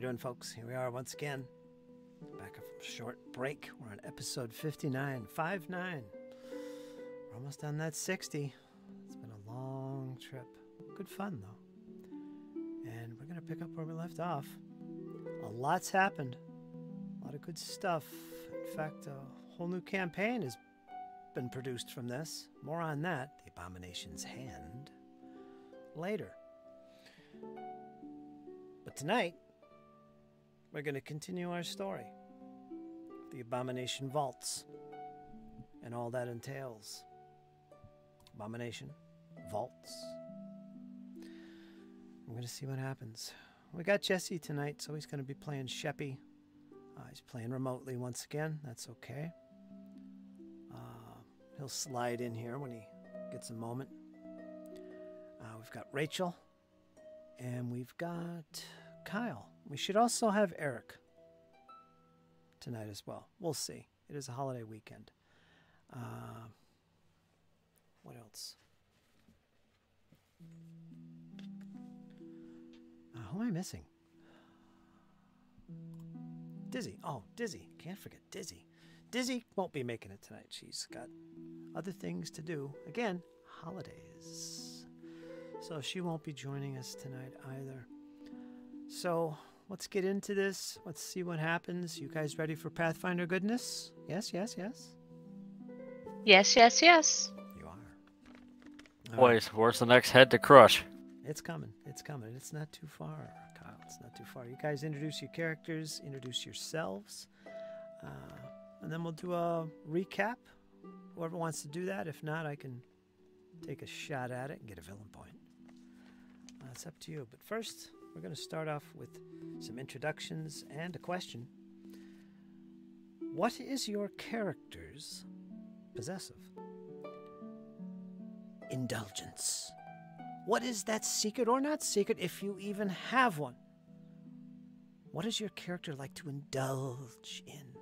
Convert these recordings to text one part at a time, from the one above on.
doing, folks? Here we are once again. Back from a short break. We're on episode 59. 5-9. We're almost on that 60. It's been a long trip. Good fun, though. And we're going to pick up where we left off. A lot's happened. A lot of good stuff. In fact, a whole new campaign has been produced from this. More on that, the Abomination's Hand, later. But tonight, we're going to continue our story. The Abomination Vaults and all that entails. Abomination, vaults. We're going to see what happens. We got Jesse tonight, so he's going to be playing Sheppi. He's playing remotely once again. That's okay. He'll slide in here when he gets a moment. We've got Rachel. And we've got Kyle. We should also have Eric tonight as well. We'll see. It is a holiday weekend. What else? Who am I missing? Dizzy. Oh, Dizzy. Can't forget Dizzy. Dizzy won't be making it tonight. She's got other things to do. Again, holidays. So she won't be joining us tonight either. So let's get into this. Let's see what happens. You guys ready for Pathfinder goodness? Yes, yes, yes. Yes, yes, yes. You are. Boys, where's the next head to crush? It's coming. It's coming. It's not too far, Kyle. It's not too far. You guys introduce your characters, introduce yourselves, and then we'll do a recap. Whoever wants to do that. If not, I can take a shot at it and get a villain point. It's up to you. But first, we're going to start off with some introductions and a question. What is your character's possessive? Indulgence. What is that secret or not secret if you even have one? What does your character like to indulge in?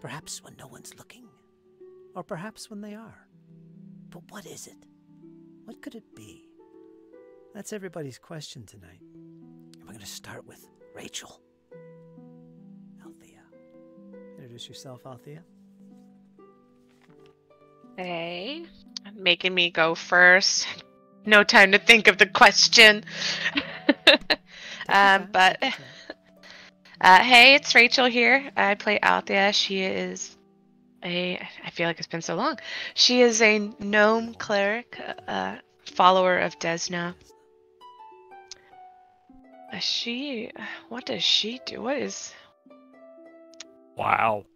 Perhaps when no one's looking. Or perhaps when they are. But what is it? What could it be? That's everybody's question tonight. And we're going to start with Rachel. Althea. Introduce yourself, Althea. Hey, making me go first. No time to think of the question. Hey, it's Rachel here. I play Althea. She is I feel like it's been so long. She is a gnome cleric, follower of Desna. What does she do? What is... Wow.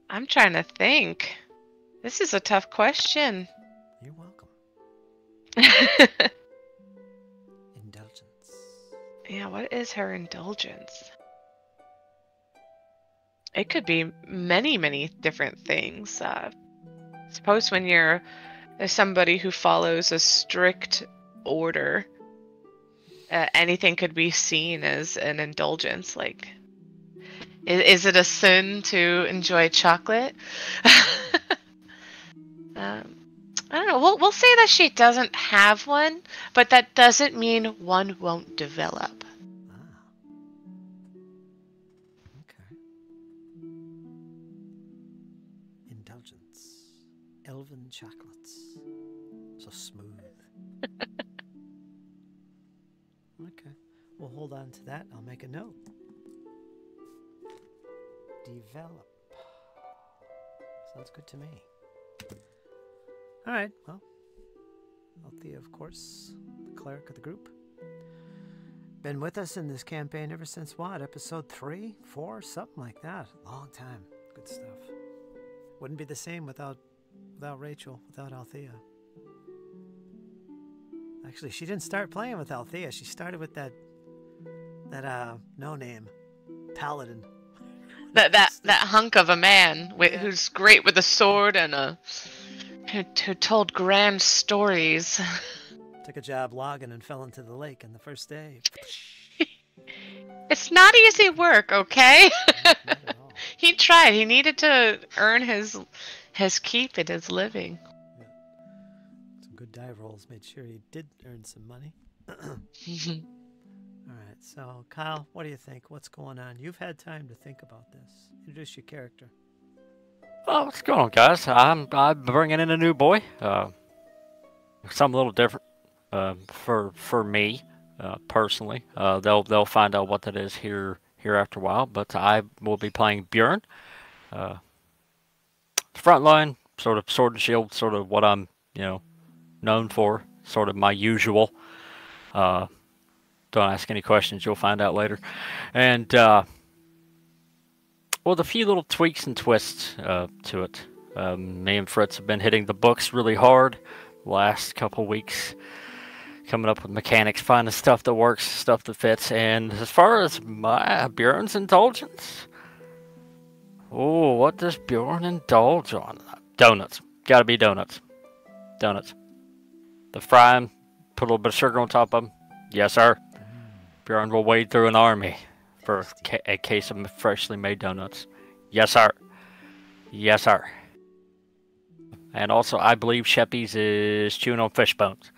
I'm trying to think. This is a tough question. You're welcome. Indulgence. Yeah, what is her indulgence? It could be many, many different things. Suppose when you're somebody who follows a strict order, anything could be seen as an indulgence. Like, is it a sin to enjoy chocolate? I don't know. We'll say that she doesn't have one, but that doesn't mean one won't develop. Okay. Indulgence. Elven chocolates. So smooth. Okay. We'll hold on to that. I'll make a note. Develop. Sounds good to me. All right, well, Althea, of course, the cleric of the group. Been with us in this campaign ever since what? Episode 3, 4, something like that. Long time. Good stuff. Wouldn't be the same without Rachel, without Althea. Actually, she didn't start playing with Althea. She started with that no-name paladin. That hunk of a man who's great with a sword and who told grand stories. Took a job logging and fell into the lake on the first day. It's not easy work, okay? Not at all. He tried. He needed to earn his keep and his living. Yeah. Some good die rolls made sure he did earn some money. All right, so Kyle, what do you think? What's going on? You've had time to think about this. Introduce your character. Oh, what's going on, guys? I'm bringing in a new boy. Something a little different. For me, personally. They'll find out what that is here after a while. But I will be playing Bjorn. Frontline, sort of sword and shield, sort of what I'm known for. Sort of my usual. Don't ask any questions. You'll find out later. And with a few little tweaks and twists to it. Me and Fritz have been hitting the books really hard the last couple weeks, coming up with mechanics, finding stuff that works, stuff that fits. And as far as my Bjorn's indulgence, oh, what does Bjorn indulge on? Donuts. Gotta be donuts. Donuts. The fry 'em, put a little bit of sugar on top of them. Yes, sir. Bjorn will wade through an army for a case of freshly made donuts. Yes, sir. Yes, sir. And also, I believe Sheppi's is chewing on fish bones.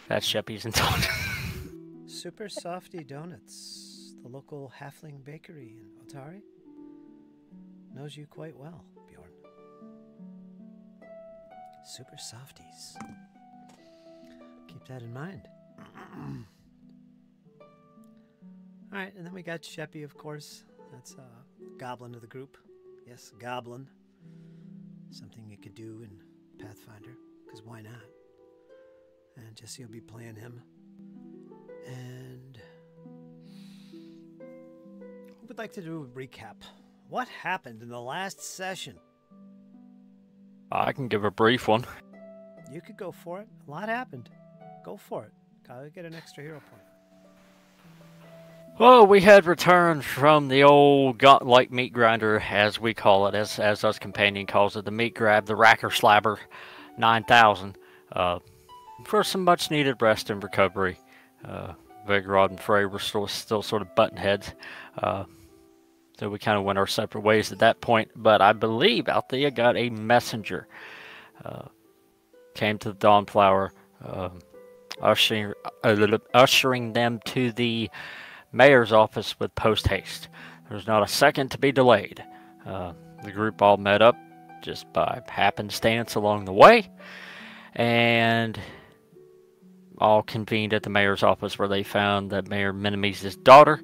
That's Sheppi's indulgence. Super Softy Donuts, the local halfling bakery in Otari, knows you quite well, Bjorn. Super Softies. Keep that in mind. All right, and then we got Sheppi, of course. That's a goblin of the group. Yes, goblin. Something you could do in Pathfinder, because why not? And Jesse will be playing him. And we would like to do a recap. What happened in the last session? I can give a brief one. You could go for it. A lot happened. Go for it. Kyle, you get an extra hero point. Well, we had returned from the old gauntlet meat grinder, as we call it, as us companion calls it, the meat grab, the Racker Slabber 9000, for some much needed rest and recovery. Grod and Frey were still sort of button heads, so we kind of went our separate ways at that point. But I believe Althea got a messenger, came to the Dawnflower, ushering them to the mayor's office with post haste. There was not a second to be delayed. The group all met up just by happenstance along the way, and all convened at the mayor's office, where they found that Mayor Minimes' daughter,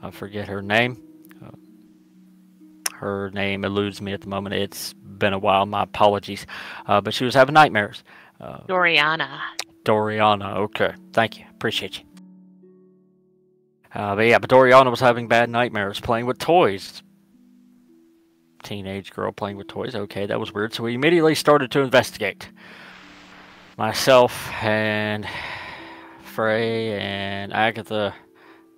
I forget her name. Her name eludes me at the moment. It's been a while. My apologies. But she was having nightmares. Doriana. Doriana. Okay. Thank you. Appreciate you. But Doriana was having bad nightmares, playing with toys. Teenage girl playing with toys. Okay, that was weird. So we immediately started to investigate. Myself and Frey and Agitha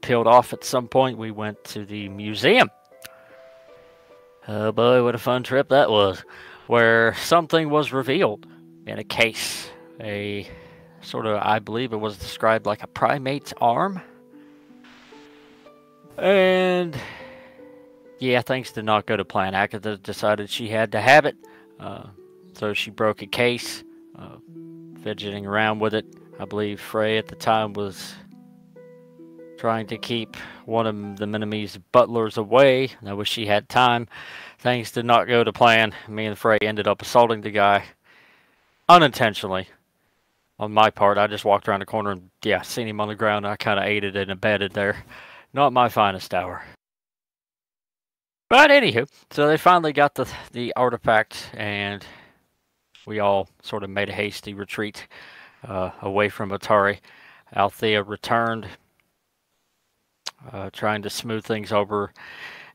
peeled off at some point. We went to the museum. Oh boy, what a fun trip that was. Where something was revealed in a case. A sort of, I believe it was described like a primate's arm. And yeah, things did not go to plan. Agitha decided she had to have it, so she broke a case, fidgeting around with it. I believe Frey at the time was trying to keep one of the Minimes butlers away. I wish she had time. Things did not go to plan. Me and Frey ended up assaulting the guy unintentionally. On my part, I just walked around the corner and, yeah, seen him on the ground. I kind of aided and abetted there. Not my finest hour. But anywho, so they finally got the artifact, and we all sort of made a hasty retreat away from Otari. Althea returned, trying to smooth things over,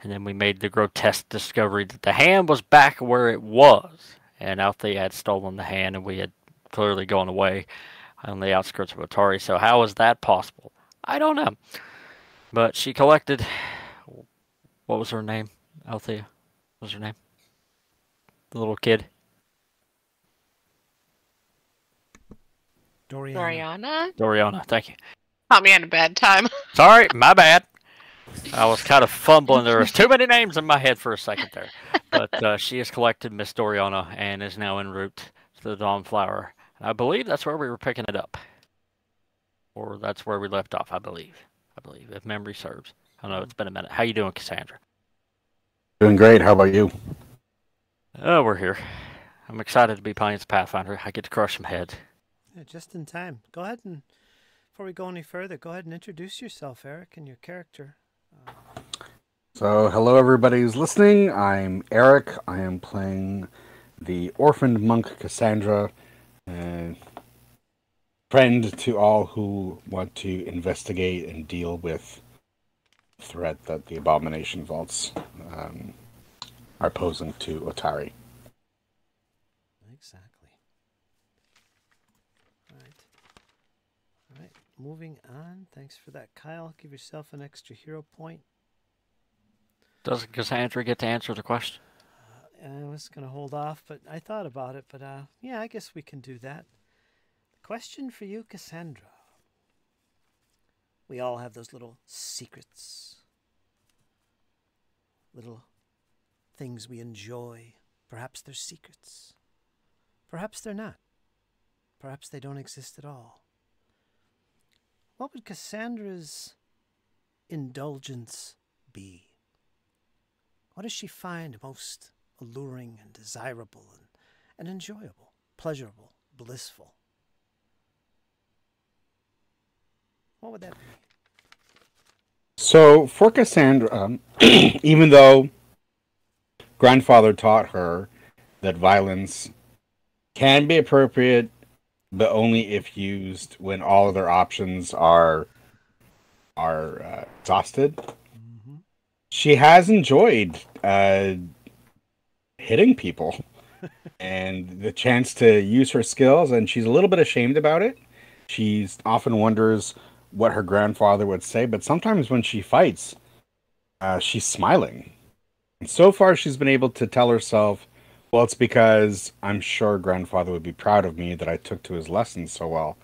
and then we made the grotesque discovery that the hand was back where it was, and Althea had stolen the hand, and we had clearly gone away on the outskirts of Otari. So how is that possible? I don't know. But she collected, what was her name? Althea, what was her name? The little kid. Doriana? Doriana, thank you. Caught me at a bad time. Sorry, my bad. I was kind of fumbling. There was too many names in my head for a second there. But she has collected Miss Doriana and is now en route to the Dawnflower. I believe that's where we were picking it up. Or that's where we left off, I believe. I believe, if memory serves. I don't know, it's been a minute. How you doing, Cassandra? Doing great. How about you? Oh, we're here. I'm excited to be playing as Pathfinder. I get to crush some heads. Yeah, just in time. Go ahead and, before we go any further, go ahead and introduce yourself, Eric, and your character. So, hello everybody who's listening. I'm Eric. I am playing the orphaned monk Cassandra, and friend to all who want to investigate and deal with the threat that the Abomination vaults are posing to Otari. Exactly. All right. Moving on. Thanks for that, Kyle. Give yourself an extra hero point. Doesn't Cassandra get to answer the question? I was going to hold off, but I thought about it. But yeah, I guess we can do that. Question for you, Cassandra. We all have those little secrets. Little things we enjoy. Perhaps they're secrets. Perhaps they're not. Perhaps they don't exist at all. What would Cassandra's indulgence be? What does she find most alluring and desirable and enjoyable, pleasurable, blissful? What would that be? So, for Cassandra, even though grandfather taught her that violence can be appropriate, but only if used when all other options are exhausted, she has enjoyed hitting people and the chance to use her skills, and she's a little bit ashamed about it. She often wonders what her grandfather would say, but sometimes when she fights, she's smiling. And so far, she's been able to tell herself, well, it's because I'm sure grandfather would be proud of me that I took to his lessons so well.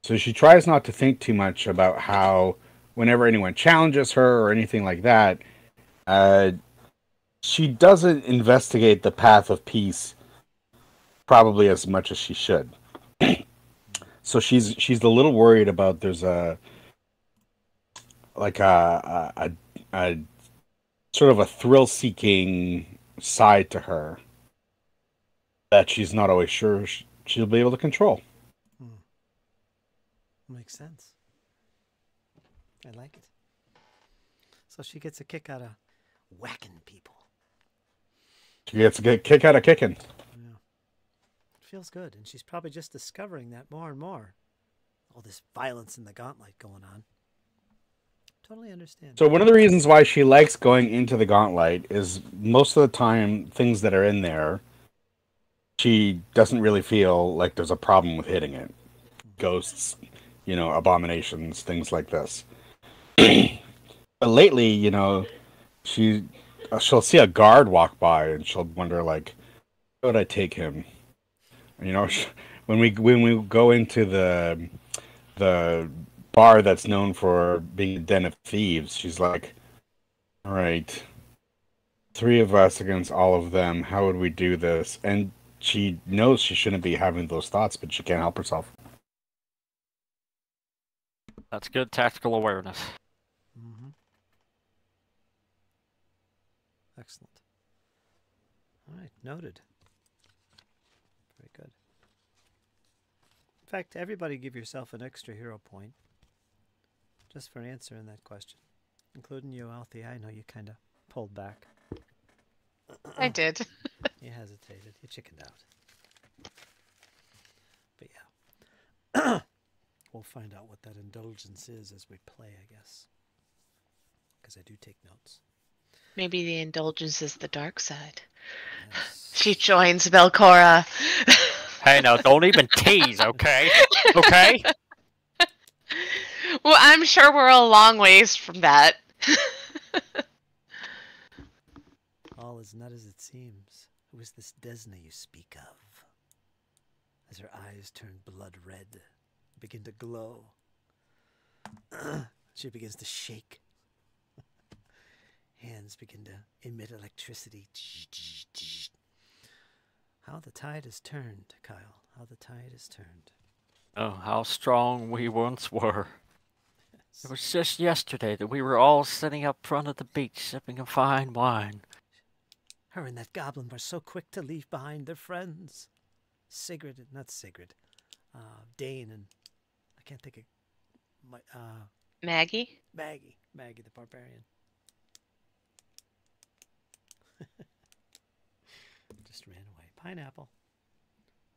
So she tries not to think too much about how, whenever anyone challenges her or anything like that, she doesn't investigate the path of peace probably as much as she should. So she's a little worried about there's a sort of a thrill-seeking side to her that she's not always sure she'll be able to control. Makes sense. I like it. So she gets a kick out of whacking people. She gets a good kick out of kicking. Yeah. It feels good, and she's probably just discovering that more and more. All this violence in the gauntlet going on. Totally understand. So one of the reasons why she likes going into the gauntlet is most of the time things that are in there, she doesn't really feel like there's a problem with hitting it. Ghosts, abominations, things like this. But lately, she'll see a guard walk by and she'll wonder, like, where would I take him? When we go into the bar that's known for being a den of thieves, she's like, all right, 3 of us against all of them. How would we do this? And she knows she shouldn't be having those thoughts, but she can't help herself. That's good tactical awareness. Mm-hmm. Excellent. All right, noted. Very good. In fact, everybody give yourself an extra hero point just for answering that question, including you, Althea. I know you kind of pulled back. I did. You hesitated. You chickened out. But yeah. We'll find out what that indulgence is as we play, I guess. Because I do take notes. Maybe the indulgence is the dark side. Yes. She joins Belcora. Hey, now, don't even tease, okay? Okay? Well, I'm sure we're a long ways from that. All is not as it seems. Who is this Desna you speak of? As her eyes turn blood red, begin to glow. She begins to shake. Hands begin to emit electricity. How the tide has turned, Kyle. How the tide has turned. Oh, how strong we once were. Yes. It was just yesterday that we were all sitting up front of the beach sipping a fine wine. Her and that goblin were so quick to leave behind their friends. Dane and I can't think of Maggie? Maggie the barbarian. Just ran away. Pineapple.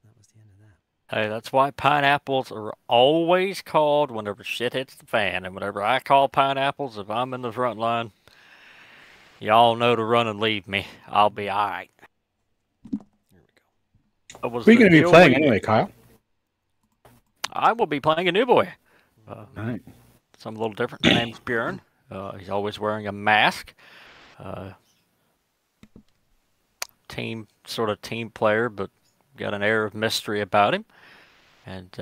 That was the end of that. Hey, that's why pineapples are always called whenever shit hits the fan. And whenever I call pineapples, if I'm in the front line, y'all know to run and leave me. I'll be alright. There we go. What are you going to be playing anyway, Kyle? I will be playing a new boy. All right. Some little different. His name's Bjorn. He's always wearing a mask. Team player, but got an air of mystery about him. And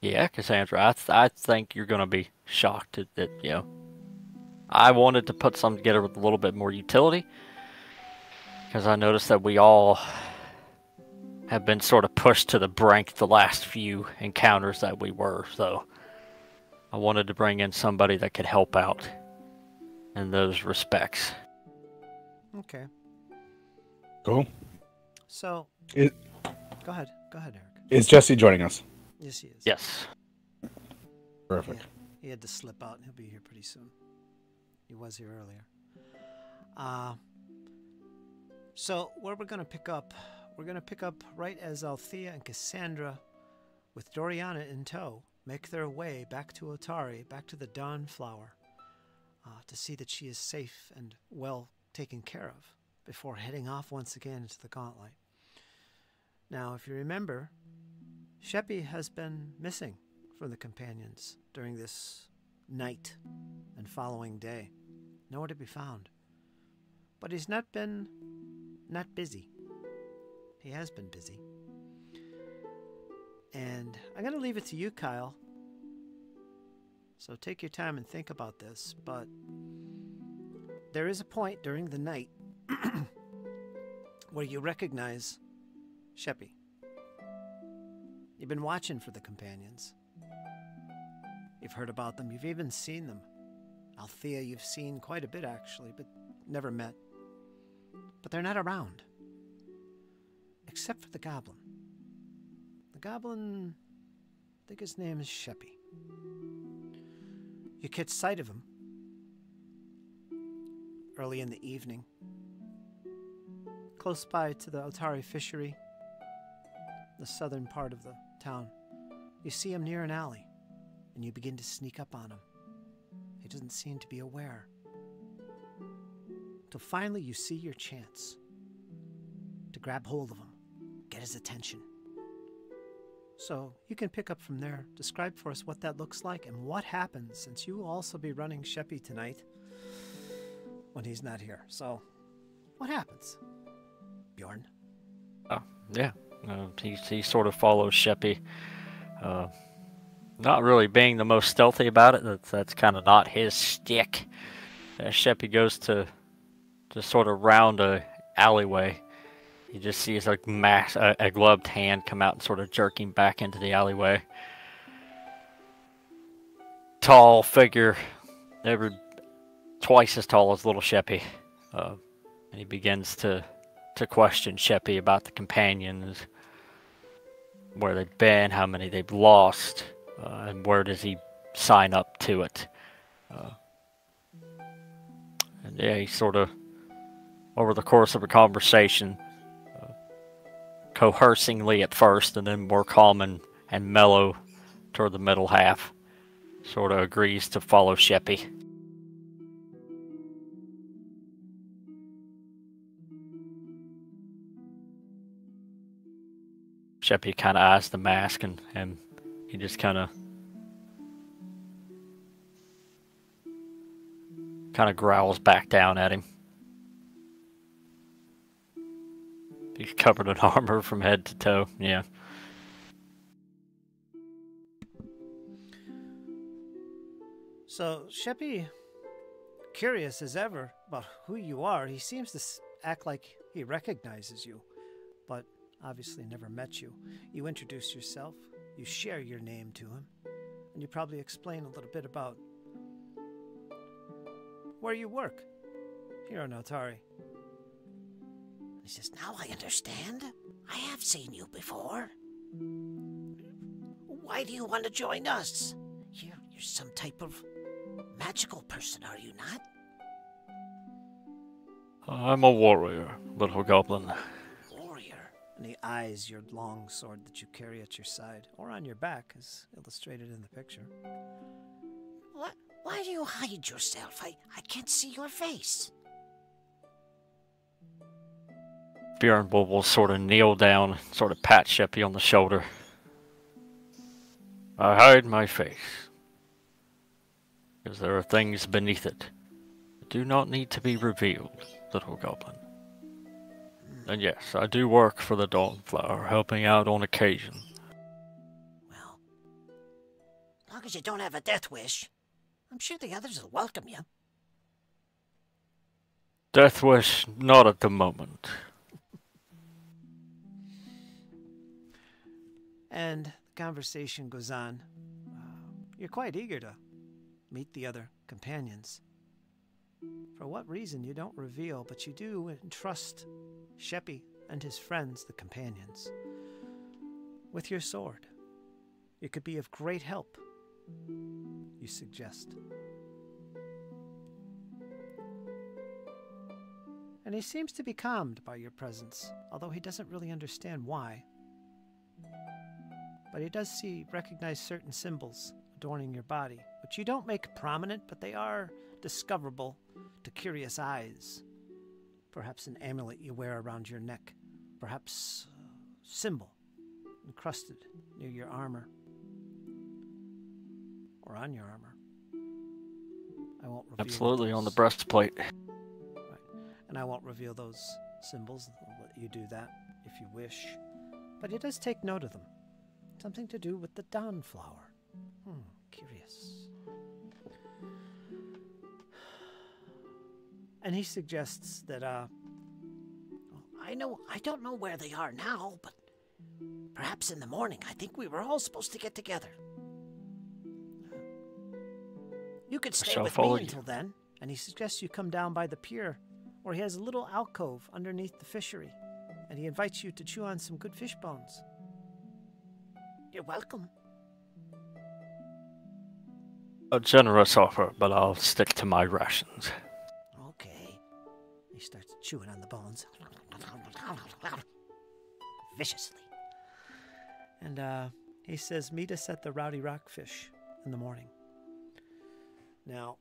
yeah, Cassandra, I think you're going to be shocked that I wanted to put something together with a little bit more utility, because I noticed that we all have been sort of pushed to the brink the last few encounters that we were, so I wanted to bring in somebody that could help out in those respects. Okay. Cool. So, go ahead, Eric. Is Jesse joining us? Yes, he is. Yes. Perfect. Yeah, he had to slip out, and he'll be here pretty soon. He was here earlier. So where we're going to pick up, right as Althea and Cassandra, with Doriana in tow, make their way back to Otari, back to the Dawnflower, to see that she is safe and well taken care of before heading off once again into the Gauntlet. Now, if you remember, Sheppi has been missing from the companions during this night and following day. Nowhere to be found. But he's not busy. He has been busy. And I'm going to leave it to you, Kyle. So take your time and think about this, but there is a point during the night where you recognize Sheppi. You've been watching for the companions. You've heard about them. You've even seen them. Althea, you've seen quite a bit, actually, but never met. But they're not around. Except for the goblin. The goblin, I think his name is Sheppi. You catch sight of him early in the evening, close by to the Otari fishery, the southern part of the town. You see him near an alley, and you begin to sneak up on him. He doesn't seem to be aware. Till finally you see your chance to grab hold of him, get his attention. So you can pick up from there. Describe for us what that looks like and what happens, since you will also be running Sheppi tonight when he's not here. So what happens, Bjorn? Oh, yeah. He sort of follows Sheppi. Not really being the most stealthy about it. That's kind of not his stick. Sheppi goes to sort of round a alleyway. You just sees a gloved hand come out and sort of jerk him back into the alleyway. Tall figure, twice as tall as little Sheppi. And he begins to question Sheppi about the companions, where they've been, how many they've lost, and where does he sign up to it. And yeah, he sort of, over the course of a conversation, coercingly at first, and then more calm and mellow toward the middle half, sort of agrees to follow Sheppi. Sheppi kind of eyes the mask, and he just kind of growls back down at him. He's covered in armor from head to toe, yeah. So, Sheppi, curious as ever about who you are, he seems to act like he recognizes you, but obviously never met you. You introduce yourself, you share your name to him, and you probably explain a little bit about where you work here on Otari. He says, now I understand. I have seen you before. Why do you want to join us? You're some type of magical person, are you not? I'm a warrior, little goblin. Warrior. And he eyes your long sword that you carry at your side, or on your back, as illustrated in the picture. What? Why do you hide yourself? I can't see your face. Bjorn will sort of kneel down, sort of pat Sheppi on the shoulder. I hide my face, because there are things beneath it that do not need to be revealed, little goblin. And yes, I do work for the Dawnflower, helping out on occasion. Well, as long as you don't have a death wish, I'm sure the others will welcome you. Death wish, not at the moment. And the conversation goes on. You're quite eager to meet the other companions. For what reason, you don't reveal, but you do entrust Sheppi and his friends, the companions, with your sword. It could be of great help, you suggest. And he seems to be calmed by your presence, although he doesn't really understand why. But he does recognize certain symbols adorning your body, which you don't make prominent, but they are discoverable to curious eyes. Perhaps an amulet you wear around your neck, perhaps a symbol encrusted near your armor, or on your armor. I won't reveal Absolutely, those. on the breastplate. Right. And I won't reveal those symbols. I'll let you do that if you wish. But he does take note of them. Something to do with the Dawnflower. Curious. And he suggests that, I don't know where they are now, but perhaps in the morning. I think we were all supposed to get together. You could stay Shall with follow me you. until then. and he suggests you come down by the pier, where he has a little alcove underneath the fishery, and he invites you to chew on some good fish bones. You're welcome. A generous offer, but I'll stick to my rations. Okay. He starts chewing on the bones. Viciously. And he says, meet us at the Rowdy Rockfish in the morning. Now,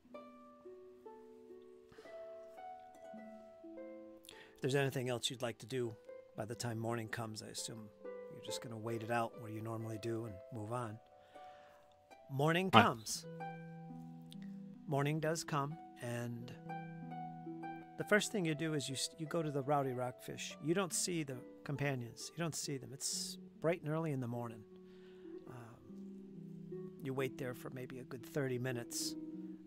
if there's anything else you'd like to do by the time morning comes, I assume you're just going to wait it out where you normally do and move on. Morning comes. Morning does come, and the first thing you do is you go to the Rowdy Rockfish. You don't see the companions. You don't see them. It's bright and early in the morning. You wait there for maybe a good 30 minutes,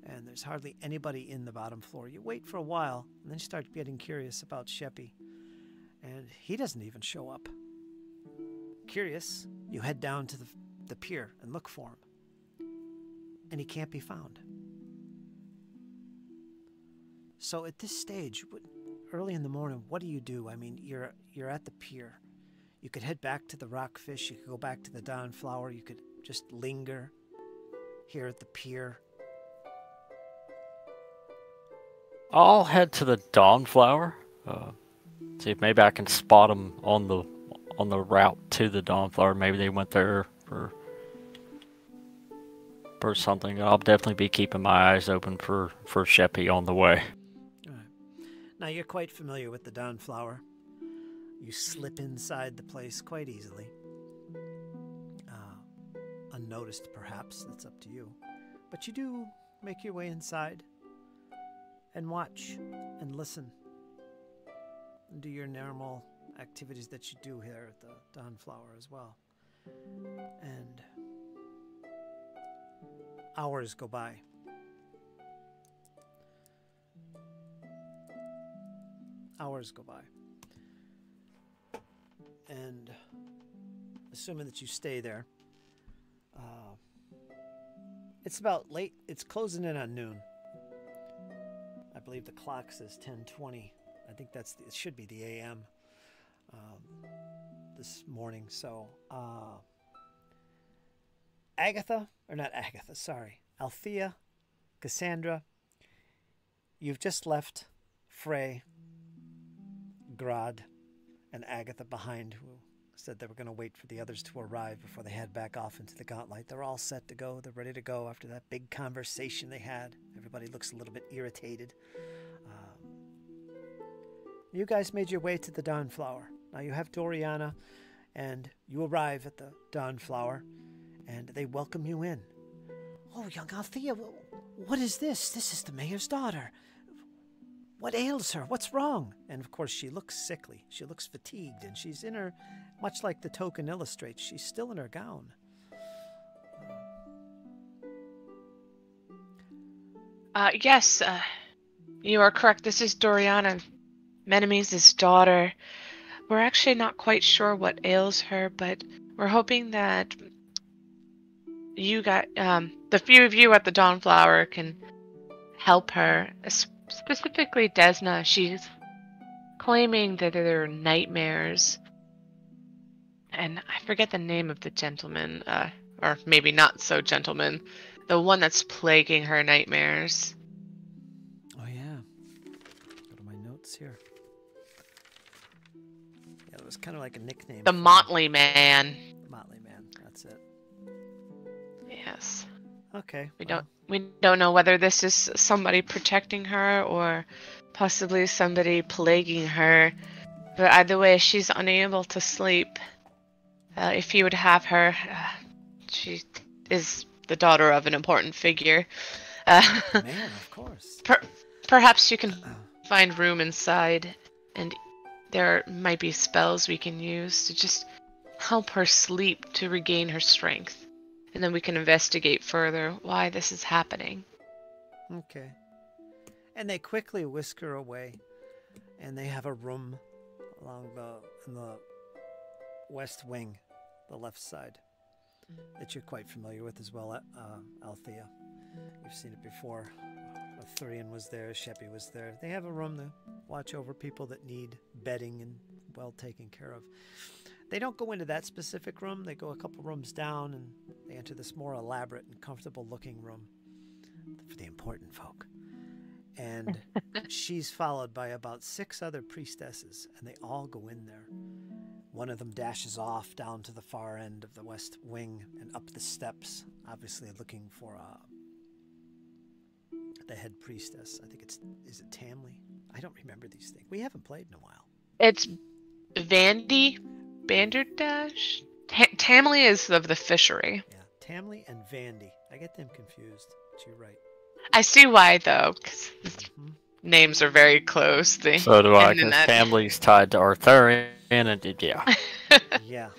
and there's hardly anybody in the bottom floor. You wait for a while, and then you start getting curious about Sheppi, and he doesn't even show up. Curious, you head down to the pier and look for him, and he can't be found. So at this stage, early in the morning, what do you do? I mean, you're at the pier. You could head back to the Rockfish. You could go back to the Dawnflower. You could just linger here at the pier. I'll head to the Dawnflower. See if maybe I can spot them on the route to the Dawnflower. Maybe they went there for something. I'll definitely be keeping my eyes open for Sheppi on the way. All right. Now, you're quite familiar with the Dawnflower. You slip inside the place quite easily. Unnoticed, perhaps. That's up to you. But you do make your way inside and watch and listen and do your normal activities that you do here at the Dawnflower as well. And hours go by. Hours go by. And assuming that you stay there, it's about late. It's closing in on noon. believe the clock says 10:20. I think it should be the AM this morning. So, Althea, Cassandra, you've just left Frey, Grod, and Agitha behind, who said they were going to wait for the others to arrive before they head back off into the gauntlet. They're all set to go. They're ready to go after that big conversation they had. Everybody looks a little bit irritated. You guys made your way to the Dawnflower. Now you have Doriana, and you arrive at the Dawnflower, and they welcome you in. Oh, young Althea, what is this? This is the mayor's daughter. What ails her? What's wrong? And of course, she looks sickly. She looks fatigued, and she's in her, much like the token illustrates, she's still in her gown. Yes, you are correct. This is Doriana, Menemes' daughter. We're actually not quite sure what ails her, but we're hoping that you got, the few of you at the Dawnflower can help her. Specifically Desna, she's claiming that there are nightmares. And I forget the name of the gentleman, or maybe not so gentleman, the one that's plaguing her nightmares. Oh yeah. Go to my notes here. Yeah, it was kind of like a nickname. The Motley Man. The Motley Man, that's it. Yes. Okay. We don't know whether this is somebody protecting her or possibly somebody plaguing her. But either way, she's unable to sleep. If you would have her, she is the daughter of an important figure. Man, of course. Perhaps you can find room inside, and there might be spells we can use to just help her sleep to regain her strength. And then we can investigate further why this is happening. Okay. And they quickly whisk her away, and they have a room in the west wing, the left side, that you're quite familiar with as well, Althea. You've seen it before. Arthurian was there, Sheppi was there. They have a room to watch over people that need bedding and well taken care of. They don't go into that specific room. They go a couple rooms down, and they enter this more elaborate and comfortable-looking room for the important folk. And she's followed by about 6 other priestesses, and they all go in there. One of them dashes off down to the far end of the west wing and up the steps, obviously looking for the head priestess. I think is it Tamley? I don't remember these things. We haven't played in a while. It's Vandy Banderdash? Tamley is of the fishery. Yeah, Tamley and Vandy. I get them confused, but you're right. I see why, though, because names are very close. So do I, because Tamley's tied to Arthurian, and yeah. Yeah.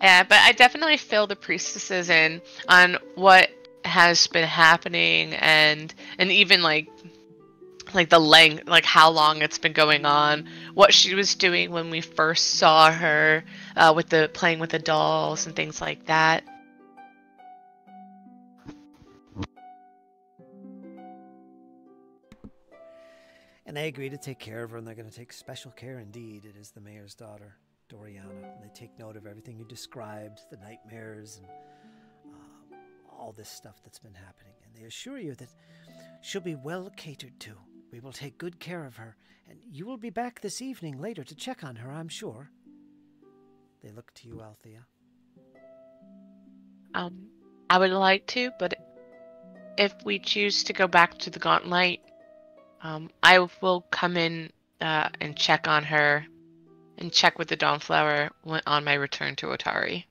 Yeah, but I definitely fill the priestesses in on what has been happening, and even like the length, like how long it's been going on, what she was doing when we first saw her, with playing with the dolls and things like that. And they agree to take care of her, and they're going to take special care indeed. It is the mayor's daughter, Doriana. And they take note of everything you described, the nightmares and all this stuff that's been happening. And they assure you that she'll be well catered to. We will take good care of her, and you will be back this evening later to check on her, I'm sure. They look to you, Althea. I would like to, but if we choose to go back to the Gauntlet, I will come in and check on her and check with the Dawnflower on my return to Otari.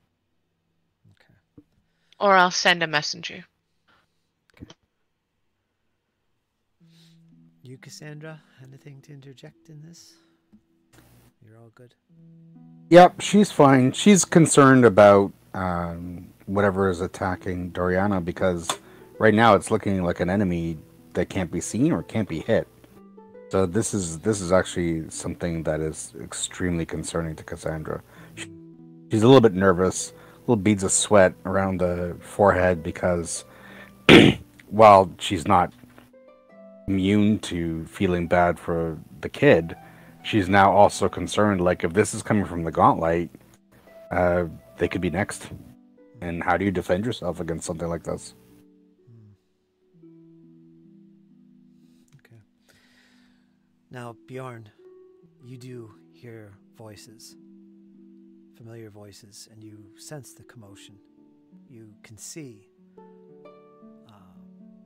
Okay. Or I'll send a messenger. Okay. You, Cassandra, anything to interject in this? You're all good? Yep, she's fine. She's concerned about whatever is attacking Doriana, because right now it's looking like an enemy that can't be seen or can't be hit. So this is actually something that is extremely concerning to Cassandra. She's a little bit nervous, little beads of sweat around the forehead, because while she's not immune to feeling bad for the kid. She's now also concerned, like, if this is coming from the Gauntlet, they could be next. And how do you defend yourself against something like this? Okay. Now, Bjorn, you do hear voices, familiar voices, and you sense the commotion. You can see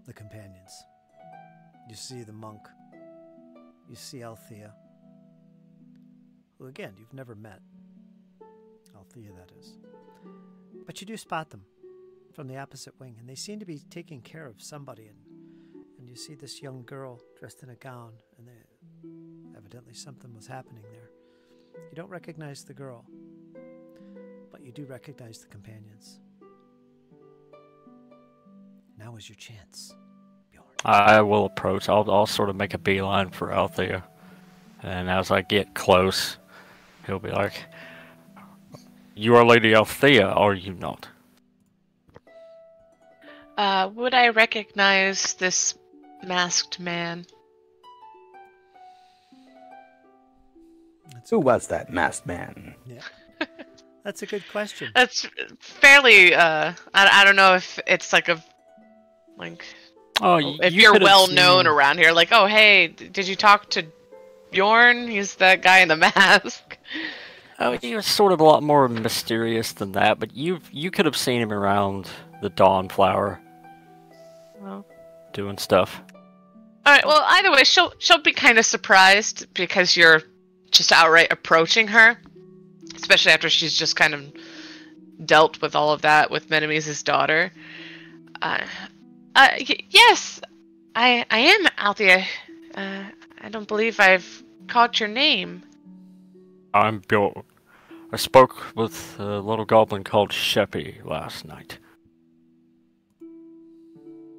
the companions. You see the monk. You see Althea, who, again, you've never met. Althea, that is. But you do spot them from the opposite wing, and they seem to be taking care of somebody. And you see this young girl dressed in a gown, and evidently something was happening there. You don't recognize the girl, but you do recognize the companions. Now is your chance, Bjorn. I will approach. I'll sort of make a beeline for Althea. And as I get close, he'll be like, "You are Lady Althea, are you not?" Would I recognize this masked man? Who was that masked man? Yeah. That's a good question. That's fairly, I don't know if it's like Oh, if you you're could have well seen known him. around here, like, oh, hey, did you talk to Bjorn? He's that guy in the mask. Oh, he was sort of a lot more mysterious than that, but you could have seen him around the Dawnflower Well, doing stuff. all right. Well, either way, she'll be kind of surprised because you're just outright approaching her, especially after she's just kind of dealt with all of that with Menemes' daughter. Yes, I am Althea. I don't believe I've caught your name. I'm Bjorn. I spoke with a little goblin called Sheppi last night.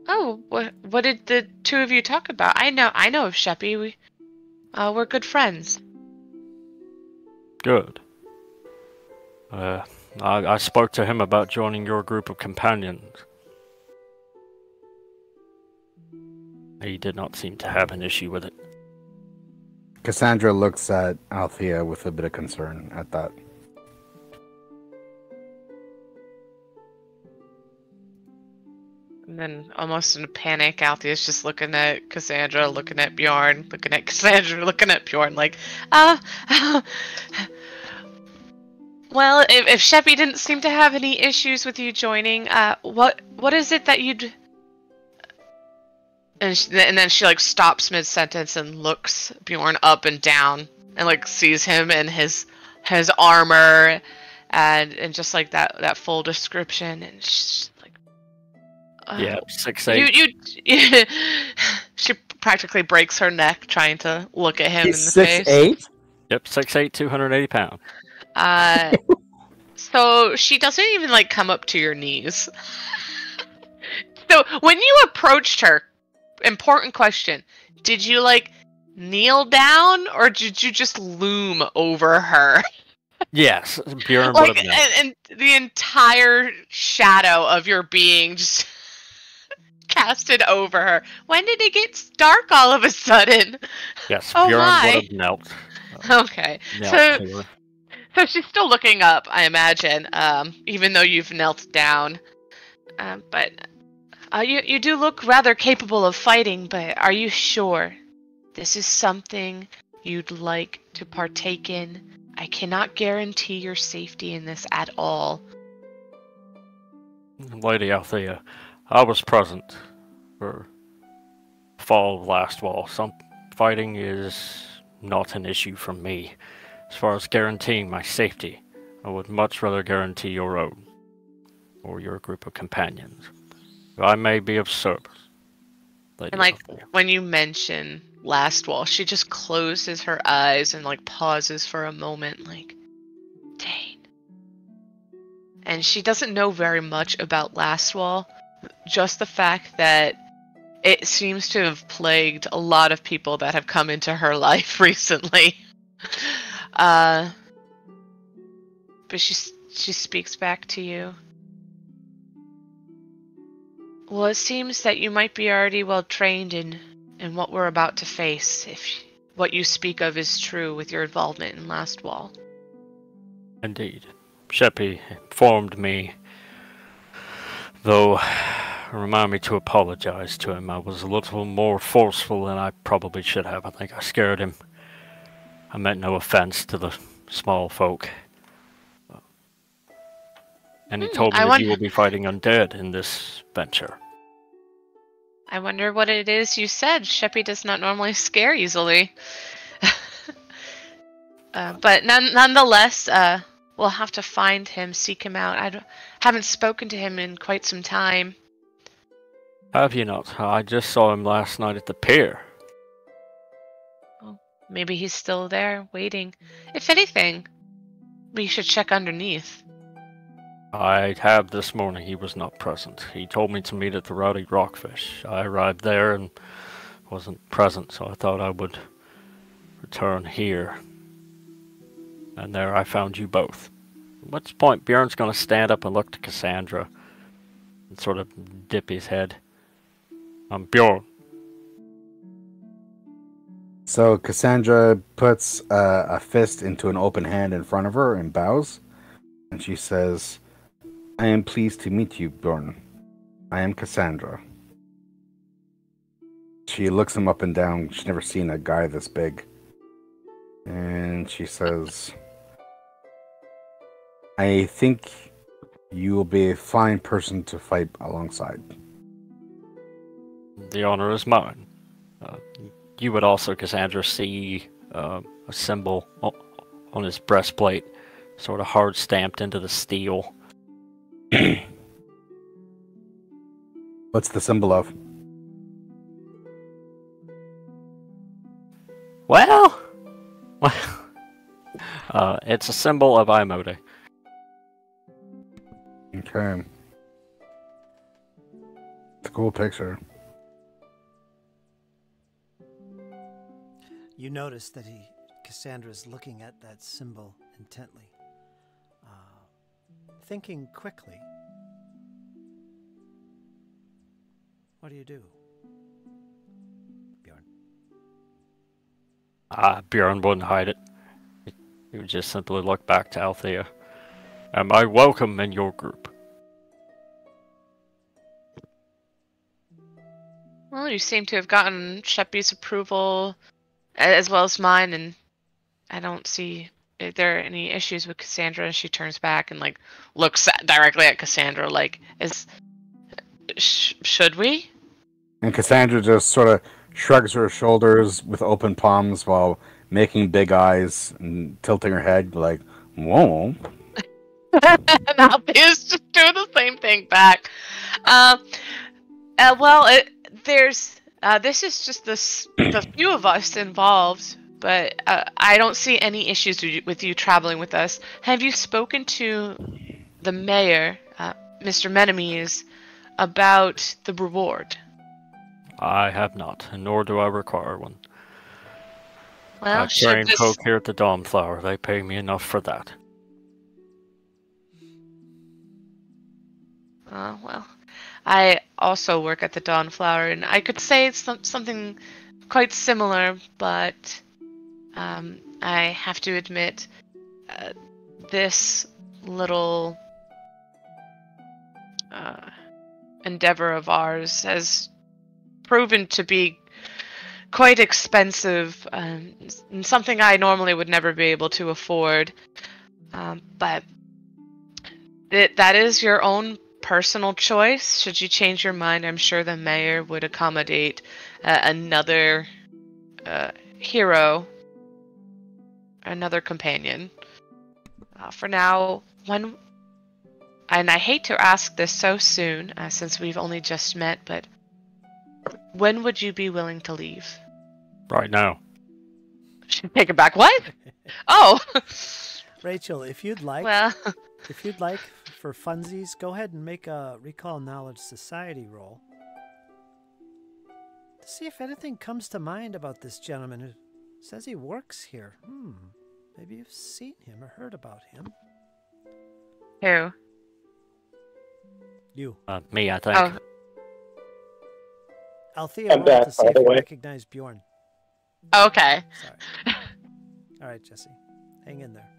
Oh, what did the two of you talk about? I know of Sheppi. We're good friends. Good. I spoke to him about joining your group of companions. He did not seem to have an issue with it. Cassandra looks at Althea with a bit of concern at that. And then, almost in a panic, Althea's just looking at Cassandra, looking at Bjorn, looking at Cassandra, looking at Bjorn, like, well, if Sheppi didn't seem to have any issues with you joining, what is it that you'd... And then she, like, stops mid-sentence and looks Bjorn up and down, and, like, sees him in his armor, and just, like, that full description, and she's like... Yeah, 6'8". You she practically breaks her neck trying to look at him He's in the face. 6'8"? Yep, 6'8", 280 pounds. So she doesn't even, like, come up to your knees. So when you approached her, important question, did you, like, kneel down, or did you just loom over her? Yes, Bjorn would Like, have known. and the entire shadow of your being just casted over her. When did it get dark all of a sudden? Yes, Oh Bjorn my. would have knelt. Okay. Knelt to her. So she's still looking up, I imagine, even though you've knelt down. But you do look rather capable of fighting, but are you sure this is something you'd like to partake in? I cannot guarantee your safety in this at all. Lady Althea, I was present for fall of last wall. Some fighting is not an issue for me. As far as guaranteeing my safety, I would much rather guarantee your own, or your group of companions. I may be of service. Lady And, like, Althea. when you mention last wall, she just closes her eyes and, like, pauses for a moment, like, dang. And she doesn't know very much about last wall, just the fact that it seems to have plagued a lot of people that have come into her life recently. But she speaks back to you. Well, it seems that you might be already well trained in in what we're about to face if what you speak of is true with your involvement in Last Wall. Indeed. Sheppi informed me, though remind me to apologize to him. I was a little more forceful than I probably should have. I think I scared him. I meant no offense to the small folk. And he told me that you will be fighting undead in this venture. I wonder what it is you said. Sheppi does not normally scare easily. But nonetheless, we'll have to find him, seek him out. Haven't spoken to him in quite some time. Have you not? I just saw him last night at the pier. Well, maybe he's still there, waiting. If anything, we should check underneath. I have this morning. He was not present. He told me to meet at the Rowdy Rockfish. I arrived there and wasn't present, so I thought I would return here. And there I found you both. At which point Bjorn's going to stand up and look to Cassandra and sort of dip his head. I'm Bjorn. So Cassandra puts a fist into an open hand in front of her and bows. And she says, I am pleased to meet you, Bjorn. I am Cassandra. She looks him up and down. She's never seen a guy this big. And she says, I think you will be a fine person to fight alongside. The honor is mine. You would also, Cassandra, see a symbol on his breastplate, sort of hard stamped into the steel. What's the symbol of? Well, it's a symbol of Imode. Okay. It's a cool picture. You notice that Cassandra's looking at that symbol intently, thinking quickly. What do you do, Bjorn? Bjorn wouldn't hide it. He would just simply look back to Althea. Am I welcome in your group? Well, you seem to have gotten Sheppi's approval as well as mine, and I don't see if there are any issues with Cassandra. She turns back and looks directly at Cassandra should we? And Cassandra just sort of shrugs her shoulders with open palms while making big eyes and tilting her head like, whoa. And Althea's just doing the same thing back. This is just the few of us involved, but I don't see any issues with you traveling with us. Have you spoken to the mayor, Mr. Menemes, about the reward? I have not, and nor do I require one. Well, I train folk here at the Dawnflower. They pay me enough for that. Well, I also work at the Dawnflower, and I could say it's something quite similar, but I have to admit, this little endeavor of ours has proven to be quite expensive, and something I normally would never be able to afford. But that is your own personal choice. Should you change your mind, I'm sure the mayor would accommodate another hero, another companion. For now, and I hate to ask this so soon, since we've only just met, but when would you be willing to leave? Right now. Should take it back. What? Oh! Rachel, if you'd like, Well, for funsies, go ahead and make a Recall Knowledge Society roll to see if anything comes to mind about this gentleman who says he works here. Maybe you've seen him or heard about him. who? You. Me, I think. Oh. Althea I'm rolled to back, see by if the you way. recognize Bjorn. Okay. Sorry. All right, Jesse. Hang in there.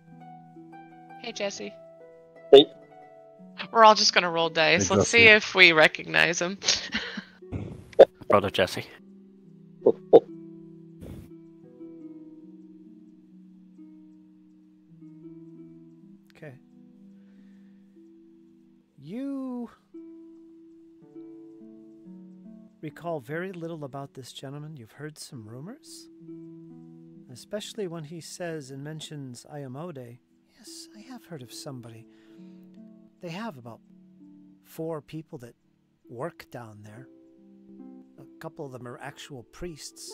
Hey, Jesse. Hey. We're all just gonna roll dice. Hey, Let's see Jesse. if we recognize him. Brother Jesse. Okay. You recall very little about this gentleman. You've heard some rumors, especially when he says and mentions Ayamode. Yes, I have heard of somebody. They have about 4 people that work down there. A couple of them are actual priests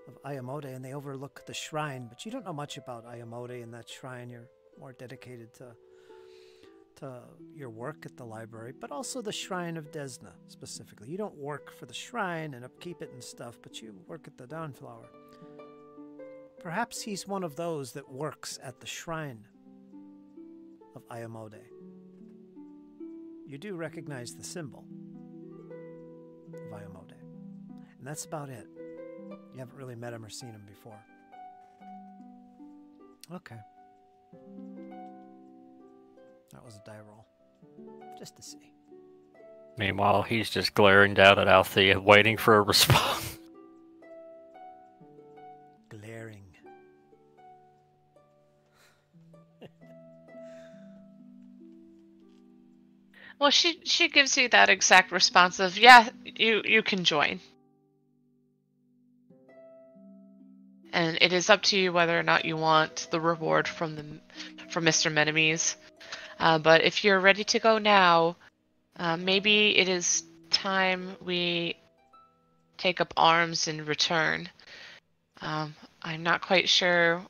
of Ayamode, and they overlook the shrine. But you don't know much about Ayamode and that shrine. You're more dedicated to your work at the library, but also the Shrine of Desna specifically. You don't work for the shrine and upkeep it and stuff, but you work at the Dawnflower. Perhaps he's one of those that works at the shrine of Ayamode. You do recognize the symbol of Ayamode, and that's about it. You haven't really met him or seen him before. Okay. That was a die roll. Just to see. Meanwhile, he's just glaring down at Althea, waiting for a response. Glaring. Well, she gives you that exact response of, yeah, you can join. And it is up to you whether or not you want the reward from Mr. Menemes. But if you're ready to go now, maybe it is time we take up arms in return. I'm not quite sure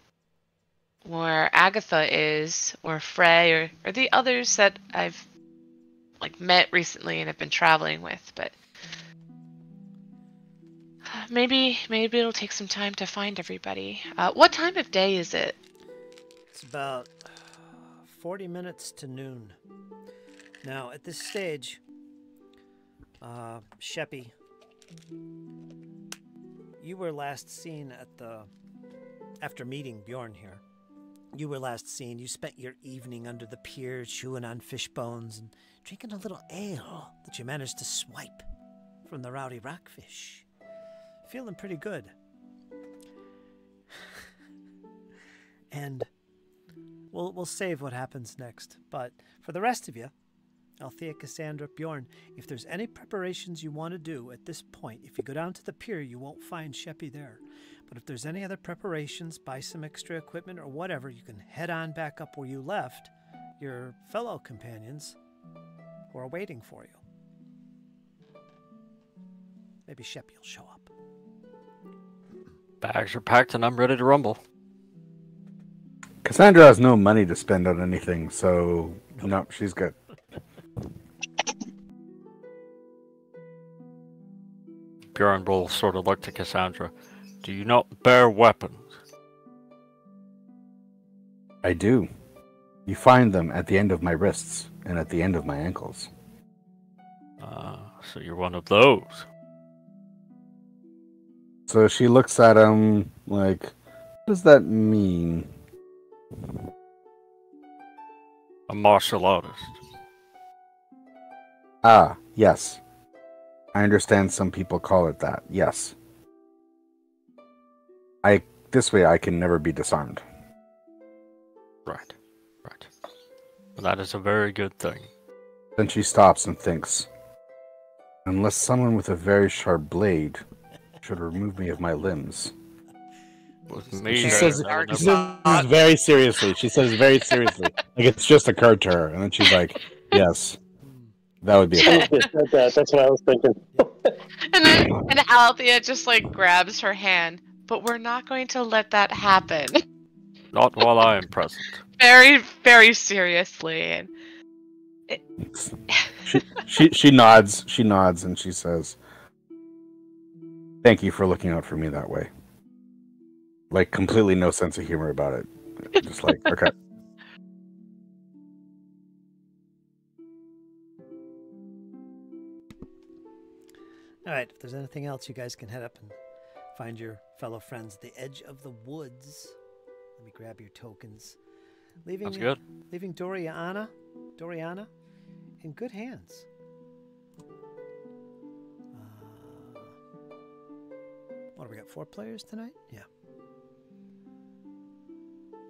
where Agitha is, or Frey, or the others that I've met recently and have been traveling with, but maybe it'll take some time to find everybody. What time of day is it? It's about 40 minutes to noon. Now, at this stage, Sheppi, you were last seen after meeting Bjorn here. You were last seen. You spent your evening under the pier chewing on fish bones and drinking a little ale that you managed to swipe from the rowdy rockfish. Feeling pretty good. And we'll save what happens next. But for the rest of you, Althea, Cassandra, Bjorn, if there's any preparations you want to do at this point, if you go down to the pier, you won't find Sheppi there. But if there's any other preparations, buy some extra equipment or whatever, you can head on back up where you left your fellow companions who are waiting for you. Maybe Sheppi will show up. Bags are packed and I'm ready to rumble. Cassandra has no money to spend on anything, so no, she's good. Bjorn will sort of look to Cassandra. Do you not bear weapons? I do. You find them at the end of my wrists and at the end of my ankles. So you're one of those. So she looks at him like, what does that mean? A martial artist. Ah, yes. I understand some people call it that, yes. This way I can never be disarmed. Right. Well, that is a very good thing. Then she stops and thinks, unless someone with a very sharp blade should remove me of my limbs. With me, She says dark this thought. very seriously. She says very seriously. Like it's just occurred to her. And then she's like, yes, that would be it. That's what I was thinking. And Althea just grabs her hand. But we're not going to let that happen. Not while I am present. Very, very seriously. And She nods. She nods and she says, thank you for looking out for me that way. Like completely no sense of humor about it. Just like, okay. All right, if there's anything else, you guys can head up and find your fellow friends at the edge of the woods. Let me grab your tokens. Sounds good. Leaving Doriana in good hands. What do we got? 4 players tonight? Yeah. All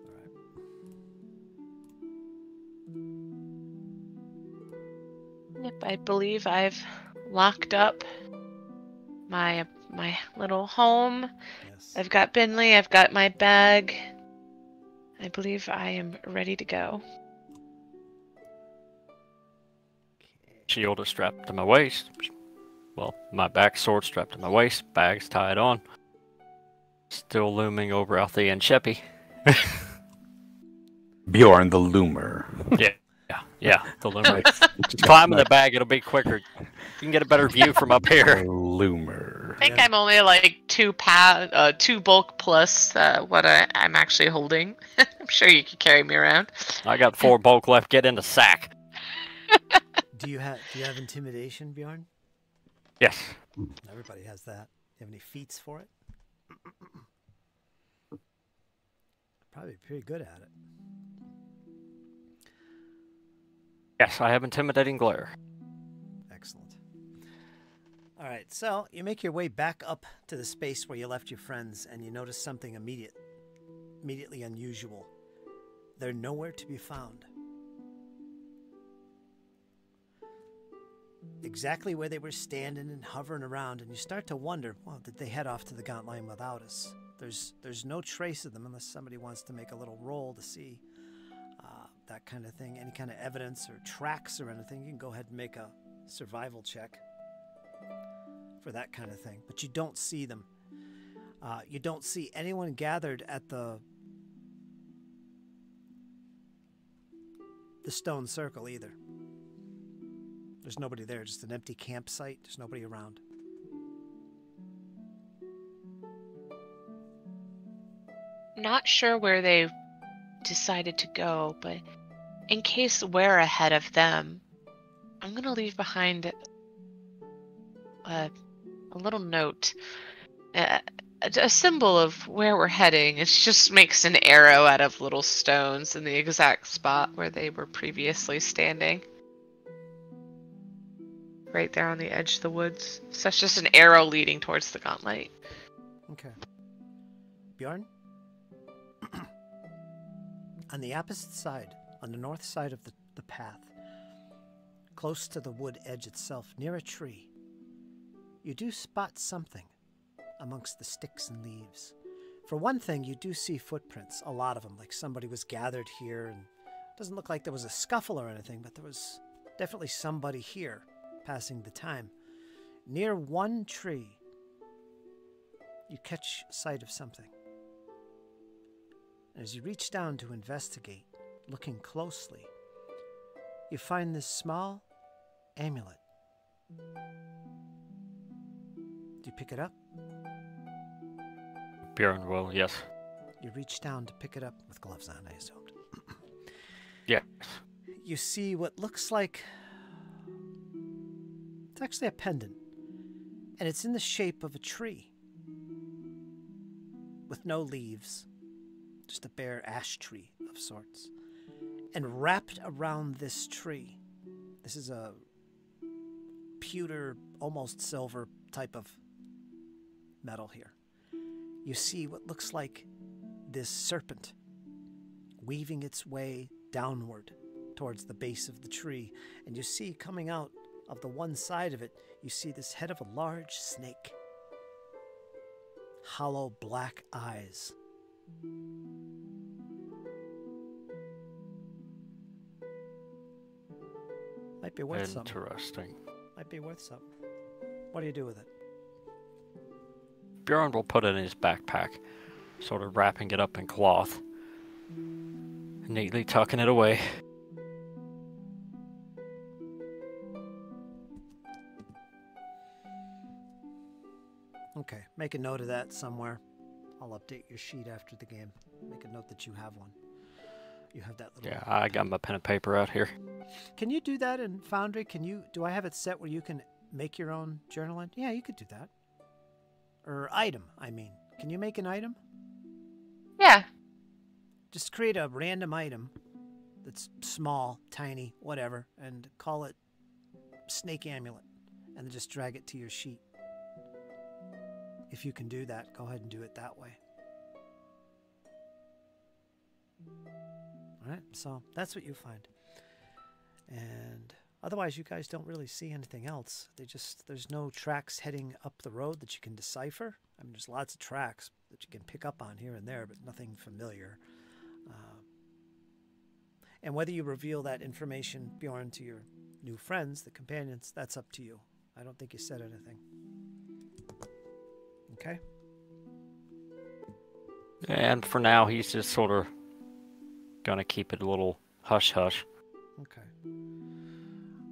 right. Yep, I believe I've locked up my little home. Yes. I've got Binley, I've got my bag. I believe I am ready to go. Shield is strapped to my waist. Well, my back sword strapped to my waist. Bag's tied on. Still looming over Althea and Sheppi. Bjorn the Loomer. Yeah, the loomer. Just climbing the bag, it'll be quicker. You can get a better view from up here. Loomer. I think I'm only like 2 bulk plus what I'm actually holding. I'm sure you could carry me around. I got 4 bulk left. Get in the sack. Do you have intimidation, Bjorn? Yes. Everybody has that. Do you have any feats for it? Probably pretty good at it. Yes, I have intimidating glare. Excellent. All right, so you make your way back up to the space where you left your friends, and you notice something immediately unusual. They're nowhere to be found. Exactly where they were standing and hovering around, and you start to wonder, well, did they head off to the Gaunt Line without us? There's no trace of them unless somebody wants to make a little roll to see that kind of thing. Any kind of evidence or tracks or anything, you can go ahead and make a survival check for that kind of thing. But you don't see them. You don't see anyone gathered at the stone circle either. There's nobody there, just an empty campsite. There's nobody around. Not sure where they decided to go, but in case we're ahead of them, I'm going to leave behind a little note. A symbol of where we're heading. It just makes an arrow out of little stones in the exact spot where they were previously standing. Right there on the edge of the woods. So that's just an arrow leading towards the gauntlet. Okay. Bjorn? On the opposite side, on the north side of the path, close to the wood edge itself, near a tree, you do spot something amongst the sticks and leaves. For one thing, you do see footprints, a lot of them, like somebody was gathered here, and it doesn't look like there was a scuffle or anything, but there was definitely somebody here passing the time. Near one tree, you catch sight of something. As you reach down to investigate, looking closely, you find this small amulet. Do you pick it up? Bjorn will, yes. You reach down to pick it up with gloves on, I assumed. Yes. You see what looks like... It's actually a pendant, and it's in the shape of a tree with no leaves. Just a bare ash tree of sorts. And wrapped around this tree, this is a pewter, almost silver type of metal here. You see what looks like this serpent weaving its way downward towards the base of the tree. And you see coming out of the one side of it, you see this head of a large snake. Hollow black eyes. Might be worth something. Interesting. Might be worth something. What do you do with it? Bjorn will put it in his backpack, sort of wrapping it up in cloth, neatly tucking it away. Okay, make a note of that somewhere. I'll update your sheet after the game. Make a note that you have one. You have that little... Yeah, I got my pen and paper out here. Can you do that in Foundry? Do I have it set where you can make your own journal? Yeah, you could do that. Or item, I mean. Can you make an item? Yeah. Just create a random item that's small, tiny, whatever, and call it Snake Amulet. And then just drag it to your sheet. If you can do that, go ahead and do it that way. All right, so that's what you find. And otherwise, you guys don't really see anything else. There's no tracks heading up the road that you can decipher. I mean, there's lots of tracks that you can pick up on here and there, but nothing familiar. And whether you reveal that information, Bjorn, to your new friends, the companions, that's up to you. I don't think you said anything. Okay? And for now, he's just sort of gonna keep it a little hush-hush. Okay.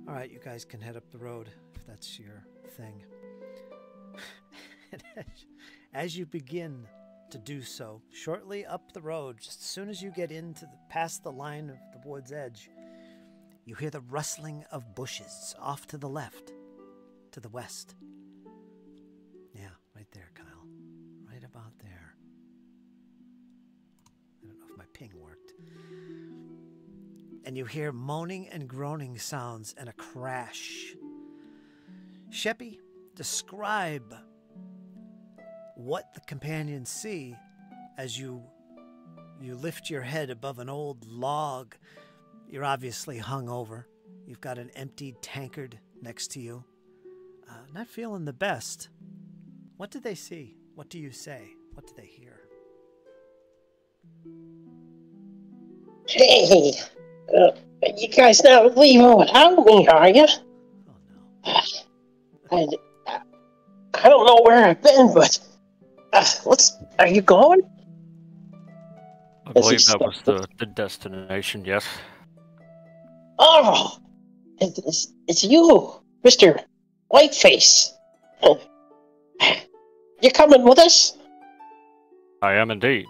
All right, you guys can head up the road if that's your thing. As you begin to do so, shortly up the road, just as soon as you get past the line of the wood's edge, you hear the rustling of bushes off to the left, to the west. Yeah, right there, Kyle. Right about there. I don't know if my ping worked. And you hear moaning and groaning sounds and a crash. Sheppi, describe what the companions see as you lift your head above an old log. You're obviously hung over. You've got an emptied tankard next to you. Not feeling the best. What do they see? What do you say? What do they hear? Hey, you guys not leaving without me, are you? Oh, no. I don't know where I've been, but are you going? I believe that was the destination, yes. Oh, it's you, Mr. Whiteface. You coming with us? I am indeed.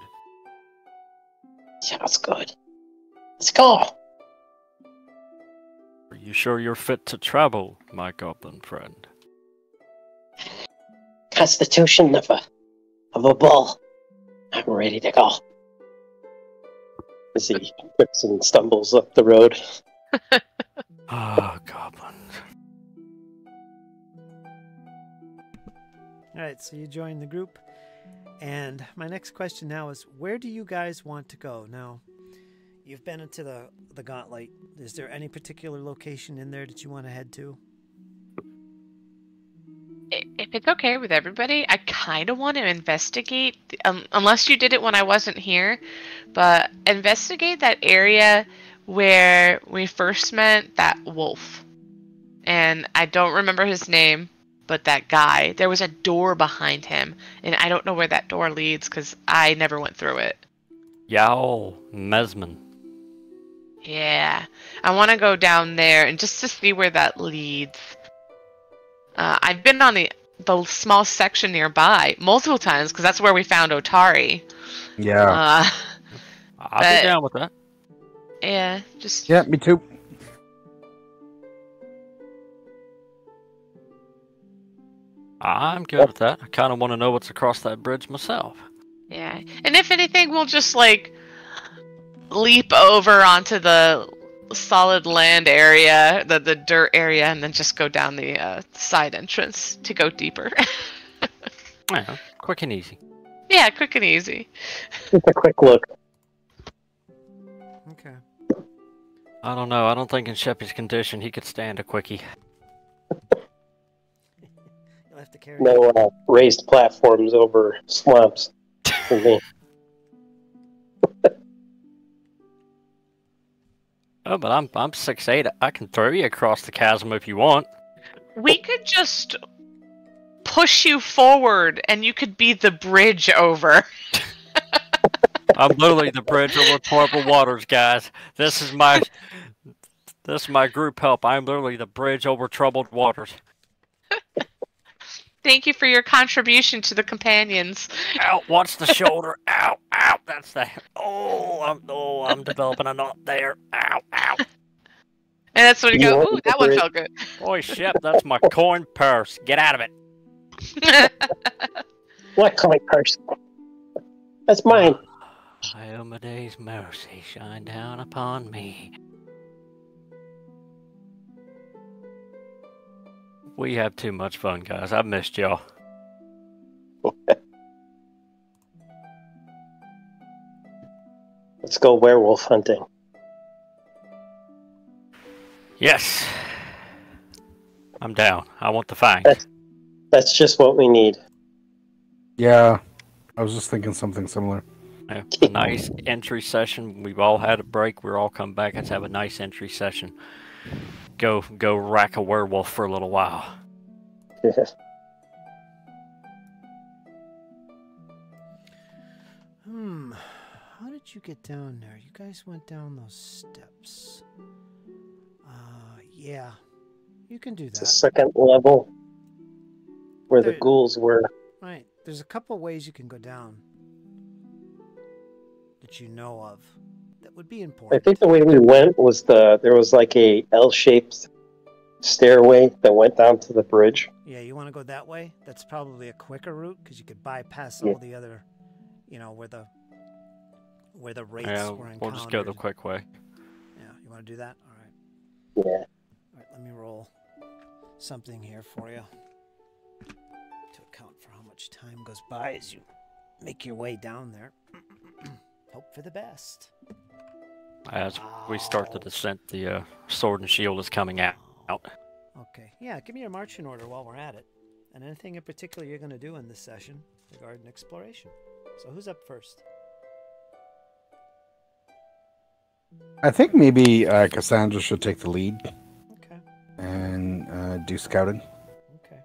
Sounds good. Let's go. Are you sure you're fit to travel, my goblin friend? Constitution of a bull. I'm ready to go. As he trips and stumbles up the road. Ah, goblins. All right, so you join the group. And my next question now is, where do you guys want to go? Now, you've been into the Gauntlet. Is there any particular location in there that you want to head to? If it's okay with everybody, I kind of want to investigate, unless you did it when I wasn't here, but investigate that area where we first met that wolf. And I don't remember his name, but that guy. There was a door behind him, and I don't know where that door leads because I never went through it. Yowl Mesman. Yeah, I want to go down there and just to see where that leads. I've been on the small section nearby multiple times because that's where we found Otari. Yeah. I'll be down with that. Yeah, just... Yeah, me too. I'm good with that. I kind of want to know what's across that bridge myself. Yeah, and if anything, we'll just, leap over onto the solid land area, the dirt area, and then just go down the side entrance to go deeper. Yeah, quick and easy. Yeah, quick and easy. Just a quick look. Okay. I don't know. I don't think in Sheppi's condition he could stand a quickie. You'll have to carry No raised platforms over swamps for me. Oh, but I'm 6'8". I can throw you across the chasm if you want. We could just push you forward, and you could be the bridge over. I'm literally the bridge over troubled waters, guys. This is my group help. I'm literally the bridge over troubled waters. Thank you for your contribution to the companions. Ow! Watch the shoulder. Ow! Ow! That's the. I'm developing a knot there. Ow! Ow! And that's when you go, You ooh, that one agree? felt good. Boy, Shep, that's my coin purse. Get out of it. What coin purse? That's mine. Iomadae's mercy shine down upon me. We have too much fun, guys. I've missed y'all. Let's go werewolf hunting. Yes. I'm down. I want the fangs. That's just what we need. Yeah, I was just thinking something similar. Yeah, a nice entry session. We've all had a break. We're all come back. Let's have a nice entry session. Go rack a werewolf for a little while. How did you get down there? You guys went down those steps. Yeah. You can do It's the that. second level where the There- ghouls were. Right. There's a couple ways you can go down that you know of that would be I important. think the way we went was there was like a L-shaped stairway that went down to the bridge. Yeah, you want to go that way? That's probably a quicker route because you could bypass Yeah. all the other, where the wraiths Yeah, were encountered. we'll just go the quick way. Yeah, you want to do that? All right. Yeah. All right, let me roll something here for you to account for how much time goes by as you make your way down there. Hope for the best. As we start the descent, the sword and shield is coming out. Okay. Yeah, give me your marching order while we're at it. And anything in particular you're going to do in this session regarding exploration. So who's up first? I think maybe Cassandra should take the lead Okay. and do scouting. Okay.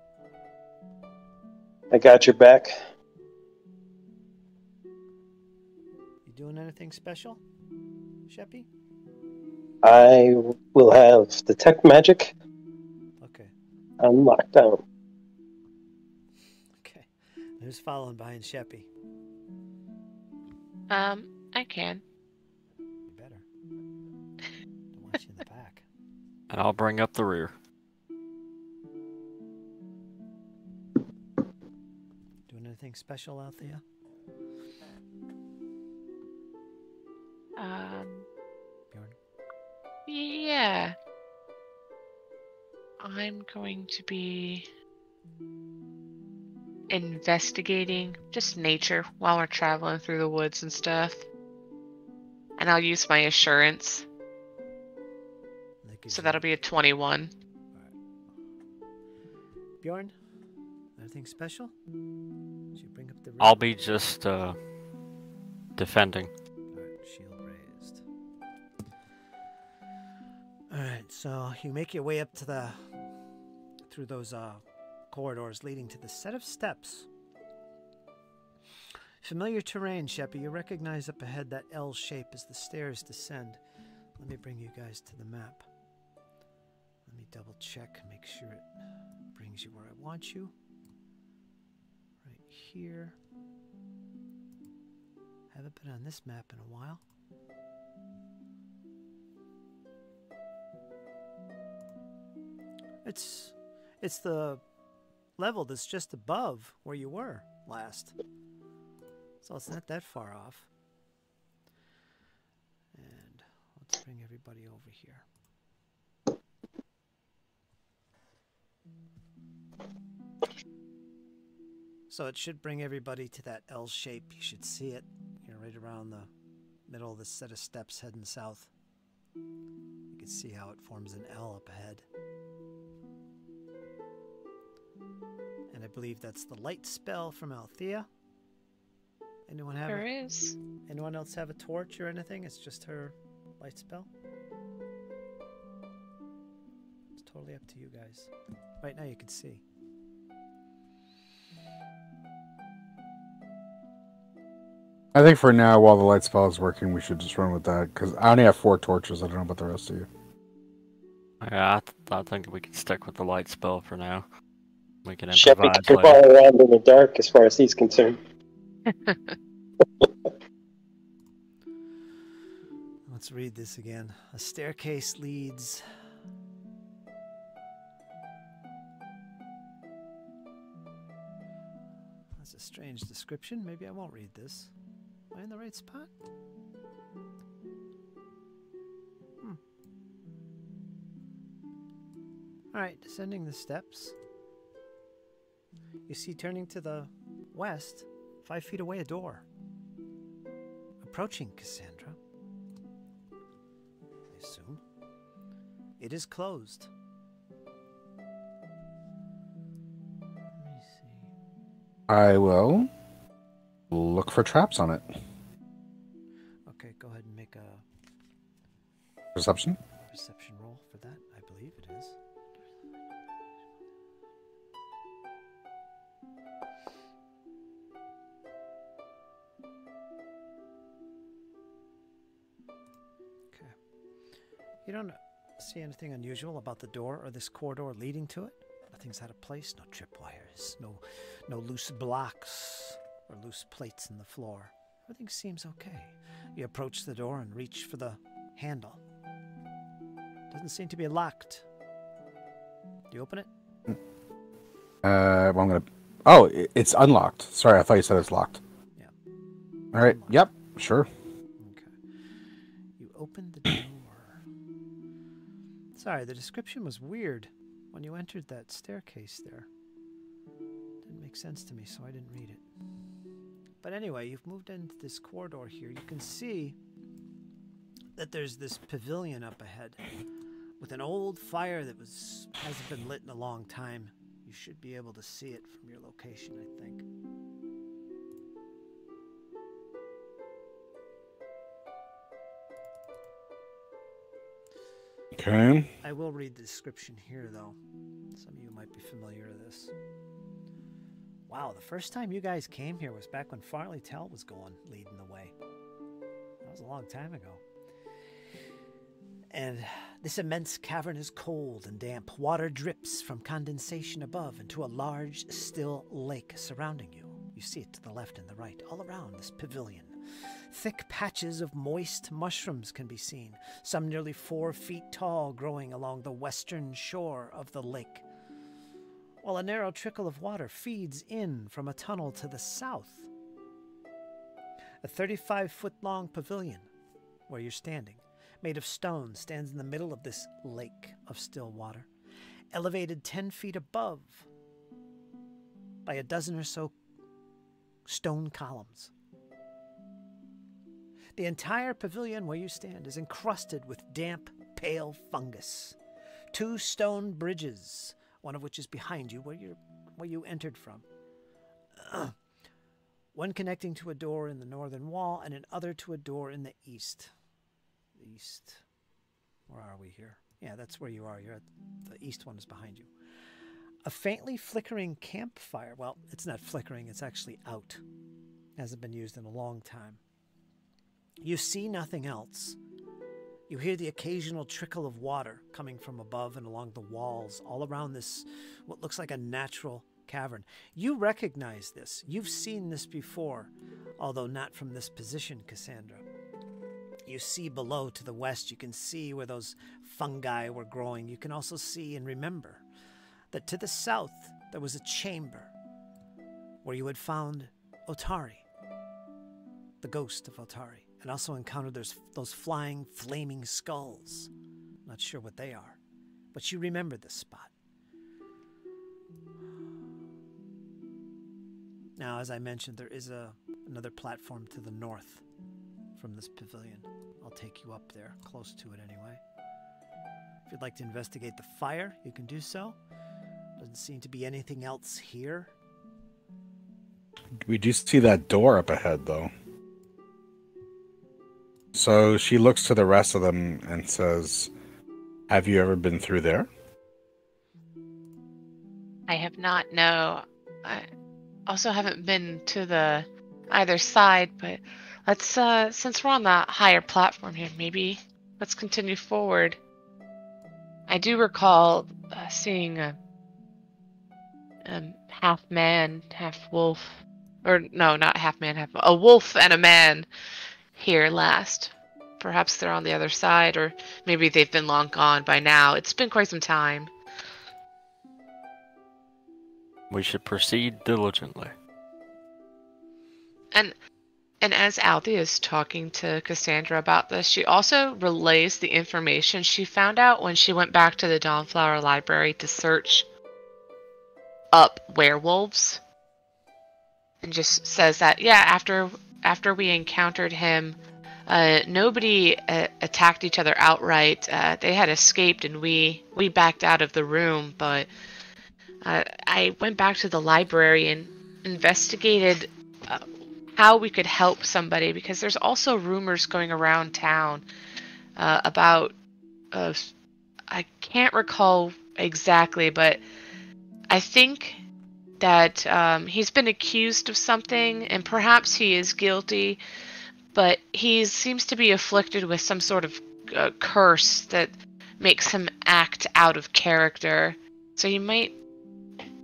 I got your back. You doing anything special, Sheppi? I will have detect magic Okay. on lockdown. Okay. Who's following behind Sheppi? I can. You better. Don't want you in the back. And I'll bring up the rear. Doing anything special, Althea? Bjorn? Yeah. I'm going to be investigating just nature while we're traveling through the woods and stuff. And I'll use my assurance. That gives So you- that'll be a 21. Bjorn? Anything special? Did you bring up the rear? I'll be just defending. Alright, shield raised. Alright, so you make your way up to through those corridors leading to the set of steps. Familiar terrain, Sheppi. You recognize up ahead that L shape as the stairs descend. Let me bring you guys to the map. Let me double check, make sure it brings you where I want you. Right here. Haven't been on this map in a while. It's the level that's just above where you were last. So it's not that far off. And let's bring everybody over here. So it should bring everybody to that L shape. You should see it. You're right around the middle of the set of steps heading south. You can see how it forms an L up ahead. And I believe that's the light spell from Althea. Anyone have There it? is. Anyone else have a torch or anything? It's just her light spell. It's totally up to you guys. Right now you can see. I think for now, while the light spell is working, we should just run with that, because I only have 4 torches. I don't know about the rest of you. Yeah, I think we can stick with the light spell for now. We can Sheppi improvise can later. follow around in the dark as far as he's concerned. Let's read this again. A staircase leads That's a strange description. Maybe I won't read this. Am I in the right spot? Alright, descending the steps. You see, turning to the west, 5 feet away, a door. Approaching Cassandra. I assume. It is closed. Let me see. I will look for traps on it. Okay, go ahead and make a Perception? perception roll for that. I believe it is. Okay. You don't see anything unusual about the door or this corridor leading to it? Nothing's out of place, no tripwires, no loose blocks or loose plates in the floor. Everything seems okay. You approach the door and reach for the handle. Doesn't seem to be locked. Do you open it? Well, I'm gonna. Oh, it's unlocked. Sorry, I thought you said it's locked. Yeah. All right. Unlocked. Yep. Sure. Okay. You open the door. Sorry, the description was weird when you entered that staircase there. Didn't make sense to me, so I didn't read it. But anyway, you've moved into this corridor here. You can see that there's this pavilion up ahead with an old fire that hasn't been lit in a long time. You should be able to see it from your location, I think. Okay. I will read the description here, though. Some of you might be familiar with this. Wow, the first time you guys came here was back when Farley Tell was leading the way. That was a long time ago. And this immense cavern is cold and damp. Water drips from condensation above into a large, still lake surrounding you. You see it to the left and the right, all around this pavilion. Thick patches of moist mushrooms can be seen, some nearly 4 feet tall, growing along the western shore of the lake, while a narrow trickle of water feeds in from a tunnel to the south. A 35-foot-long pavilion, where you're standing, made of stone, stands in the middle of this lake of still water, elevated 10 feet above by a dozen or so stone columns. The entire pavilion where you stand is encrusted with damp, pale fungus. 2 stone bridges, one of which is behind you, where you entered from. One connecting to a door in the northern wall, and another to a door in the east. East. Where are we here? Yeah, that's where you are. You're at the east one is behind you. A faintly flickering campfire. Well, it's not flickering, it's actually out. Hasn't been used in a long time. You see nothing else. You hear the occasional trickle of water coming from above and along the walls, all around this, what looks like a natural cavern. You recognize this. You've seen this before, although not from this position, Cassandra. You see below to the west, you can see where those fungi were growing. You can also see and remember that to the south, there was a chamber where you had found Otari, the ghost of Otari, and also encountered those flying, flaming skulls. Not sure what they are, but you remember this spot. Now, as I mentioned, there is another platform to the north from this pavilion. I'll take you up there, close to it anyway. If you'd like to investigate the fire, you can do so. Doesn't seem to be anything else here. We do see that door up ahead, though. So she looks to the rest of them and says, "Have you ever been through there?" I have not, no. I also haven't been to the either side, but let's, since we're on the higher platform here, maybe let's continue forward. I do recall seeing a half man, half wolf, or no, not half man, a wolf and a man here last. Perhaps they're on the other side, or maybe they've been long gone by now. It's been quite some time. We should proceed diligently. And as Althea is talking to Cassandra about this, she also relays the information she found out when she went back to the Dawnflower Library to search up werewolves. And just says that, yeah, after we encountered him, nobody attacked each other outright. They had escaped and we backed out of the room, but I went back to the library and investigated how we could help somebody, because there's also rumors going around town about I can't recall exactly, but I think that he's been accused of something, and perhaps he is guilty, but he seems to be afflicted with some sort of curse that makes him act out of character. So he might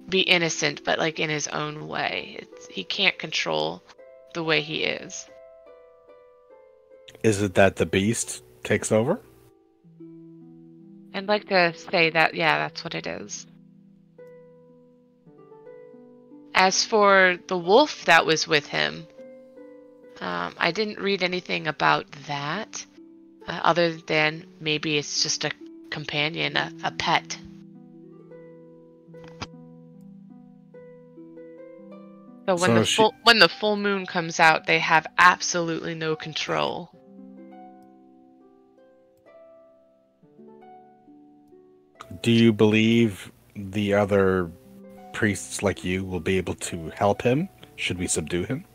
be innocent, but like in his own way. He can't control the way he is. Is it that the beast takes over? I'd like to say that, yeah, that's what it is. As for the wolf that was with him, I didn't read anything about that, other than maybe it's just a companion, a pet. So when the full moon comes out, they have absolutely no control. Do you believe the other priests like you will be able to help him? Should we subdue him?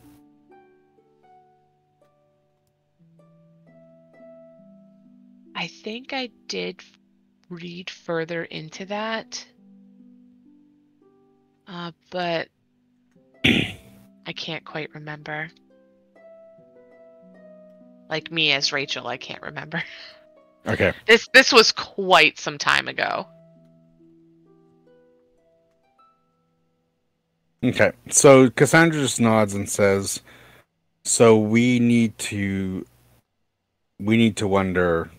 I think I did read further into that, but I can't quite remember. Like me as Rachel, I can't remember. Okay. This was quite some time ago. Okay. So Cassandra just nods and says, "So we need to wonder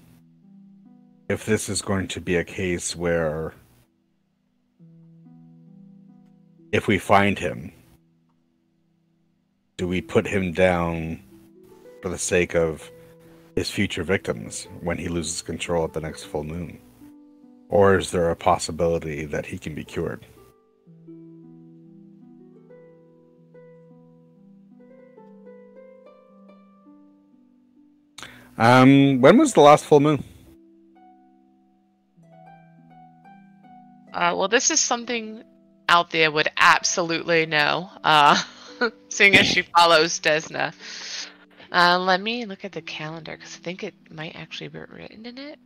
if this is going to be a case where if we find him, do we put him down for the sake of his future victims when he loses control at the next full moon? Or is there a possibility that he can be cured?" When was the last full moon? Well, this is something Althea would absolutely know, seeing as she follows Desna. Let me look at the calendar, because I think it might actually be written in it.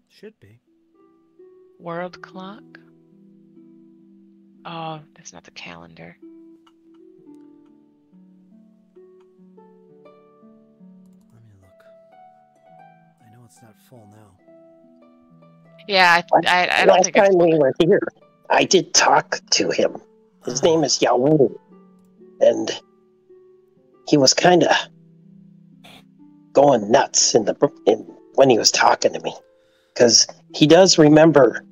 Should be. World clock. Oh, that's not the calendar. Let me look. I know it's not full now. Yeah, I don't think it's last time we were here, I did talk to him. His name is Yahoo, and he was kind of going nuts when he was talking to me, because he does remember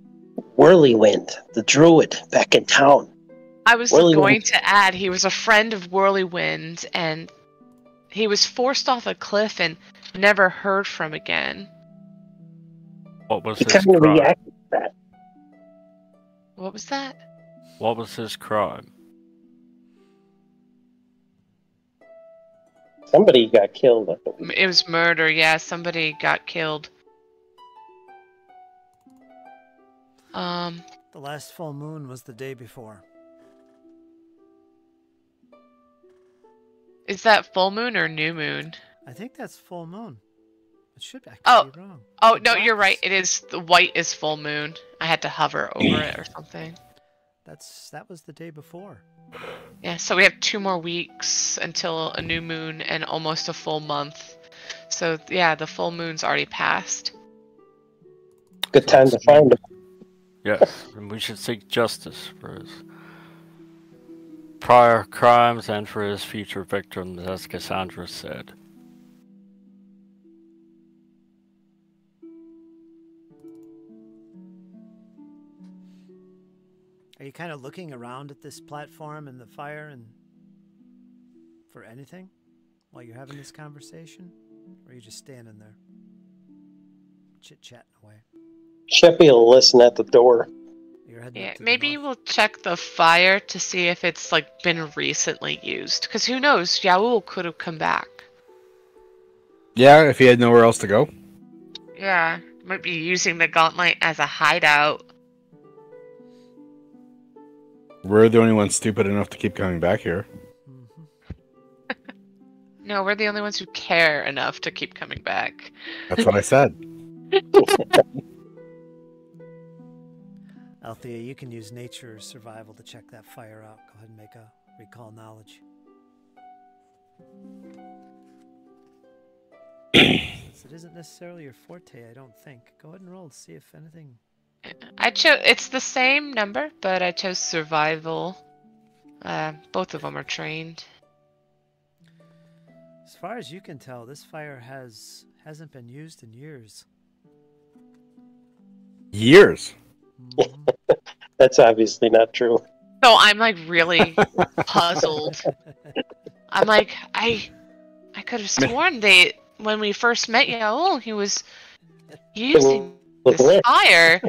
Whirlywind, the druid back in town. I was going to add, he was a friend of Whirlywind, and he was forced off a cliff and never heard from again. What was He his kind of crime? reacted to that. What was that? What was his crime? Somebody got killed. I think. It was murder, yeah. Somebody got killed. The last full moon was the day before. Is that full moon or new moon? I think that's full moon. It should actually be wrong. Oh, The no, black you're right. It is, the white is full moon. I had to hover over it or something. That was the day before. Yeah, so we have 2 more weeks until a new moon and almost a full month. So, yeah, the full moon's already passed. Good time to find him. Yes, and we should seek justice for his prior crimes and for his future victims, as Cassandra said. Are you kind of looking around at this platform and the fire and for anything? while you're having this conversation? Or are you just standing there, chit-chatting away? Sheppi will listen at the door. You're heading Yeah, up to the maybe north? we'll check the fire to see if it's like been recently used. Because who knows? Yaul could have come back. Yeah, if he had nowhere else to go. Yeah, might be using the gauntlet as a hideout. We're the only ones stupid enough to keep coming back here. Mhm. No, we're the only ones who care enough to keep coming back. That's what I said. Althea, you can use nature or survival to check that fire out. Go ahead and make a recall knowledge. Since it isn't necessarily your forte, I don't think. Go ahead and roll to see if anything... I chose. It's the same number, but I chose survival. Both of them are trained. As far as you can tell, this fire hasn't been used in years. Years. Mhm. That's obviously not true. So I'm like really puzzled. I'm like, I could have sworn when we first met Yaul, he was using this fire.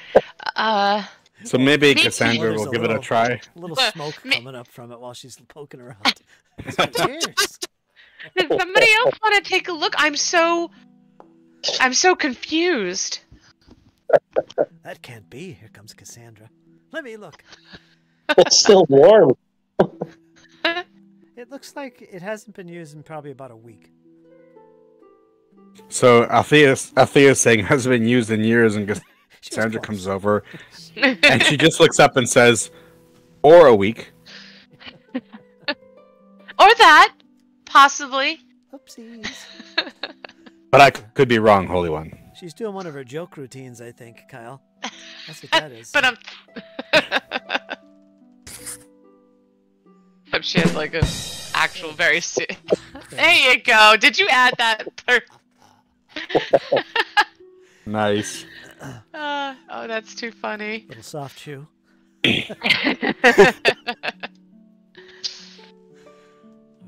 So maybe Me Cassandra too. will give it a try. A little smoke Me- coming up from it while she's poking around. Cheers. Does somebody else want to take a look? I'm so confused. That can't be. Here comes Cassandra. Let me look. It's still warm. It looks like it hasn't been used in probably about a week. So Althea's saying hasn't been used in years, and She was Cassandra close. comes over and she just looks up and says, "Or a week." Or that, possibly. Oopsies. But I could be wrong, Holy One. She's doing one of her joke routines, I think, Kyle. That's what that is. But she has like an actual very There you go. Did you add that? Nice. Oh, that's too funny. Little soft chew. All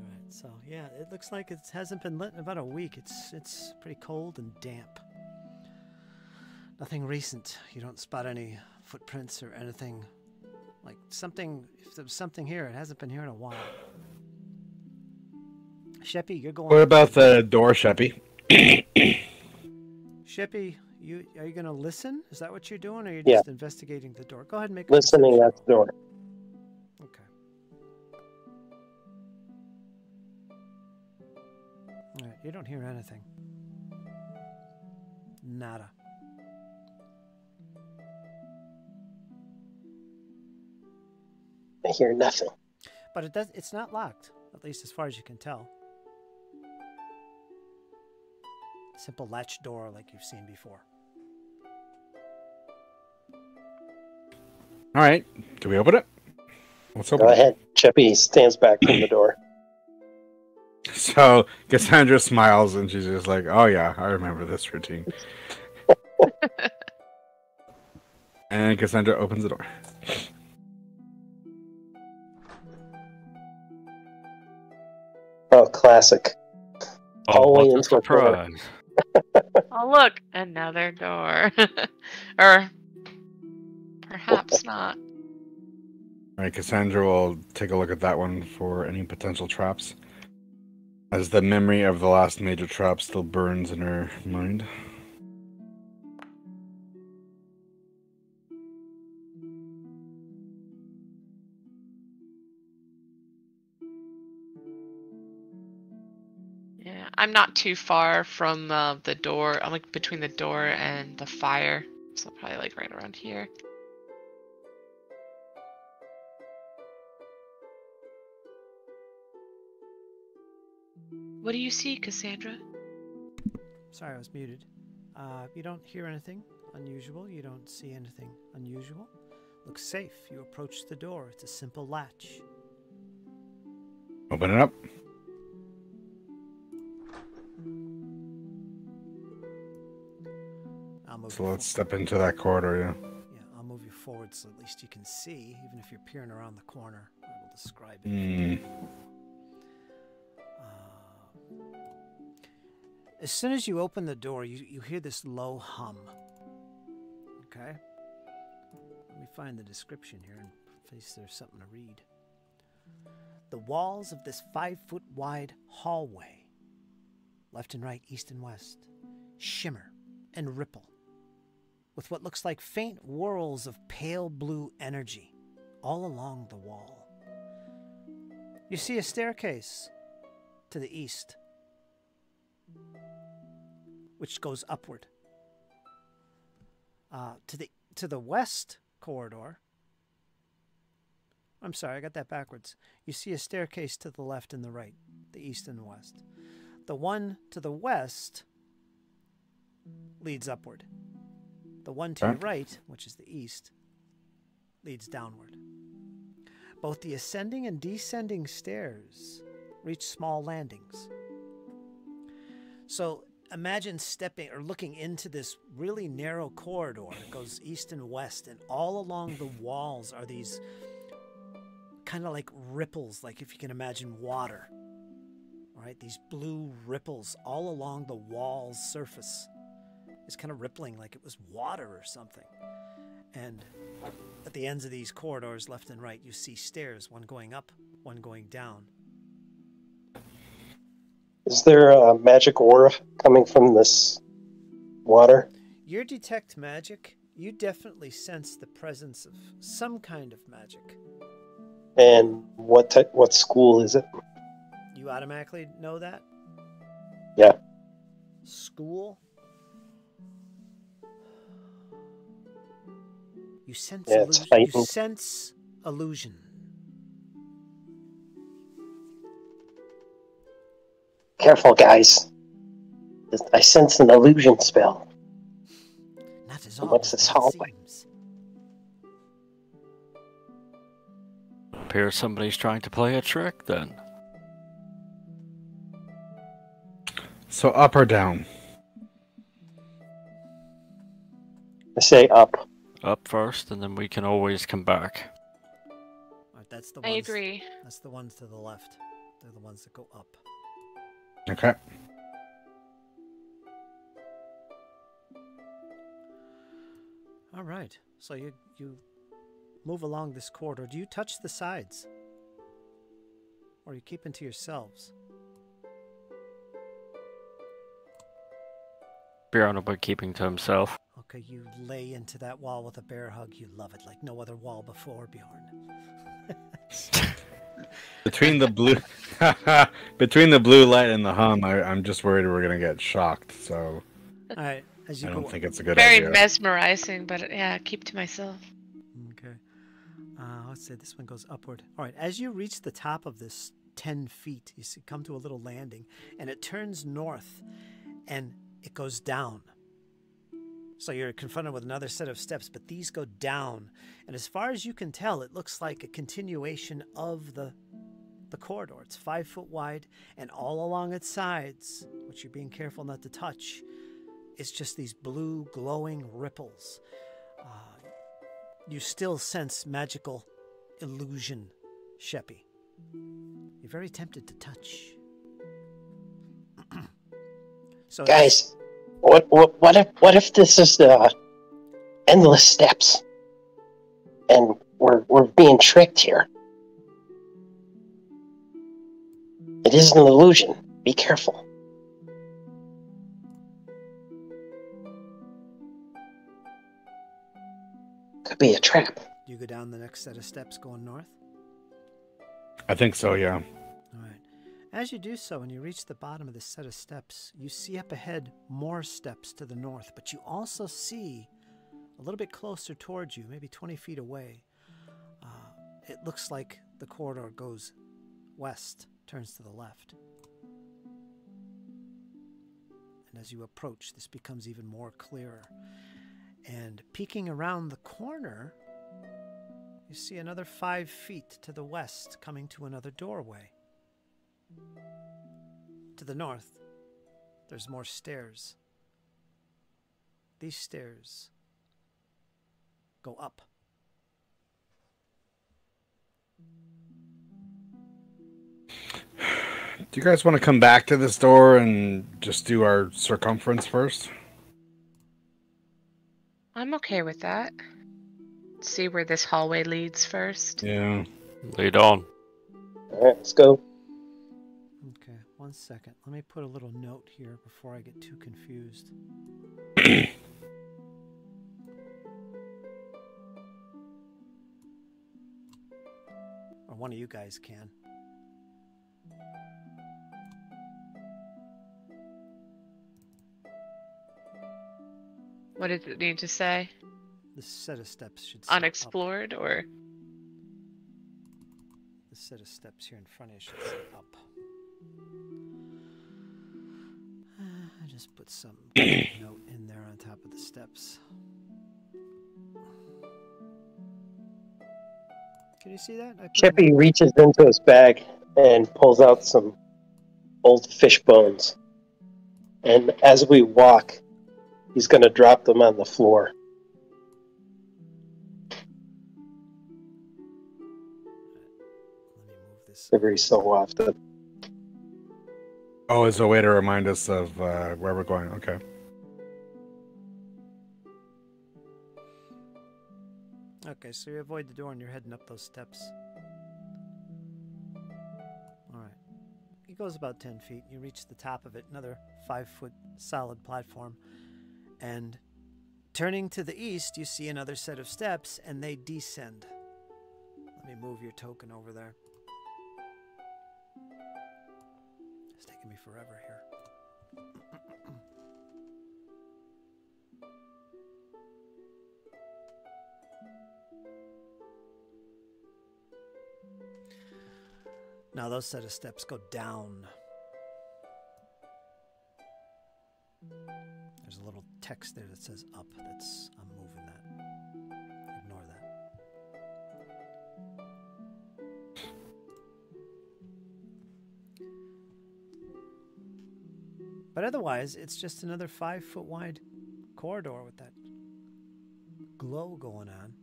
right, so yeah, it looks like it hasn't been lit in about a week. It's pretty cold and damp. Nothing recent. You don't spot any footprints or anything like something. If there was something here, it hasn't been here in a while. Sheppi, you're going. What about the door, Sheppi? Sheppi? Are you going to listen? Is that what you're doing, or are you Yeah. just investigating the door? Go ahead and make a Listening perception at the door. roll. Okay. All right, you don't hear anything. Nada. I hear nothing. But it's not locked, at least as far as you can tell. Simple latch door like you've seen before. All right. Can we open it? Let's open Go it. ahead. Sheppi stands back from the door. So Cassandra smiles and she's just like, "Oh yeah, I remember this routine." And Cassandra opens the door. Oh, classic. Hallway what a into a corner. surprise. Oh, look, another door. Or perhaps not. All right, Cassandra will take a look at that one for any potential traps, as the memory of the last major trap still burns in her mind. Yeah, I'm not too far from the door. I'm like between the door and the fire, so probably like right around here. What do you see, Cassandra? Sorry, I was muted. You don't hear anything unusual. You don't see anything unusual. Looks safe. You approach the door. It's a simple latch. Open it up. I'll move So you let's step into that corridor. Yeah. Yeah, I'll move you forward so at least you can see, even if you're peering around the corner. I will describe it. Hmm. As soon as you open the door, you hear this low hum. Okay? Let me find the description here in case there's something to read. The walls of this 5-foot wide hallway, left and right, east and west, shimmer and ripple with what looks like faint whirls of pale blue energy all along the wall. You see a staircase to the east, which goes upward. To the west corridor. I'm sorry, I got that backwards. You see a staircase to the left and the right, the east and the west. The one to the west leads upward. The one to your right, which is the east, leads downward. Both the ascending and descending stairs reach small landings. So imagine stepping or looking into this really narrow corridor that goes east and west, and all along the walls are these kind of like ripples, like if you can imagine water, right? These blue ripples all along the wall's surface. It's kind of rippling like it was water or something. And at the ends of these corridors, left and right, you see stairs, one going up, one going down. Is there a magic aura coming from this water? Your detect magic, you definitely sense the presence of some kind of magic. And what school is it? You automatically know that? Yeah. School? You sense Yeah, it's illusion. fighting. You sense illusion. Careful, guys. I sense an illusion spell. Not as What's obvious this as it hallway? seems. Appears somebody's trying to play a trick then. So up or down? I say up. Up first, and then we can always come back. All right, that's the I ones, agree. That's the ones to the left. They're the ones that go up. Okay. All right. So you move along this corridor. Do you touch the sides? Or are you keeping to yourselves? Bjorn will be keeping to himself. Okay, you lay into that wall with a bear hug. You love it like no other wall before, Bjorn. Between the blue light and the hum, I'm just worried we're gonna get shocked. So All right, as I you don't go. think it's a good Very idea. mesmerizing, but yeah, keep to myself. Okay. Let's say this one goes upward. All right, as you reach the top of this 10 feet, you see, come to a little landing, and it turns north, and it goes down. So you're confronted with another set of steps, but these go down. And as far as you can tell, it looks like a continuation of the corridor. It's 5 foot wide, and all along its sides, which you're being careful not to touch, it's just these blue glowing ripples. You still sense magical illusion, Sheppi. You're very tempted to touch. So Guys, what if this is the endless steps, and we're being tricked here? It is an illusion. Be careful. Could be a trap. you go down the next set of steps going north. I think so. Yeah. All right. As you do so, and you reach the bottom of this set of steps, you see up ahead more steps to the north, but you also see a little bit closer towards you, maybe 20 feet away. It looks like the corridor goes west, turns to the left. And as you approach, this becomes even more clearer. And peeking around the corner, you see another 5 feet to the west, coming to another doorway. To the north, there's more stairs. These stairs go up. Do you guys want to come back to this door and just do our circumference first? I'm okay with that. See where this hallway leads first. Yeah. Lead on. All right, let's go. Okay, 1 second. Let me put a little note here before I get too confused. Or one of you guys can. What does it need to say? This set of steps should say Unexplored or? Up. This set of steps here in front of you should say up. I just put some note in there on top of the steps. Can you see that? Sheppi reaches into his bag and pulls out some old fish bones. And as we walk, he's going to drop them on the floor. Let me move this. Every so often. Oh, as a way to remind us of where we're going. Okay. Okay, so you avoid the door and you're heading up those steps. Alright. It goes about 10 feet. You reach the top of it, another 5-foot solid platform. And turning to the east, you see another set of steps, and they descend. Let me move your token over there. It's taking me forever here. Now those set of steps go down. There's a little text there that says up. I'm moving that. Ignore that. But otherwise, it's just another 5-foot wide corridor with that glow going on.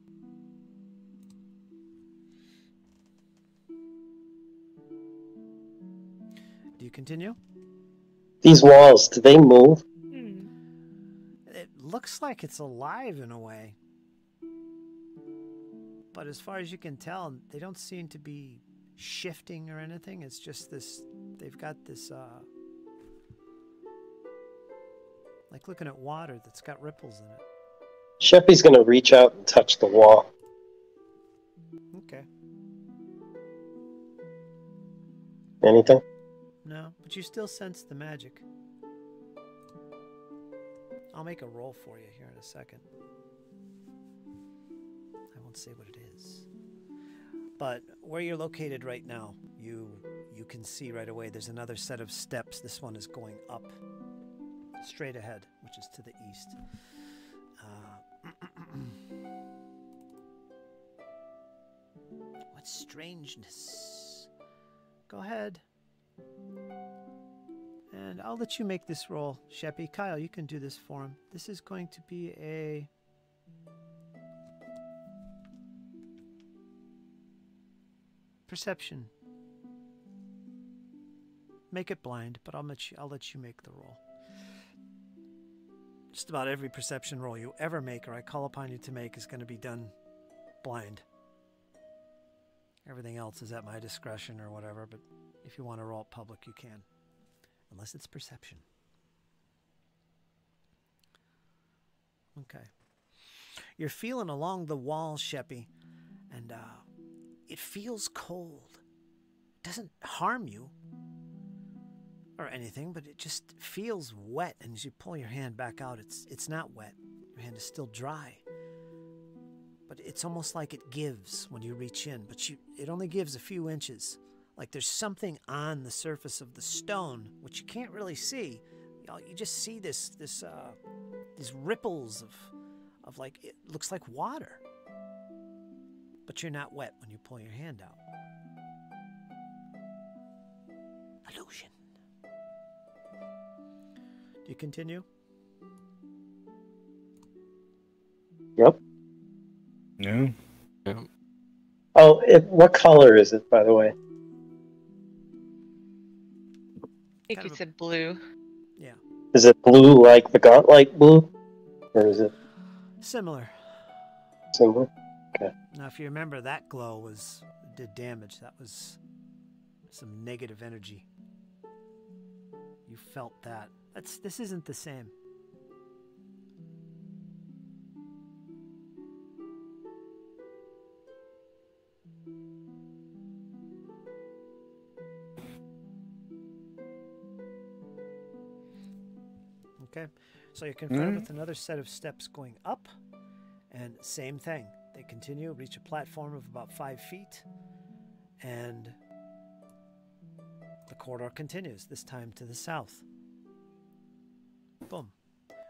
Do you continue? These walls, do they move? It looks like it's alive in a way. But as far as you can tell, they don't seem to be shifting or anything. It's just this, they've got this, like looking at water that's got ripples in it. Sheppi's going to reach out and touch the wall. Okay. Anything? No, but you still sense the magic. I'll make a roll for you here in a second. I won't say what it is. But where you're located right now, you can see right away there's another set of steps. This one is going up, straight ahead, which is to the east. What strangeness. Go ahead. And I'll let you make this roll, Sheppi. Kyle, you can do this for him. This is going to be a... perception. Make it blind, but I'll let you make the roll. Just about every perception roll you ever make or I call upon you to make is going to be done blind. Everything else is at my discretion or whatever, but if you want to roll it public, you can. Unless it's perception. Okay. You're feeling along the wall, Sheppi, and it feels cold. It doesn't harm you or anything, but it just feels wet, and as you pull your hand back out, it's not wet. Your hand is still dry. But it's almost like it gives when you reach in, but it only gives a few inches. Like there's something on the surface of the stone, which you can't really see. You just see these ripples of like, it looks like water. But you're not wet when you pull your hand out. Illusion. Do you continue? Yep. Yeah. Oh, what color is it, by the way? think kind you of a- said blue. Yeah, Is it blue like the gauntlet blue? Or is it similar. similar? Now, if you remember, that glow did damage. That was some negative energy. You felt that. This isn't the same. Okay, so you're confronted with another set of steps going up, and same thing. They continue, reach a platform of about 5 feet, and the corridor continues, this time to the south. Boom.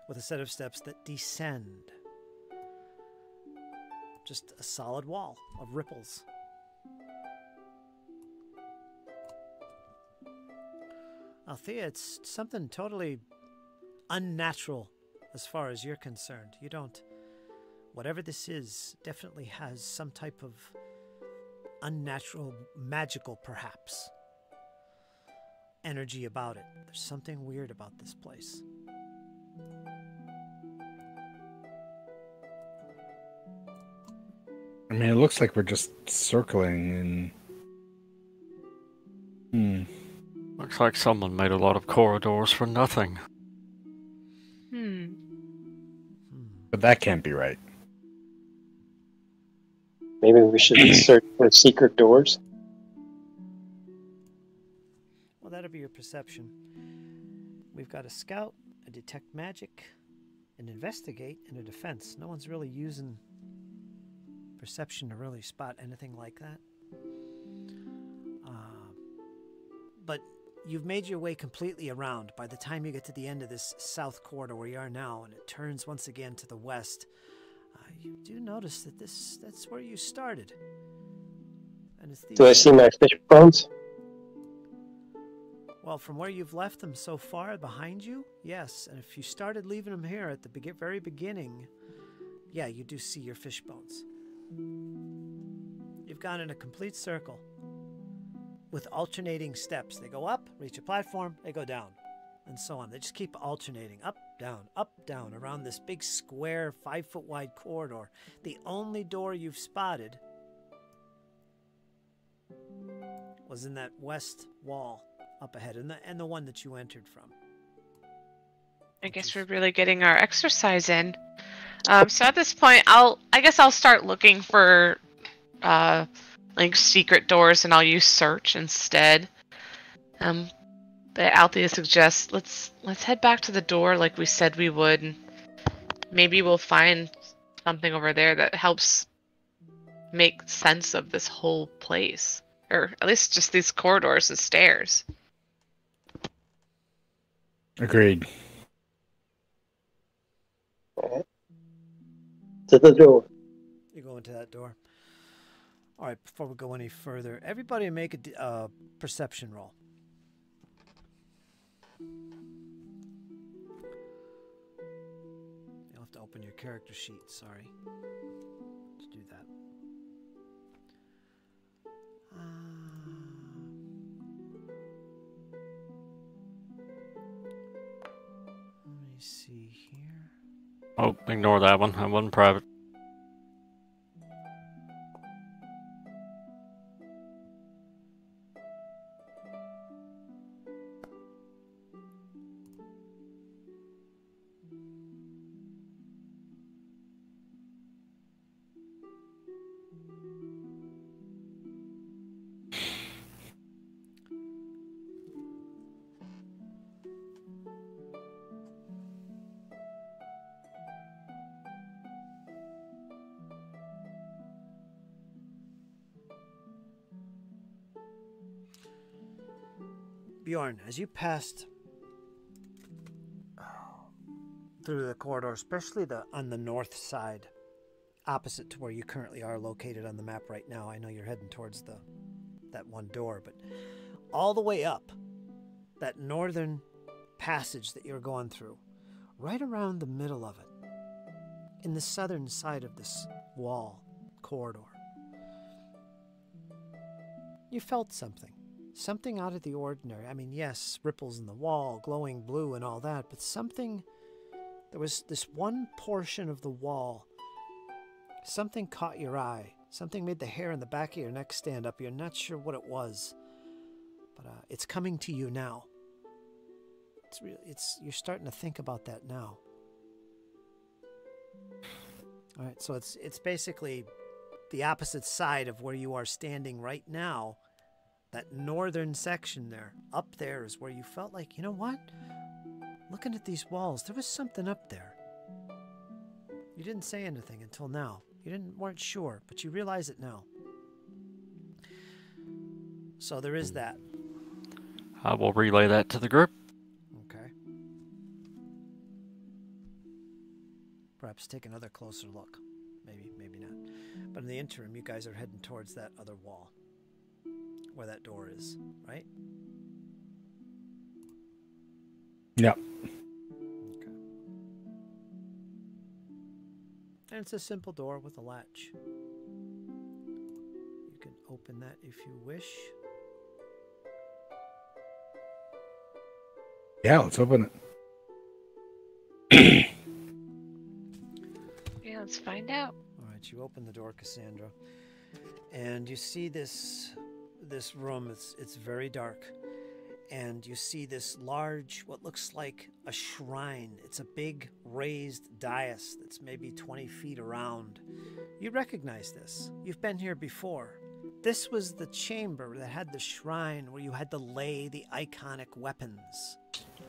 With a set of steps that descend. Just a solid wall of ripples. Althea, it's something totally unnatural as far as you're concerned. You don't... Whatever this is definitely has some type of unnatural, magical perhaps, energy about it. There's something weird about this place. I mean, it looks like we're just circling and... Looks like someone made a lot of corridors for nothing. But that can't be right. Maybe we should search for secret doors. Well, that'll be your perception. We've got a scout, a detect magic, an investigate, and a defense. No one's really using perception to really spot anything like that. But you've made your way completely around. By the time you get to the end of this south corridor where you are now, and it turns once again to the west, you do notice that that's where you started. And it's Do I see my fish bones? Well, from where you've left them so far behind you, yes. And if you started leaving them here at the very beginning, yeah, you do see your fish bones. You've gone in a complete circle with alternating steps. They go up, reach a platform, they go down, and so on. They just keep alternating up, down, around this big square 5-foot wide corridor. The only door you've spotted was in that west wall up ahead, and the one that you entered from. I guess we're really getting our exercise in. So at this point, I guess I'll start looking for like secret doors, and I'll use search instead. But Althea suggests let's head back to the door like we said we would, and maybe we'll find something over there that helps make sense of this whole place, or at least just these corridors and stairs. Agreed. Alright. To the door. You go into that door. All right, before we go any further, everybody make a perception roll. You'll have to open your character sheet, sorry. Let's do that. Let me see here. Oh, ignore that one. I wasn't private. Bjorn, as you passed through the corridor, especially on the north side, opposite to where you currently are located on the map right now. I know you're heading towards that one door, but all the way up that northern passage that you're going through, right around the middle of it, in the southern side of this wall corridor, you felt something. something out of the ordinary. I mean, yes, ripples in the wall, glowing blue and all that, but something, there was this one portion of the wall, something caught your eye. Something made the hair in the back of your neck stand up. You're not sure what it was, but it's coming to you now. You're starting to think about that now. All right, so it's basically the opposite side of where you are standing right now. That northern section there, up there is where you felt like, you know what? Looking at these walls, there was something up there. You didn't say anything until now. You weren't sure, but you realize it now. So there is that. I will relay that to the group. Okay. Perhaps take another closer look. Maybe not. But in the interim, you guys are heading towards that other wall. Where that door is, right? Yep. Okay. And it's a simple door with a latch. You can open that if you wish. Yeah, let's open it. Yeah, let's find out. All right, you open the door, Cassandra, and you see this room. It's very dark, and you see this large, what looks like a shrine. It's a big raised dais that's maybe 20 feet around. You recognize this. You've been here before. This was the chamber that had the shrine where you had to lay the iconic weapons.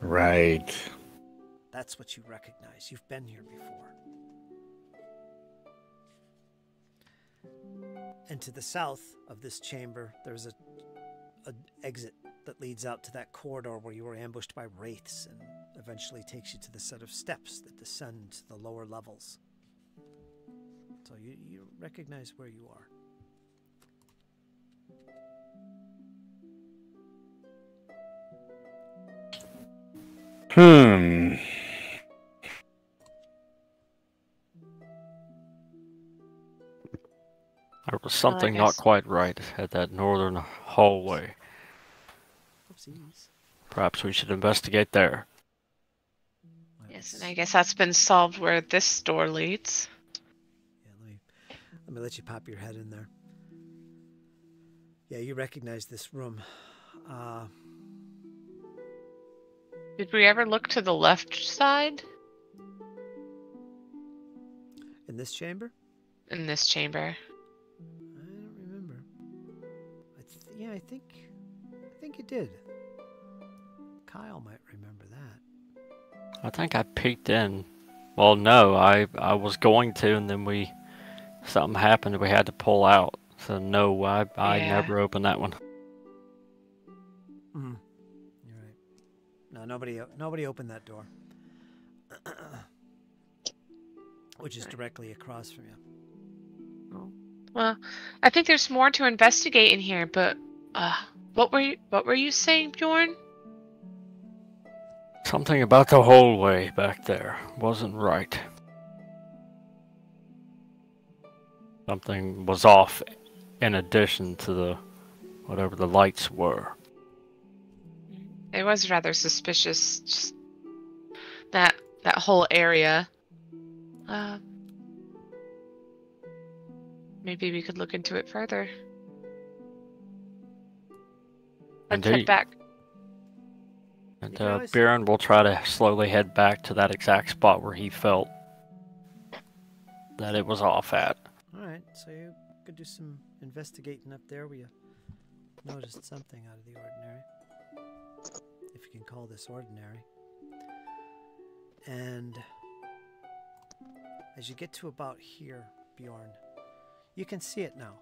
Right. That's what you recognize. You've been here before. And to the south of this chamber, there's an exit that leads out to that corridor where you were ambushed by wraiths and eventually takes you to the set of steps that descend to the lower levels. So you recognize where you are. There was something not guess. quite right at that northern hallway. Oopsies. Perhaps we should investigate there. Yes, and I guess that's been solved where this door leads. Yeah, let me let you pop your head in there. Yeah, you recognize this room. Did we ever look to the left side In this chamber? in this chamber? I don't remember. I think you did. Kyle might remember that. I think I peeked in. Well, no, I was going to, and then something happened. We had to pull out. So no, I Yeah. never opened that one. Mm-hmm. You're right. No, nobody opened that door. Which is directly across from you. Well, I think there's more to investigate in here, but what were you saying, Bjorn? Something about the hallway back there wasn't right. Something was off in addition to whatever the lights were. It was rather suspicious, just that whole area. Maybe we could look into it further. Let's head Indeed. back. And You can always- Baron will try to slowly head back to that exact spot where he felt that it was off at. All right, so you could do some investigating up there where you noticed something out of the ordinary. If you can call this ordinary. And as you get to about here, Bjorn, you can see it now.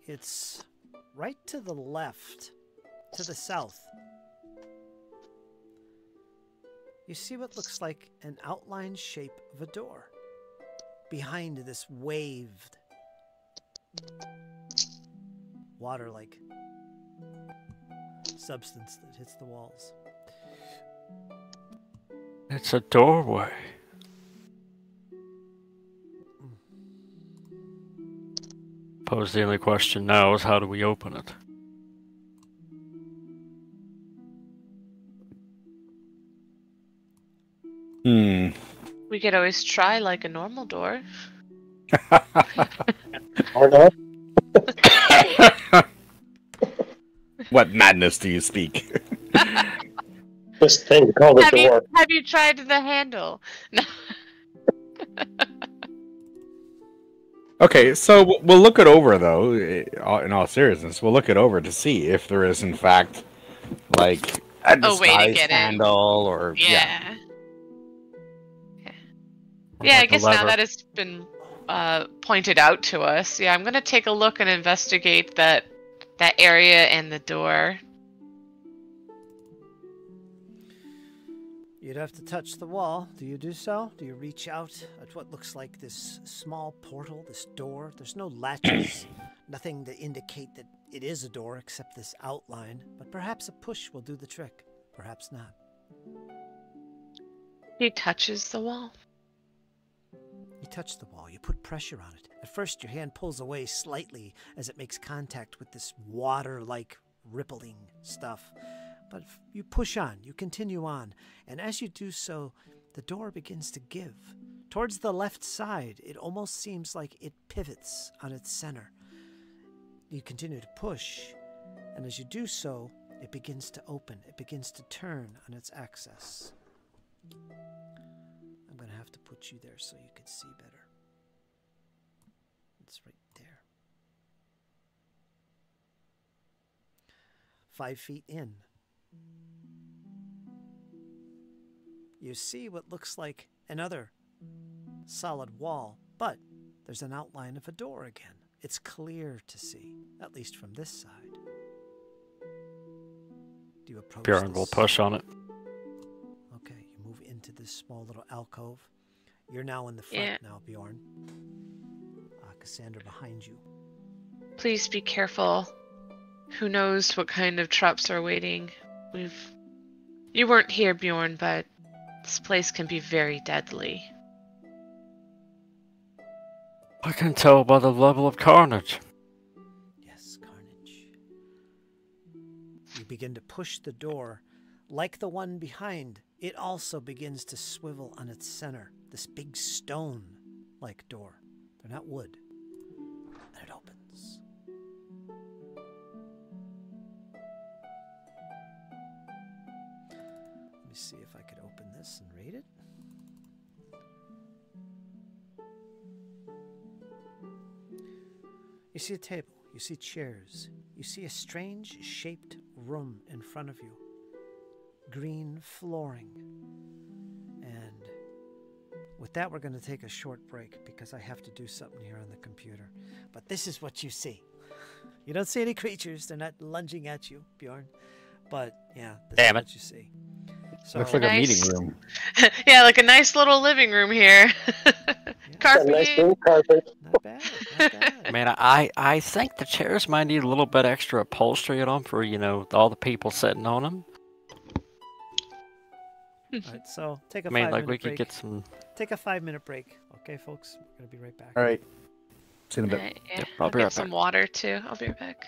It's right to the left, to the south. You see what looks like an outline shape of a door behind this waved water-like substance that hits the walls. It's a doorway. Suppose the only question now is how do we open it? Hmm. We could always try like a normal door. Or not? What madness do you speak? This thing called a Have door. you tried the handle? No. Okay, so we'll look it over though. In all seriousness, we'll look it over to see if there is in fact like a A way to disguise get in. handle or Yeah. Or Yeah, I like a guess now lever. that it's been pointed out to us, yeah, I'm gonna take a look and investigate that area and the door. You'd have to touch the wall. Do you do so? Do you reach out at what looks like this small portal, this door? There's no latches, nothing to indicate that it is a door except this outline, but perhaps a push will do the trick. Perhaps not. He touches the wall. You touch the wall, you put pressure on it. At first, your hand pulls away slightly as it makes contact with this water-like rippling stuff. But you push on, you continue on, and as you do so, the door begins to give. Towards the left side, it almost seems like it pivots on its center. You continue to push, and as you do so, it begins to open. It begins to turn on its axis. I'm going to have to put you there so you can see better. It's right there. 5 feet in. You see what looks like another solid wall, but there's an outline of a door again. It's clear to see, at least from this side. Do you approach Bjorn will this? push on it. Okay, you move into this small little alcove. You're now in the front Yeah. now, Bjorn. Cassandra behind you. Please be careful. Who knows what kind of traps are waiting. You weren't here, Bjorn, but this place can be very deadly. I can tell by the level of carnage. Yes, carnage. You begin to push the door. Like the one behind, it also begins to swivel on its center. This big stone-like door. They're not wood. And it opens. Let me see if I could open this and read it. You see a table, you see chairs, you see a strange shaped room in front of you. Green flooring. And with that, we're going to take a short break because I have to do something here on the computer. But this is what you see. You don't see any creatures. They're not lunging at you, Bjorn. But, yeah, this Damn is it. what you see. So, Looks like a Nice. meeting room. Yeah, like a nice little living room here. Got a nice Carpet. new carpet. not bad, not bad. Man, I think the chairs might need a little bit extra upholstery on them for, all the people sitting on them. All right, so take a I mean, 5 like minute we could break. get some. Take a 5-minute break. Okay, folks? We're going to be right back. All right. See you in a bit. Yeah, Yep, I'll I'll be get right some back. water too. I'll be right back.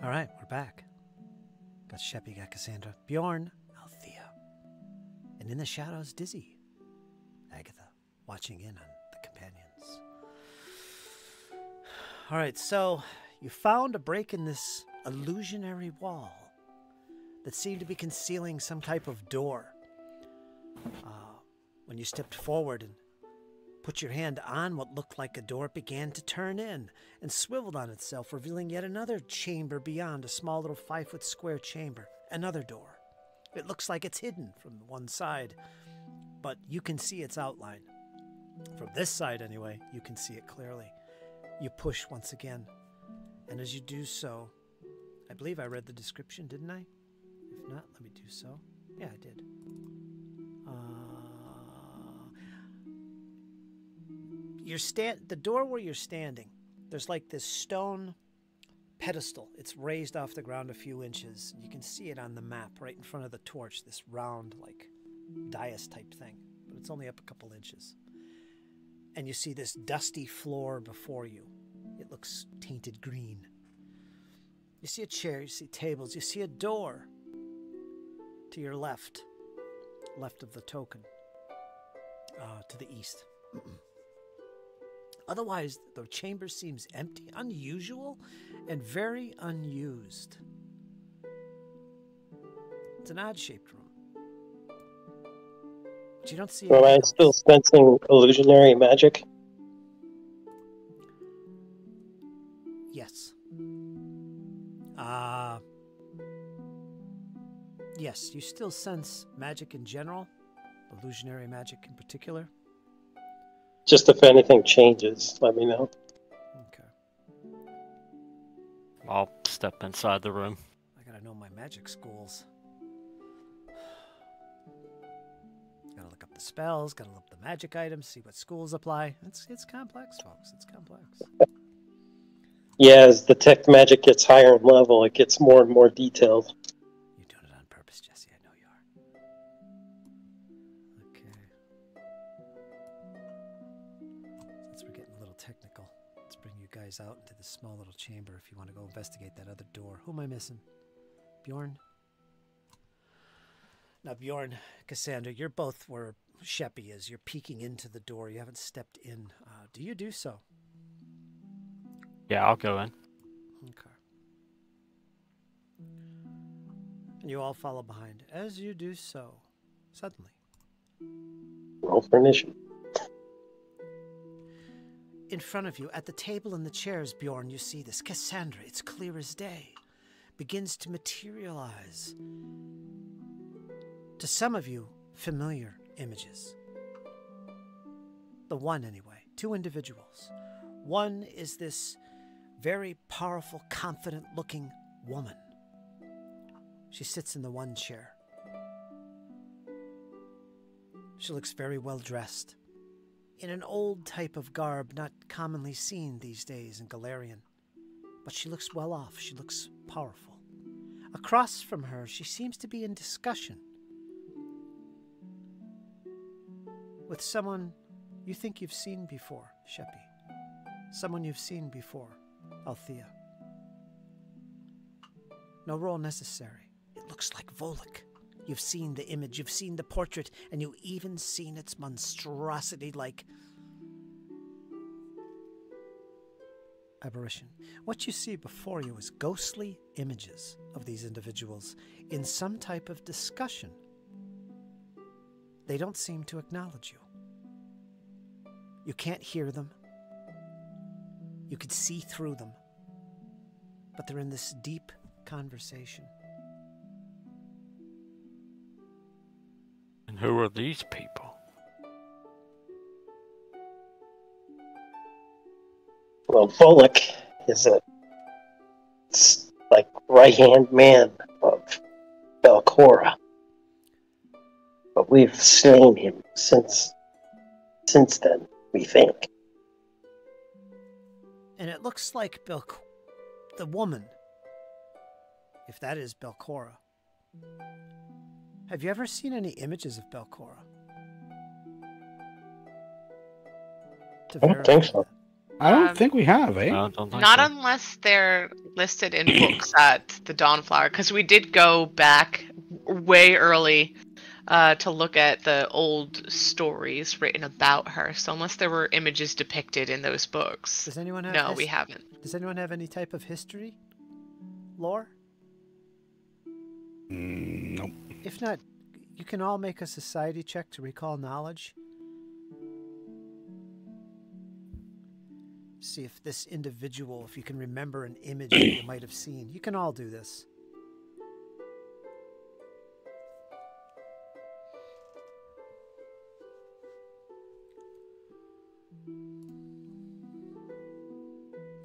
All right, we're back. Got Sheppi, got Cassandra, Bjorn, Althea. And in the shadows, Dizzy, Agitha, watching in on the companions. All right, so you found a break in this illusionary wall that seemed to be concealing some type of door. When you stepped forward and put your hand on what looked like a door, it began to turn in and swiveled on itself, revealing yet another chamber beyond, a small little 5-foot square chamber. Another door. It looks like it's hidden from one side, but you can see its outline. From this side, anyway, you can see it clearly. You push once again, and as you do so, I believe I read the description, didn't I? If not, let me do so. Yeah, I did. The door where you're standing, there's like this stone pedestal. It's raised off the ground a few inches. You can see it on the map right in front of the torch, this round, like, dais type thing. But it's only up a couple inches. And you see this dusty floor before you. It looks tainted green. You see a chair, you see tables, you see a door to your left of the token, to the east. Otherwise, the chamber seems empty, unusual, and very unused. It's an odd-shaped room. But you don't see Am I anything still else. sensing illusionary magic? Yes. Yes, you still sense magic in general, illusionary magic in particular. Just if anything changes, let me know. Okay. I'll step inside the room. I gotta know my magic schools. Gotta look up the spells, gotta look up the magic items, see what schools apply. It's complex, folks. It's complex. Yeah, as the tech magic gets higher in level, it gets more and more detailed. You're doing it on purpose, Jesse. I know you are. Okay. Since we're getting a little technical, let's bring you guys out into this small little chamber if you want to go investigate that other door. Who am I missing? Bjorn? Now, Bjorn, Cassandra, you're both where Sheppi is. You're peeking into the door. You haven't stepped in. Do you do so? Yeah, I'll go in. Okay. And you all follow behind. As you do so, suddenly, Roll for initiative. in front of you, at the table and the chairs, Bjorn, you see this. Cassandra, it's clear as day, begins to materialize. To some of you, familiar images. The one, anyway. Two individuals. One is this very powerful, confident-looking woman. She sits in the one chair. She looks very well dressed, in an old type of garb not commonly seen these days in Galarian. But she looks well off. She looks powerful. Across from her, she seems to be in discussion with someone you think you've seen before, Sheppi. Someone you've seen before, Althea. No roll necessary. It looks like Volek. You've seen the image, you've seen the portrait, and you've even seen its monstrosity like aberration. What you see before you is ghostly images of these individuals in some type of discussion. They don't seem to acknowledge you. You can't hear them. You could see through them. But they're in this deep conversation. And who are these people? Well, Volek is like right-hand man of Belcora. But we've slain him since then, we think. And it looks like the woman, if that is Belcora. Have you ever seen any images of Belcora? I don't think so. I don't think we have, eh? No, don't think Not so. unless they're listed in books at the Dawnflower, because we did go back way early to look at the old stories written about her. So unless there were images depicted in those books, Does anyone have no, we haven't. Does anyone have any type of history lore? Nope. If not, you can all make a society check to recall knowledge. See if this individual, if you can remember an image that you might have seen. You can all do this.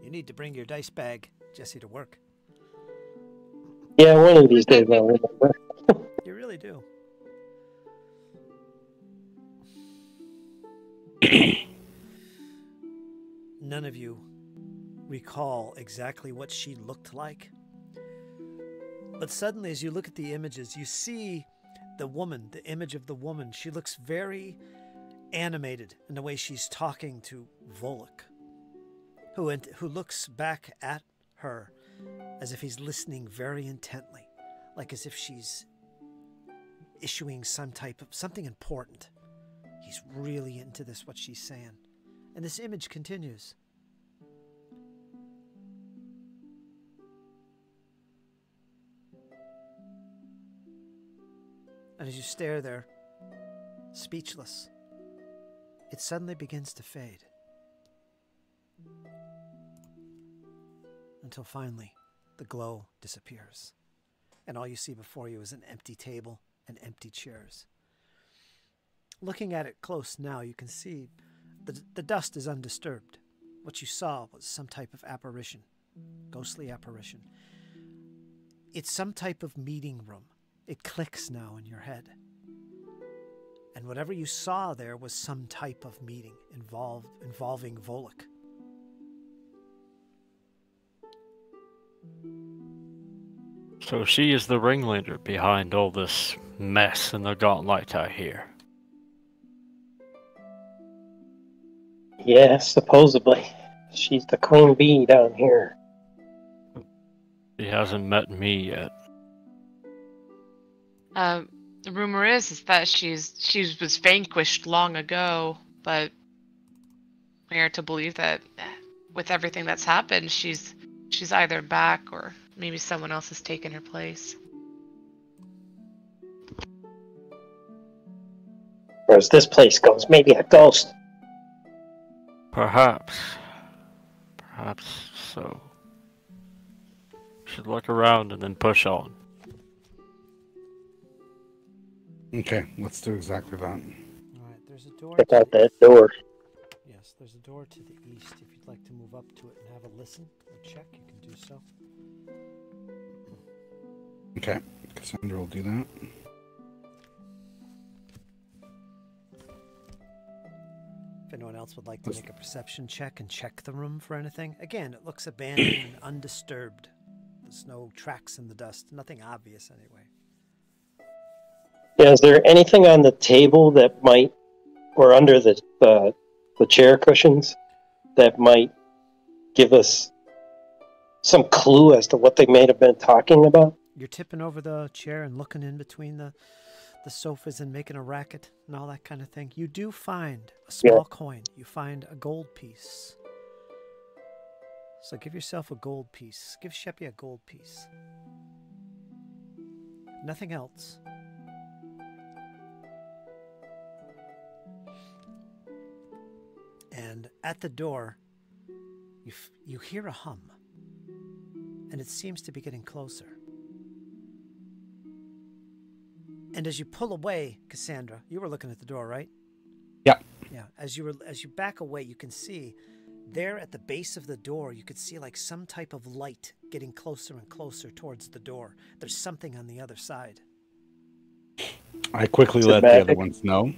You need to bring your dice bag, Jesse, to work. Yeah, one of these days I'll remember. You really do. None of you recall exactly what she looked like. But suddenly, as you look at the images, you see the woman, the image of the woman. She looks very animated in the way she's talking to Volok, who looks back at her as if he's listening very intently, like as if she's issuing some type of something important. He's really into this, what she's saying. And this image continues. And as you stare there, speechless, it suddenly begins to fade. Until finally, the glow disappears. And all you see before you is an empty table and empty chairs. Looking at it close now, you can see the dust is undisturbed. What you saw was some type of apparition, ghostly apparition. It's some type of meeting room. It clicks now in your head. And whatever you saw there was some type of meeting involving Volok. So she is the ringleader behind all this mess in the gauntlet out here. Yeah, supposedly. She's the queen bee down here. She hasn't met me yet. The rumor is that she was vanquished long ago, but we are to believe that with everything that's happened, she's either back or maybe someone else has taken her place. Or as this place goes, maybe a ghost. Perhaps so. Should look around and then push on. Okay, let's do exactly that. All right, there's a door. Check out that door. Yes, there's a door to the east. If you'd like to move up to it and have a listen or check, you can do so. Okay, Cassandra will do that. If anyone else would like to make a perception check and check the room for anything. Again, it looks abandoned and undisturbed. There's no tracks in the dust. Nothing obvious anyway. Yeah, is there anything on the table that might, or under the chair cushions, that might give us some clue as to what they may have been talking about? You're tipping over the chair and looking in between the sofas and making a racket and all that kind of thing. You do find a small coin. You find a gold piece. So give yourself a gold piece. Give Sheppi a gold piece. Nothing else. And at the door, you hear a hum. And it seems to be getting closer. And as you pull away, Cassandra, you were looking at the door, right? Yeah. Yeah. As you back away, you can see there at the base of the door, you could see like some type of light getting closer and closer towards the door. There's something on the other side. I quickly let the other ones know.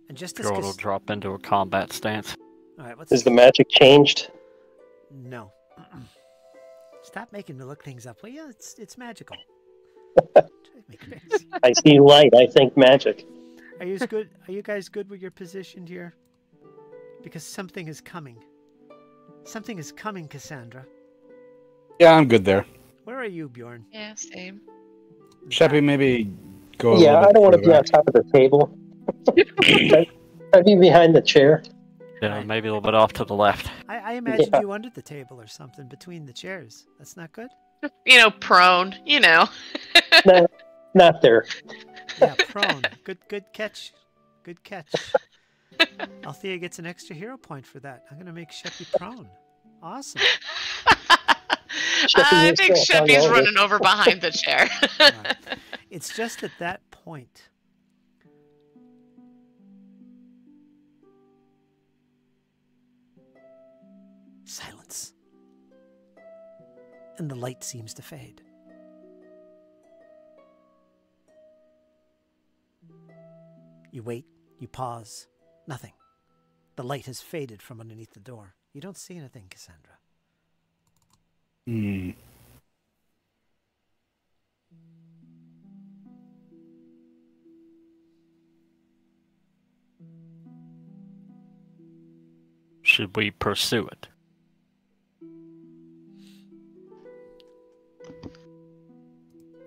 And just as Grod will drop into a combat stance. all right, Is the magic changed? No. Stop making me look things up. Well, yeah, it's magical. I see light. I think magic. Are you guys good with your position here? Because something is coming. Something is coming, Cassandra. Yeah, I'm good there. Where are you, Bjorn? Yeah, same. Sheppi, maybe go a Yeah, little I bit don't want to further be on back. top of the table. I'd be behind the chair. Yeah, maybe a little bit off to the left. I imagined Yeah. you under the table or something between the chairs. That's not good? You know, prone. You know. No, not there. Yeah, prone. Good catch. Good catch. Althea gets an extra hero point for that. I'm going to make Sheppi prone. Awesome. I is think still Sheppy's hungover. running over behind the chair. Right. It's just at that point. Silence. And the light seems to fade. You wait, you pause. Nothing. The light has faded from underneath the door. You don't see anything, Cassandra. Hmm. Should we pursue it?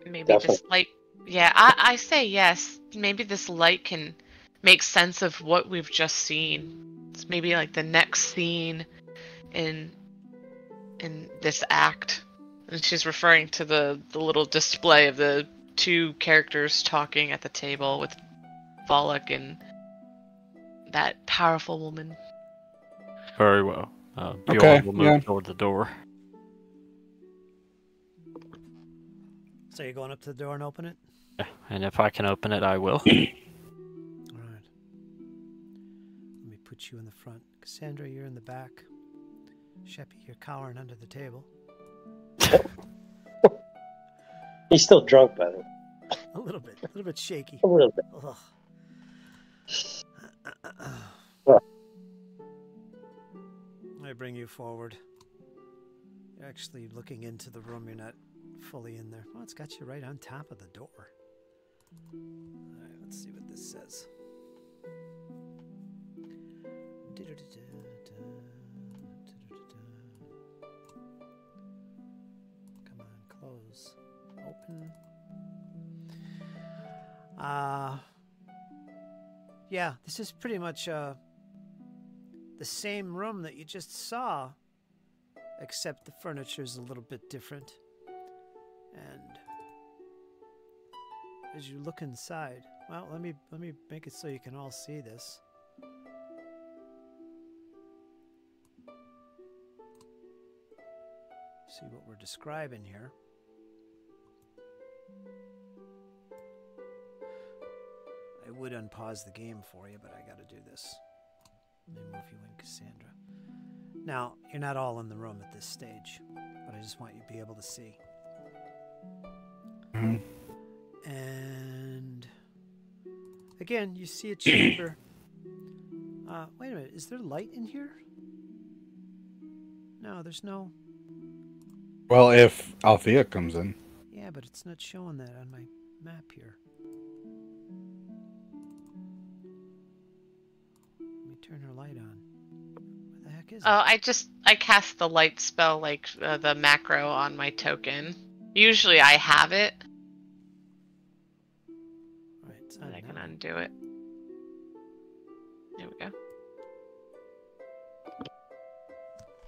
Maybe Definitely. this light. Yeah, I say yes. Maybe this light can make sense of what we've just seen. It's maybe like the next scene in this act. And she's referring to the little display of the two characters talking at the table with Volok and that powerful woman. Very well. Okay, Bjorn will move yeah. toward the door. So you're going up to the door and open it? Yeah, and if I can open it, I will. All right. Let me put you in the front. Cassandra, you're in the back. Sheppi, you're cowering under the table. He's still drunk, by the way. A little bit shaky. A little bit. Ugh. I bring you forward. You're actually looking into the room. You're not fully in there. Oh, it's got you right on top of the door. All right, let's see what this says. Come on, close. Open. Yeah, this is pretty much the same room that you just saw, except the furniture is a little bit different. And as you look inside, well, let me make it so you can all see this. See what we're describing here. I would unpause the game for you, but I got to do this. Let me move you in, Cassandra. Now, you're not all in the room at this stage, but I just want you to be able to see. Mhm. And again, you see a chamber. Wait a minute, is there light in here? No, there's no. Well, if Althea comes in. Yeah, but it's not showing that on my map here. Let me turn her light on. Where the heck is it? I cast the light spell, like the macro on my token. Usually I have it, Right, it's but on I can now. undo it. There we go.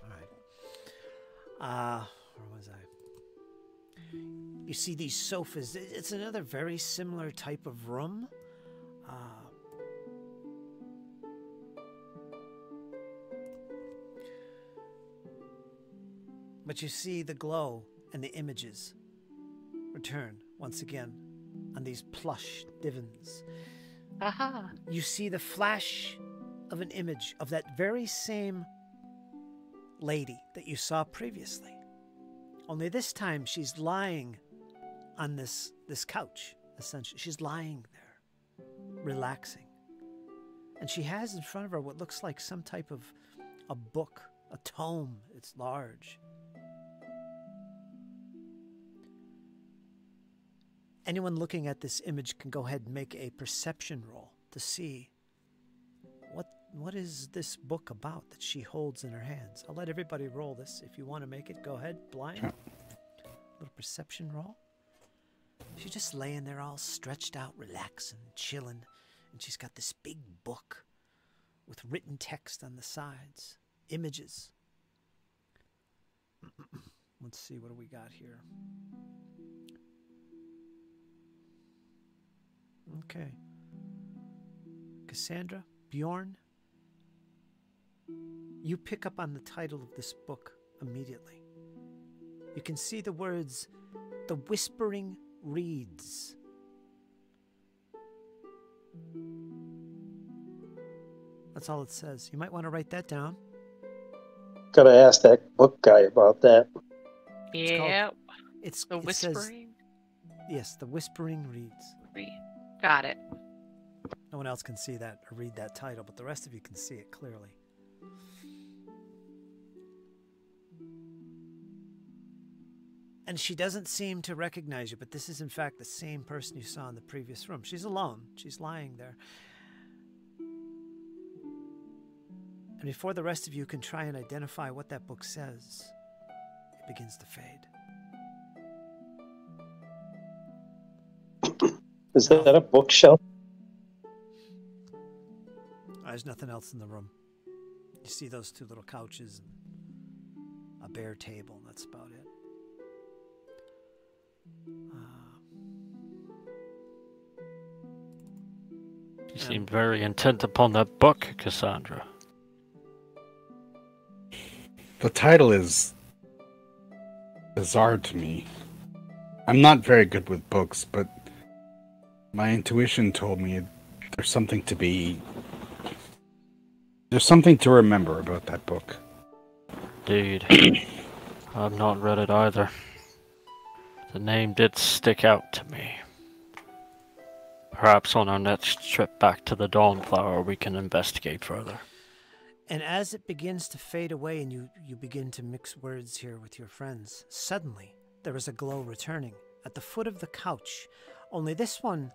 All right. Where was I? You see these sofas. It's another very similar type of room. But you see the glow and the images return once again on these plush divans. Aha. You see the flash of an image of that very same lady that you saw previously. Only this time she's lying on this couch, essentially. She's lying there, relaxing. And she has in front of her what looks like some type of a book, a tome. It's large. Anyone looking at this image can go ahead and make a perception roll to see what is this book about that she holds in her hands? I'll let everybody roll this. If you want to make it, go ahead. Blind. Sure. Little perception roll. She's just laying there all stretched out, relaxing, chilling. And she's got this big book with written text on the sides. Images. Let's see, what do we got here? Okay. Cassandra, Bjorn, you pick up on the title of this book immediately. You can see the words, "The Whispering Reeds." That's all it says. You might want to write that down. Gotta ask that book guy about that. Yeah. It's The it says- Whispering. yes, The Whispering Reeds. Got it. No one else can see that or read that title, but the rest of you can see it clearly. And she doesn't seem to recognize you, but this is in fact the same person you saw in the previous room. She's alone. She's lying there. And before the rest of you can try and identify what that book says, it begins to fade. Is that a bookshelf? There's nothing else in the room. You see those two little couches and a bare table. That's about it. You seem very intent upon that book, Cassandra. The title is bizarre to me. I'm not very good with books, but my intuition told me there's something to remember about that book. Indeed. I've not read it either. The name did stick out to me. Perhaps on our next trip back to the Dawnflower we can investigate further. And as it begins to fade away and you begin to mix words here with your friends, suddenly there is a glow returning at the foot of the couch. Only this one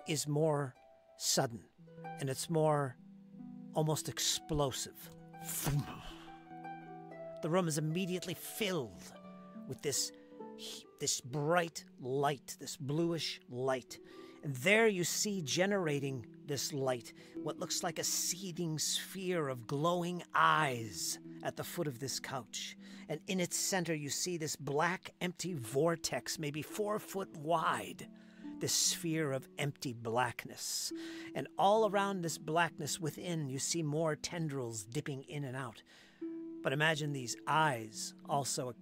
is more sudden, and it's more almost explosive. The room is immediately filled with this bright light, this bluish light. And there you see generating this light what looks like a seething sphere of glowing eyes at the foot of this couch. And in its center you see this black empty vortex, maybe 4 foot wide. This sphere of empty blackness. And all around this blackness within you see more tendrils dipping in and out. But imagine these eyes also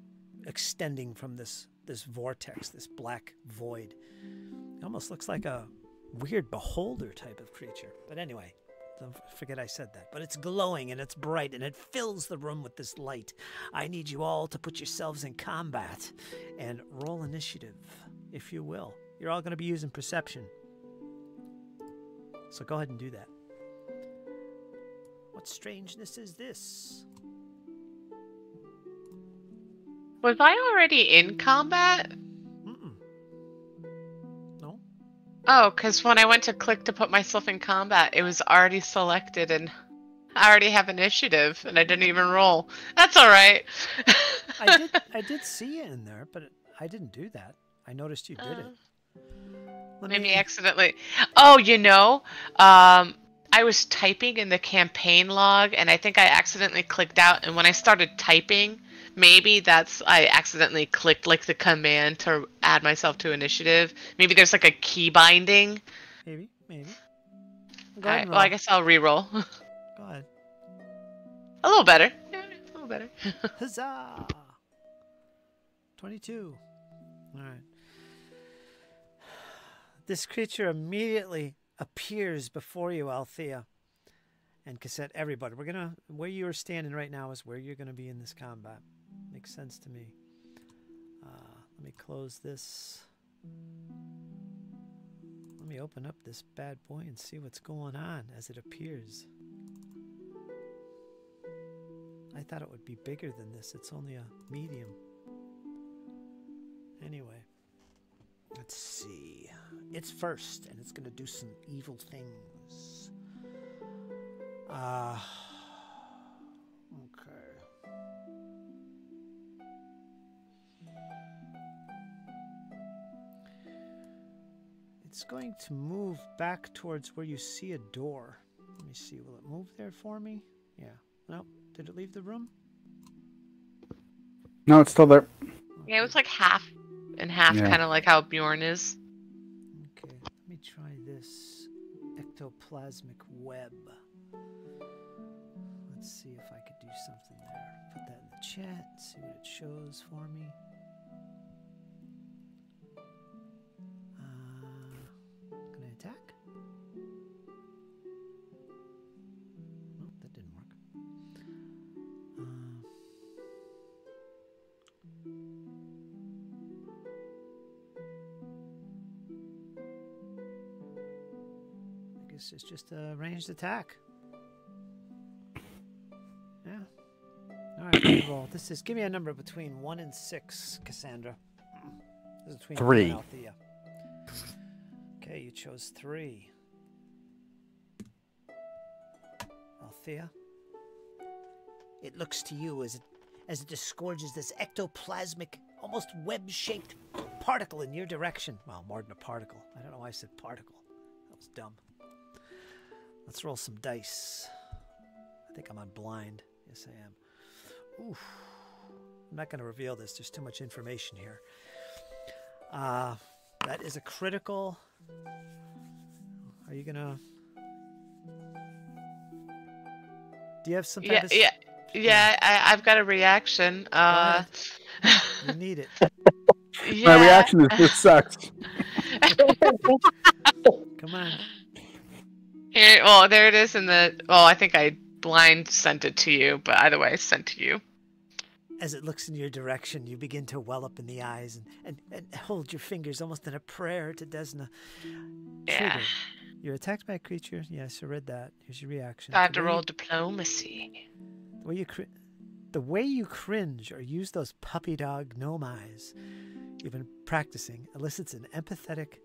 extending from this vortex, this black void. It almost looks like a weird beholder type of creature. But anyway, don't forget I said that. But it's glowing and it's bright and it fills the room with this light. I need you all to put yourselves in combat and roll initiative, if you will. You're all going to be using perception. So go ahead and do that. What strangeness is this? Was I already in combat? No? Oh, because when I went to click to put myself in combat, it was already selected and I already have initiative and I didn't even roll. That's alright. I did see you in there, but I didn't do that. I noticed you did it. Maybe accidentally. Oh, I was typing in the campaign log and I think I accidentally clicked out, and when I started typing, maybe I accidentally clicked like the command to add myself to initiative. Maybe there's like a key binding. Maybe. All right, well, I guess I'll re-roll. Go ahead. A little better. Yeah, a little better. Huzzah! 22. All right. This creature immediately appears before you, Althea and Cassette. Everybody, where you are standing right now is where you're gonna be in this combat. Makes sense to me. Let me close this. Let me open up this bad boy and see what's going on as it appears. I thought it would be bigger than this. It's only a medium. Anyway, let's see. It's first, and it's going to do some evil things. Okay. It's going to move back towards where you see a door. Let me see. Will it move there for me? Yeah. No. Did it leave the room? No, it's still there. Yeah, it was like half and half, Yeah. kind of like how Bjorn is. Okay. Let me try this ectoplasmic web. Let's see if I could do something there. Put that in the chat. See what it shows for me. Can I attack? Nope, that didn't work. I guess it's just a ranged attack. Yeah. All right, roll. This is, give me a number between 1 and 6, Cassandra. This is between 3. you and Althea. Okay, you chose 3. Althea? It looks to you as it disgorges this ectoplasmic, almost web-shaped particle in your direction. Well, more than a particle. I don't know why I said particle. That was dumb. Let's roll some dice. I think I'm on blind. Yes, I am. Oof. I'm not going to reveal this. There's too much information here. That is a critical. Are you going to... Do you have some type of... Yeah, I've got a reaction. You need it. Yeah. My reaction is this sucks. Come on. Here, well, there it is in the... Well, I think I blind sent it to you, but either way, I sent to you. As it looks in your direction, you begin to well up in the eyes and hold your fingers almost in a prayer to Desna. Yeah. Trigger. You're attacked by a creature. Yes, I read that. Here's your reaction. I have to roll diplomacy. The way you cringe or use those puppy dog gnome eyes you've been practicing elicits an empathetic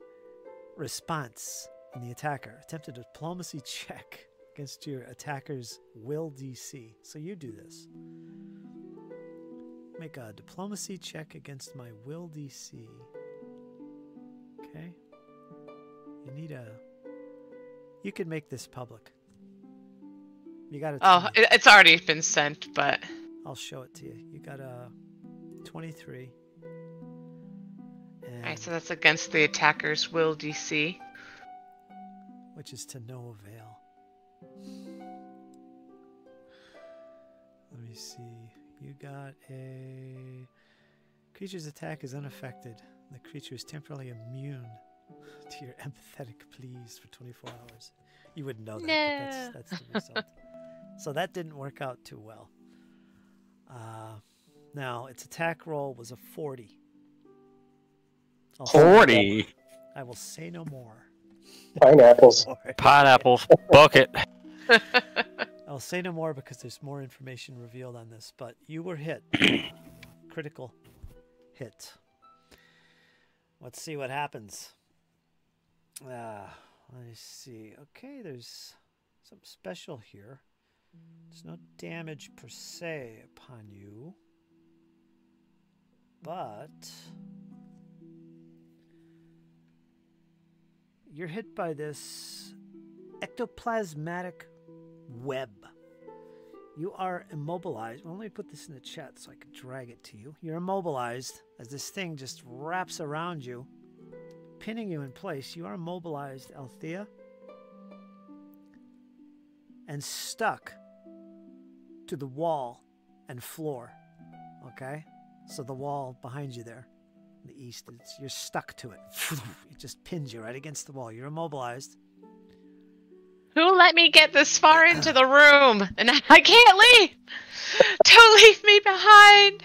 response in the attacker. Attempt a diplomacy check against your attacker's will DC. So you do this. Make a diplomacy check against my will DC. Okay. You can make this public. You got it. Oh, it's already been sent, but... I'll show it to you. You got a 23. Alright, so that's against the attacker's will DC. Which is to no avail. Let me see. You got a... Creature's attack is unaffected. The creature is temporarily immune to your empathetic pleas for 24 hours. You wouldn't know that, but that's the result. So that didn't work out too well. Now, its attack roll was a 40. 40? I will say no more. Pineapples. Pineapples. Bucket. I'll say no more because there's more information revealed on this, but you were hit. Critical hit. Let's see what happens. Let me see. Okay, there's something special here. There's no damage per se upon you, but you're hit by this ectoplasmatic web. You are immobilized. Well, let me put this in the chat so I can drag it to you. You're immobilized as this thing just wraps around you, pinning you in place. You are immobilized, Althea, and stuck to the wall and floor. Okay? So the wall behind you there, in the east, you're stuck to it. It just pins you right against the wall. You're immobilized. Who let me get this far into the room? And I can't leave! Don't leave me behind!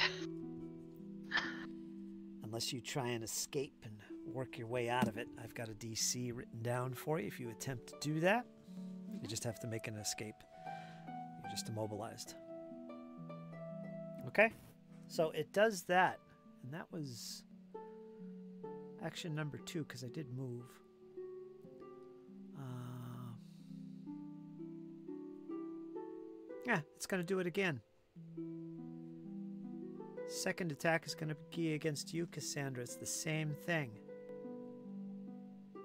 Unless you try and escape and work your way out of it. I've got a DC written down for you. If you attempt to do that, you just have to make an escape. You're just immobilized. Okay? So it does that. And that was action number 2, because I did move. Yeah, it's going to do it again. Second attack is going to be against you, Cassandra. It's the same thing.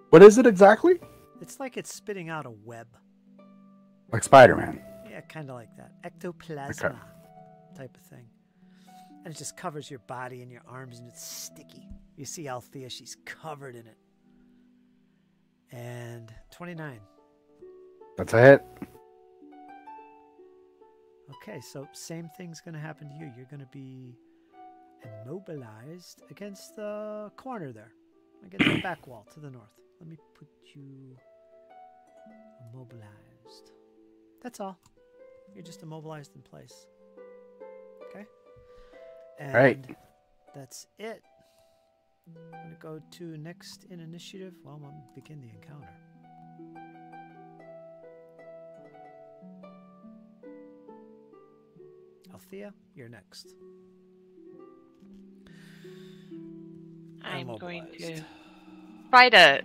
What is it exactly? It's like it's spitting out a web. Like Spider-Man. Yeah, kind of like that. Ectoplasma type of thing. And it just covers your body and your arms, and it's sticky. You see Althea, she's covered in it. And 29. That's a hit. Okay, so same thing's going to happen to you. You're going to be immobilized against the corner there. Against the back wall to the north. Let me put you immobilized. That's all. You're just immobilized in place. Okay? And right. That's it. I'm going to go to next in initiative. Well, I'm going to begin the encounter. Althea, you're next. I'm going to Immobilized. try to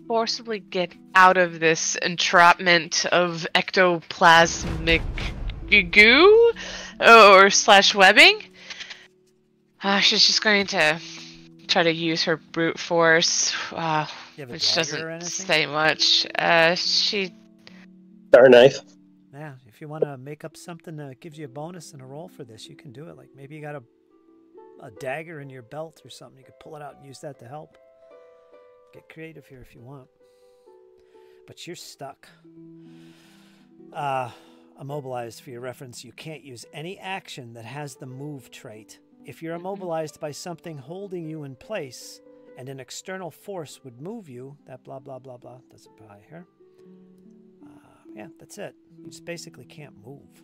forcibly get out of this entrapment of ectoplasmic goo or slash webbing. She's just going to try to use her brute force, You have a which dagger or doesn't anything? say much. She Star knife. Yeah, if you want to make up something that gives you a bonus and a roll for this, you can do it. Like maybe you got a dagger in your belt or something. You could pull it out and use that to help. Get creative here if you want. But you're stuck. Immobilized, for your reference, you can't use any action that has the move trait. If you're immobilized by something holding you in place and an external force would move you, that blah, blah, blah, blah, doesn't apply here. Yeah, that's it. You just basically can't move.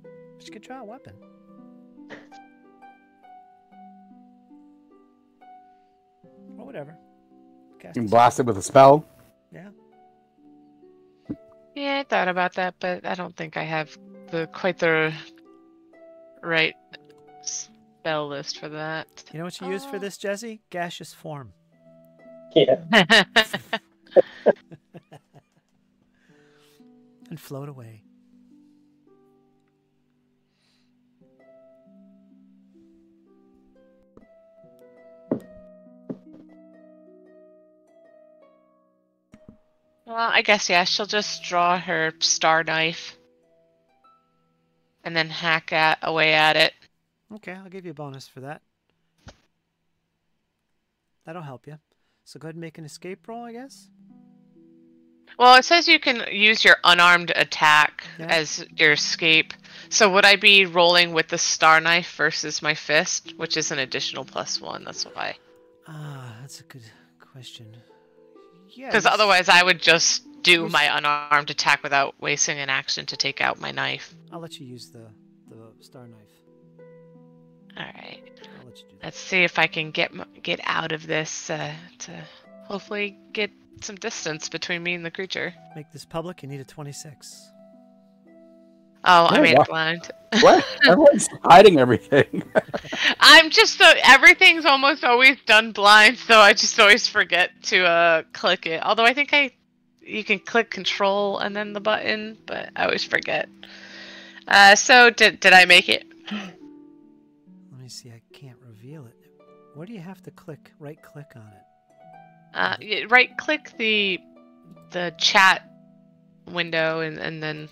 But you could try a weapon. Or whatever. Cast You a can blast it with a spell. Yeah. Yeah, I thought about that, but I don't think I have quite the right spell list for that. You know what you use for this, Jesse? Gaseous form. Yeah. And float away. Well, I guess, yeah, she'll just draw her star knife and then hack away at it. Okay, I'll give you a bonus for that. That'll help you. So go ahead and make an escape roll, I guess. Well, it says you can use your unarmed attack as your escape. So would I be rolling with the star knife versus my fist, which is an additional +1? That's why. That's a good question. Yeah. Because otherwise I would just do my unarmed attack without wasting an action to take out my knife. I'll let you use the star knife. Alright. I'll let you do that. Let's see if I can get out of this to hopefully get some distance between me and the creature. Make this public, you need a 26. Oh, I Oh, made wow. it blind. What? Everyone's hiding everything. I'm just everything's almost always done blind, so I just always forget to click it. Although I think you can click Control and then the button, but I always forget. So did I make it? Let me see, I can't reveal it. Where do you have to click? Right click on it. Right click the chat window and then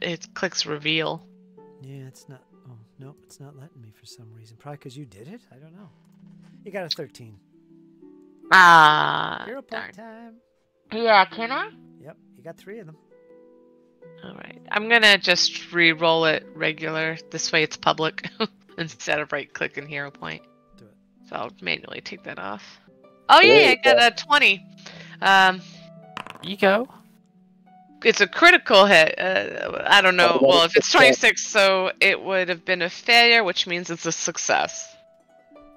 it clicks reveal. Yeah, it's not. Oh, nope, it's not letting me for some reason. Probably because you did it? I don't know. You got a 13. Hero Darn. point time. Yeah, can I? Yep, you got 3 of them. Alright. I'm gonna just re-roll it regular. This way it's public instead of right click and hero point. Do it. So I'll manually take that off. Oh yeah, I got a 20. You go. It's a critical hit. I don't know. Well, if it's 26, so it would have been a failure, which means it's a success.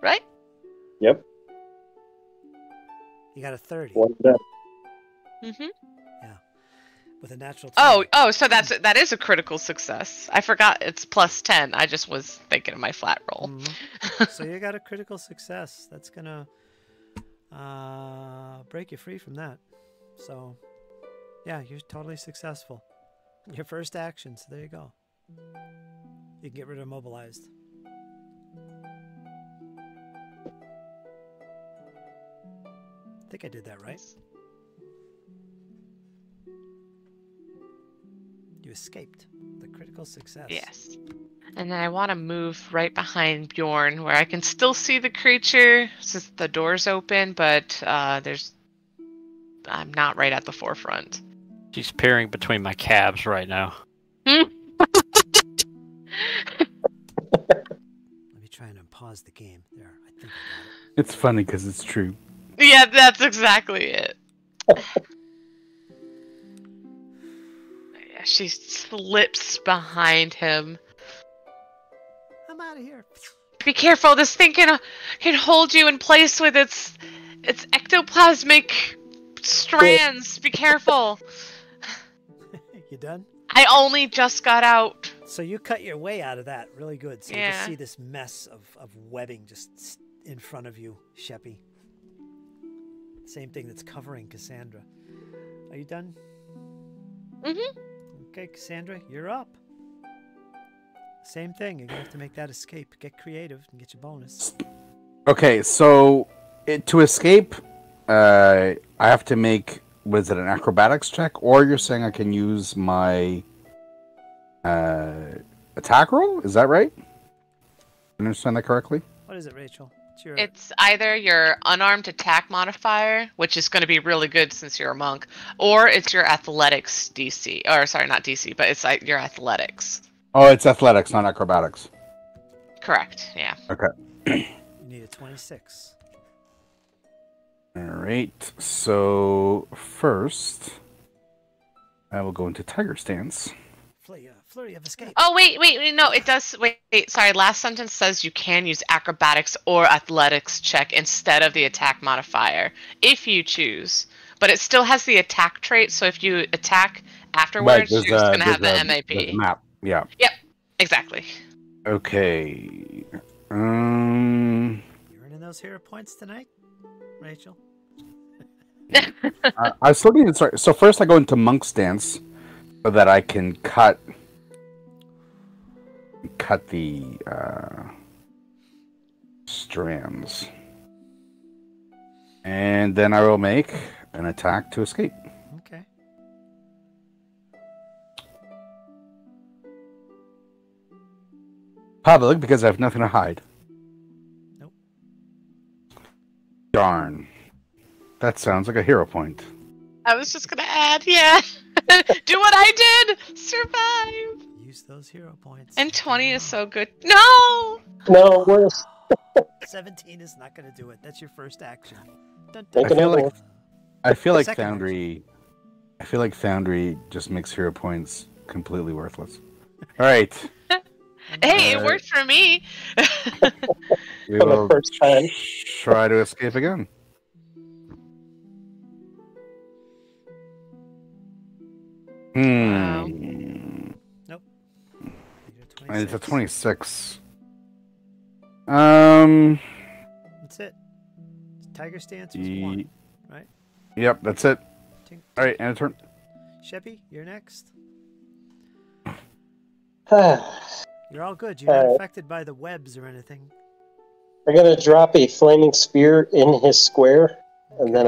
Right? Yep. You got a 30. One step. Mm-hmm. With a natural 20. Oh, so that is a critical success. I forgot it's +10. I just was thinking of my flat roll. Mhm. So you got a critical success. That's gonna break you free from that. So Yeah, you're totally successful. Your first action, so there you go. You can get rid of immobilized. I think I did that right. You escaped. The critical success. Yes. And then I want to move right behind Bjorn, where I can still see the creature since the door's open, but I'm not right at the forefront. She's peering between my calves right now. Let me try and unpause the game. There, I think I got it. It's funny because it's true. Yeah, that's exactly it. Yeah, she slips behind him. I'm out of here. Be careful, this thing can hold you in place with its ectoplasmic strands. Be careful. You done? I only just got out. So you cut your way out of that really good. So you Yeah. just see this mess of webbing just in front of you, Sheppi. Same thing that's covering Cassandra. Are you done? Mm-hmm. Okay, Cassandra, you're up. Same thing. You're going to have to make that escape. Get creative and get your bonus. Okay, so to escape, I have to make, was it an acrobatics check? Or you're saying I can use my attack roll? Is that right? Did I understand that correctly? What is it, Rachel? It's either your unarmed attack modifier, which is going to be really good since you're a monk, or it's your athletics DC. Or sorry, not DC, but it's like your athletics. Oh, it's athletics, not acrobatics. Correct, yeah. Okay. You need a 26. Alright, so first, I will go into Tiger Stance. Flurry of escape. Oh, wait, no, it does, wait, sorry, last sentence says you can use acrobatics or athletics check instead of the attack modifier, if you choose. But it still has the attack trait, so if you attack afterwards, you're just going to have the MAP. There's a map, yeah. Yep, exactly. Okay. You earning those hero points tonight, Rachel? I still need to start. So first I go into Monk Stance so that I can cut the strands. And then I will make an attack to escape. Okay. Public, because I have nothing to hide. Nope. Darn. That sounds like a hero point. I was just going to add, yeah. Do what I did! Survive! Use those hero points. And 20 is so good. No! No, worse. 17 is not going to do it. That's your first action. Dun, Make dun. another one. I feel like Second Foundry just makes hero points completely worthless. All right. Hey, it worked for me! We For the will first time. try to escape again. Wow. Nope. And it's a 26. That's it. Tiger stance was one, right? Yep, that's it. Tink. All right, and a turn. Sheppi, you're next. I'm You're all good. You're not affected by the webs or anything. going to drop a flaming spear in his square, and then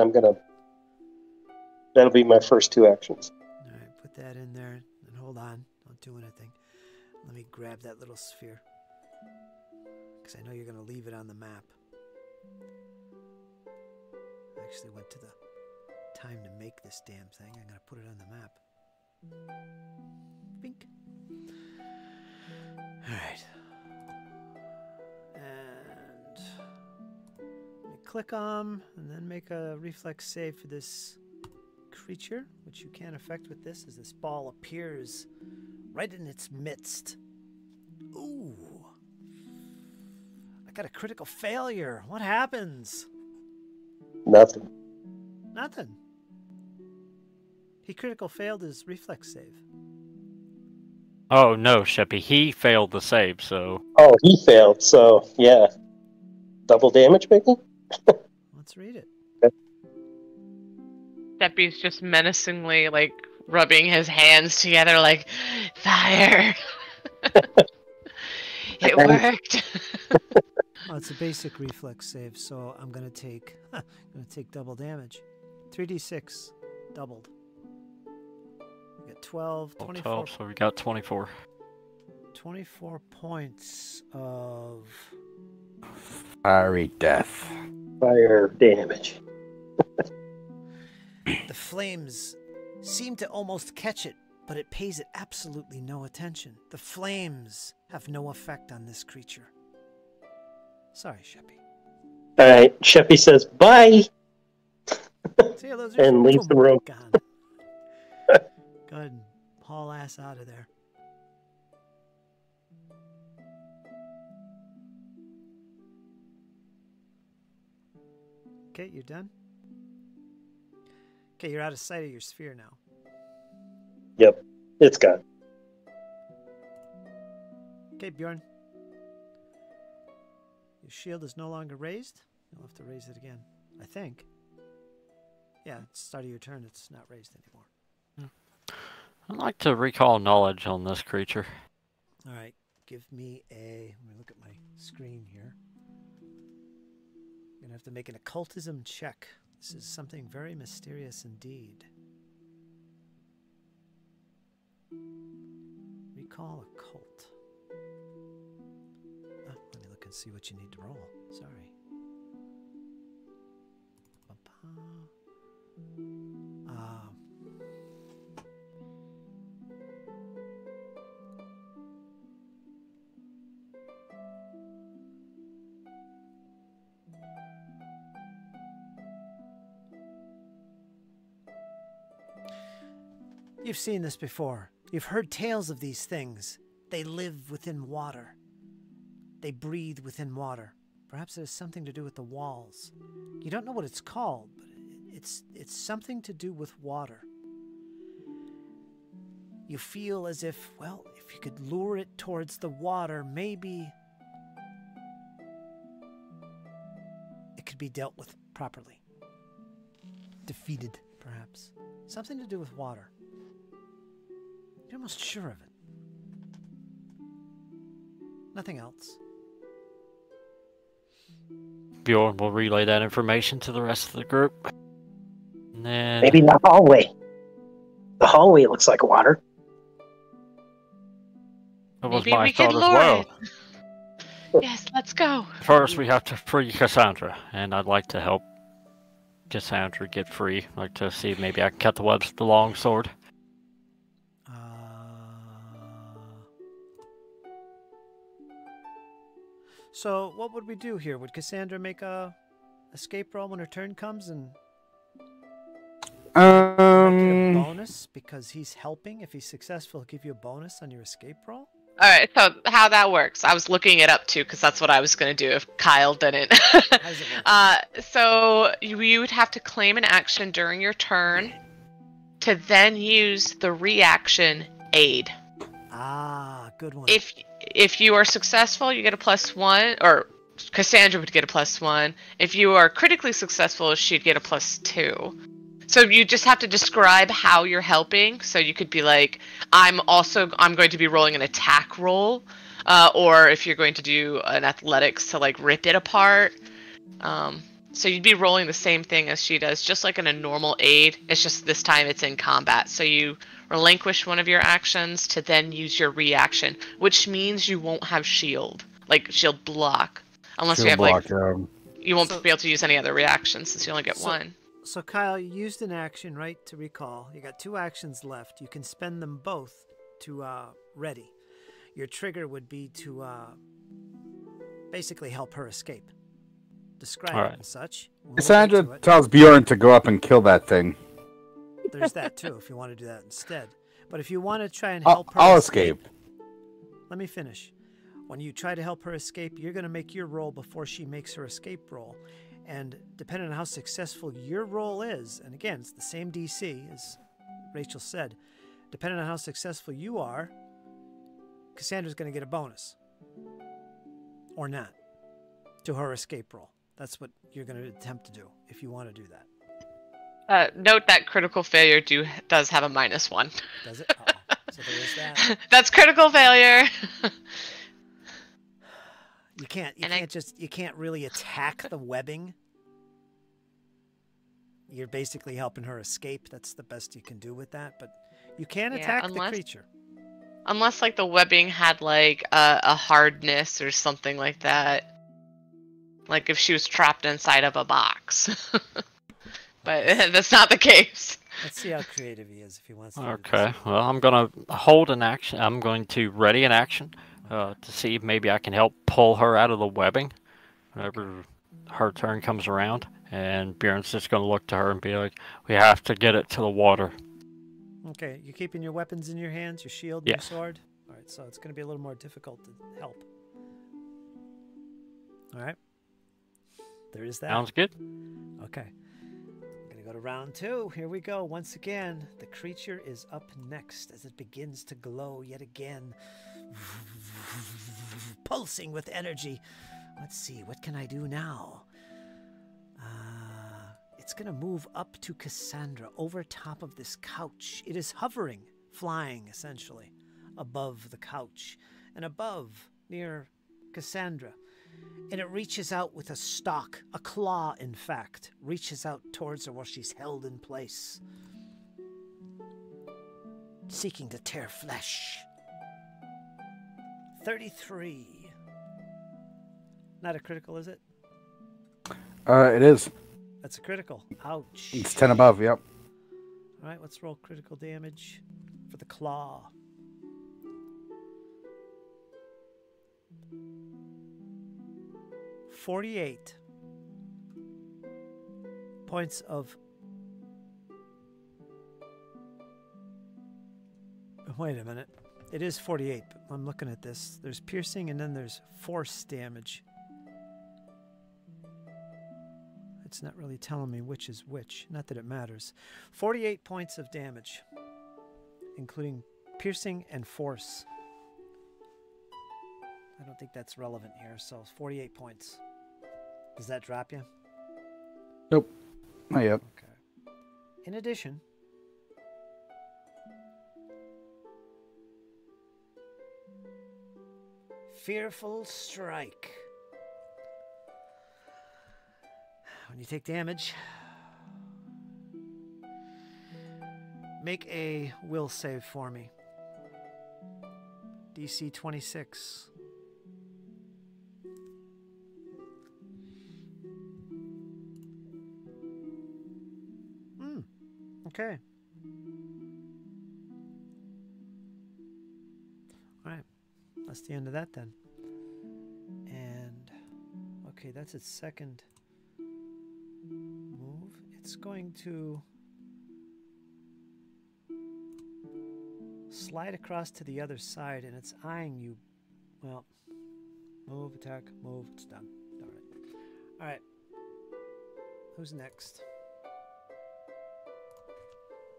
that'll be my first two actions. All right, put that in there and hold on. Don't do anything. Let me grab that little sphere. Because I know you're going to leave it on the map. I actually went to the time to make this damn thing. I'm going to put it on the map. Bink. Alright. And let me click and then make a reflex save for this creature, which you can't affect with this, as this ball appears right in its midst. Ooh. I got a critical failure. What happens? Nothing. Nothing. He critical failed his reflex save. Oh no, Sheppi, he failed the save, so Oh, he failed, so yeah. Double damage, maybe? Let's read it. Sheppi's just menacingly, like, rubbing his hands together, like, fire! It worked! Oh, it's a basic reflex save, so I'm gonna take double damage. 3d6 doubled. We get 12, 24. 12, so we got 24. 24 points of Fiery death. Fire damage. the flames seem to almost catch it, but it pays it absolutely no attention. The flames have no effect on this creature. Sorry, Sheppi. All right, Sheppi says bye. See you, losers. And leaves the room. Gone. Go ahead and haul ass out of there. Okay, you're done? Okay, you're out of sight of your sphere now. Yep, it's gone. Okay, Bjorn. Your shield is no longer raised. You'll have to raise it again, I think. Yeah, it's the start of your turn. It's not raised anymore. I'd like to recall knowledge on this creature. All right, give me a... Let me look at my screen here. You're going to have to make an occultism check. This is something very mysterious indeed. Recall occult. Let me look and see what you need to roll. Sorry. You've seen this before. You've heard tales of these things. They live within water. They breathe within water. Perhaps it has something to do with the walls. You don't know what it's called, but it's something to do with water. You feel as if, well, if you could lure it towards the water, maybe it could be dealt with properly. Defeated, perhaps. Something to do with water. You're almost sure of it. Nothing else. Bjorn will relay that information to the rest of the group. And then... Maybe the hallway. The hallway looks like water. That was Maybe my we thought could as lure well. it. Yes, let's go. First, we have to free Cassandra, and I'd like to help Cassandra get free. I'd like to see if maybe I can cut the webs with the long sword. So, what would we do here? Would Cassandra make a escape roll when her turn comes and get a bonus because he's helping? If he's successful, he'll give you a bonus on your escape roll? Alright, so how that works. I was looking it up too, because that's what I was going to do if Kyle didn't. How does it work? So you would have to claim an action during your turn to then use the reaction aid. Ah, good one. If you are successful, you get a +1, or Cassandra would get a +1. If you are critically successful, she'd get a +2. So you just have to describe how you're helping. So you could be like, I'm going to be rolling an attack roll, or if you're going to do an athletics to like rip it apart. So you'd be rolling the same thing as she does, just like in a normal aid. It's just this time it's in combat. So you relinquish one of your actions to then use your reaction, which means you won't have shield block, unless you have you won't be able to use any other reactions since you only get one. So Kyle, you used an action, right, to recall. You got 2 actions left. You can spend them both to ready. Your trigger would be to basically help her escape. Describe it and such. Cassandra tells Bjorn to go up and kill that thing. There's that too, if you want to do that instead. But if you want to try and help her I'll escape. Let me finish. When you try to help her escape, you're going to make your roll before she makes her escape roll. And depending on how successful your roll is, and again, it's the same DC as Rachel said, depending on how successful you are, Cassandra's going to get a bonus. Or not. To her escape roll. That's what you're going to attempt to do, if you want to do that. Note that critical failure does have a -1. Does it? Oh, so there is that. That's critical failure. You can't And I- you can't really attack the webbing. You're basically helping her escape. That's the best you can do with that, but you can Yeah, attack the unless- creature. Unless like the webbing had like a hardness or something like that. Like if she was trapped inside of a box. But that's not the case. Let's see how creative he is if he wants to. Okay, well, I'm going to hold an action. I'm going to ready an action to see if maybe I can help pull her out of the webbing whenever her turn comes around. And Bjorn's just going to look to her and be like, we have to get it to the water. Okay, you keeping your weapons in your hands, your shield, and Yes. your sword? All right, so it's going to be a little more difficult to help. All right. There is that. Sounds good. Okay. I'm going to go to round 2. Here we go. Once again, the creature is up next as it begins to glow yet again. Pulsing with energy. Let's see, what can I do now? It's going to move up to Cassandra over top of this couch. It is hovering, flying essentially, above the couch and above near Cassandra. And it reaches out with a stalk, a claw in fact, reaches out towards her while she's held in place, seeking to tear flesh. 33. Not a critical, is it? It is. That's a critical. Ouch. It's 10 above, yep. All right, let's roll critical damage for the claw. $48 points of... Wait a minute. It is 48, but I'm looking at this. There's piercing and then there's force damage. It's not really telling me which is which. Not that it matters. 48 points of damage, including piercing and force. I don't think that's relevant here, so 48 points. Does that drop you? Nope. Not yet. Okay. In addition, Fearful Strike. When you take damage, make a will save for me. DC 26. Okay. All right. That's the end of that then. And, okay, that's its second move. It's going to slide across to the other side, and it's eyeing you. Well, move, attack, move. It's done. Darn it. All right. Who's next?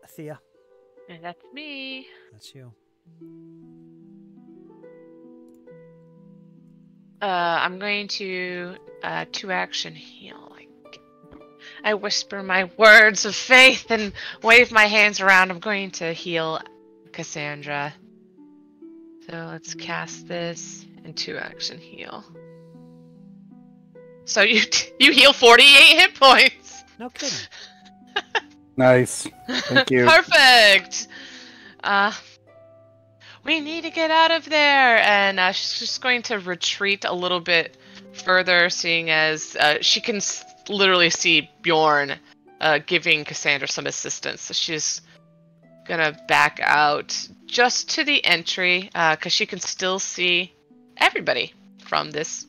Althea. And that's me. That's you. I'm going to 2-action heal. I whisper my words of faith and wave my hands around. I'm going to heal Cassandra. So let's cast this and 2-action heal. So you heal 48 hit points. No kidding. Nice. Thank you. Perfect. We need to get out of there, and she's just going to retreat a little bit further, seeing as she can literally see Bjorn giving Cassandra some assistance. So she's gonna back out just to the entry, because she can still see everybody from this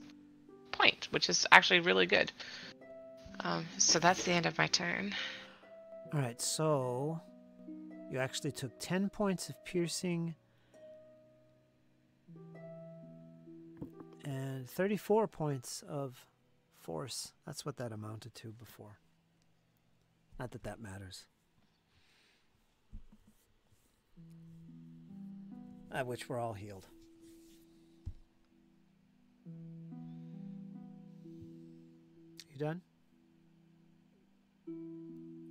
point, which is actually really good. So that's the end of my turn. All right, so you actually took 10 points of piercing and 34 points of force. That's what that amounted to before. Not that that matters. At which we're all healed. You done?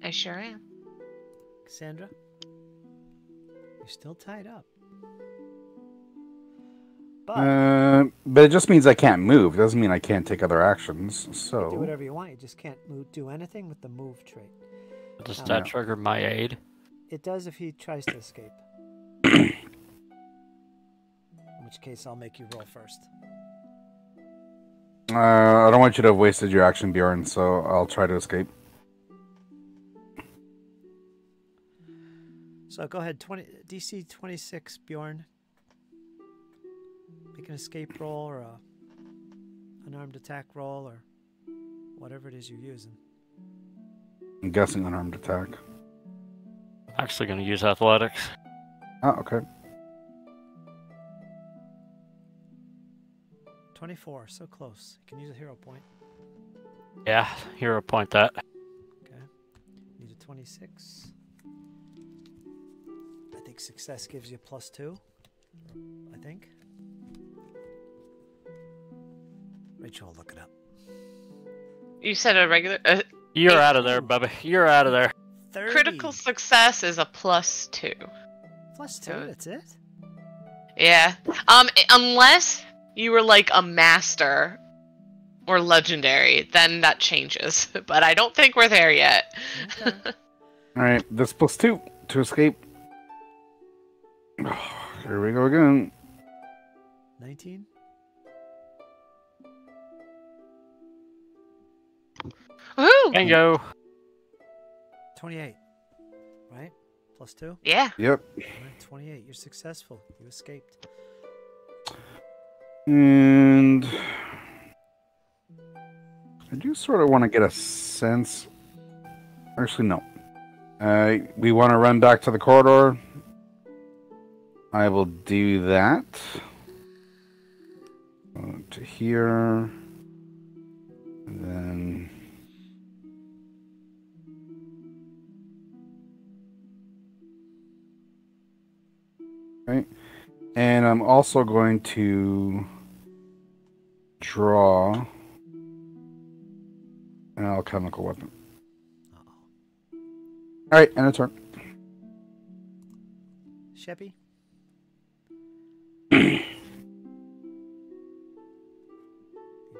I sure am. Cassandra? You're still tied up. But it just means I can't move. It doesn't mean I can't take other actions. You So can do whatever you want. You just can't do anything with the move trait. Does No. that trigger my aid? It does if he tries to escape. In which case, I'll make you roll first. I don't want you to have wasted your action, Bjorn. So I'll try to escape. So go ahead, DC 26, Bjorn. Make an escape roll or a unarmed attack roll or whatever it is you're using. I'm guessing unarmed attack. Actually going to use athletics. Oh, okay. 24, so close. You can use a hero point. Yeah, hero point that. Okay. Need a 26. I think success gives you +2. I think. Rachel will look it up. You said a regular. You're out of there, Bubba. You're out of there. 30. Critical success is a +2. +2, that's it? Yeah. Unless you were like a master or legendary, then that changes. But I don't think we're there yet. Okay. All right, this +2 to escape. Here we go again. 19? Woo! Bingo. 28. Right? +2? Yeah. Yep. All right, 28. You're successful. You escaped. And I do sort of want to get a sense. Actually, no. We want to run back to the corridor. I will do that. To here. And then. Right. And I'm also going to draw an alchemical weapon. Uh-oh. All right, and a turn. Sheppi? You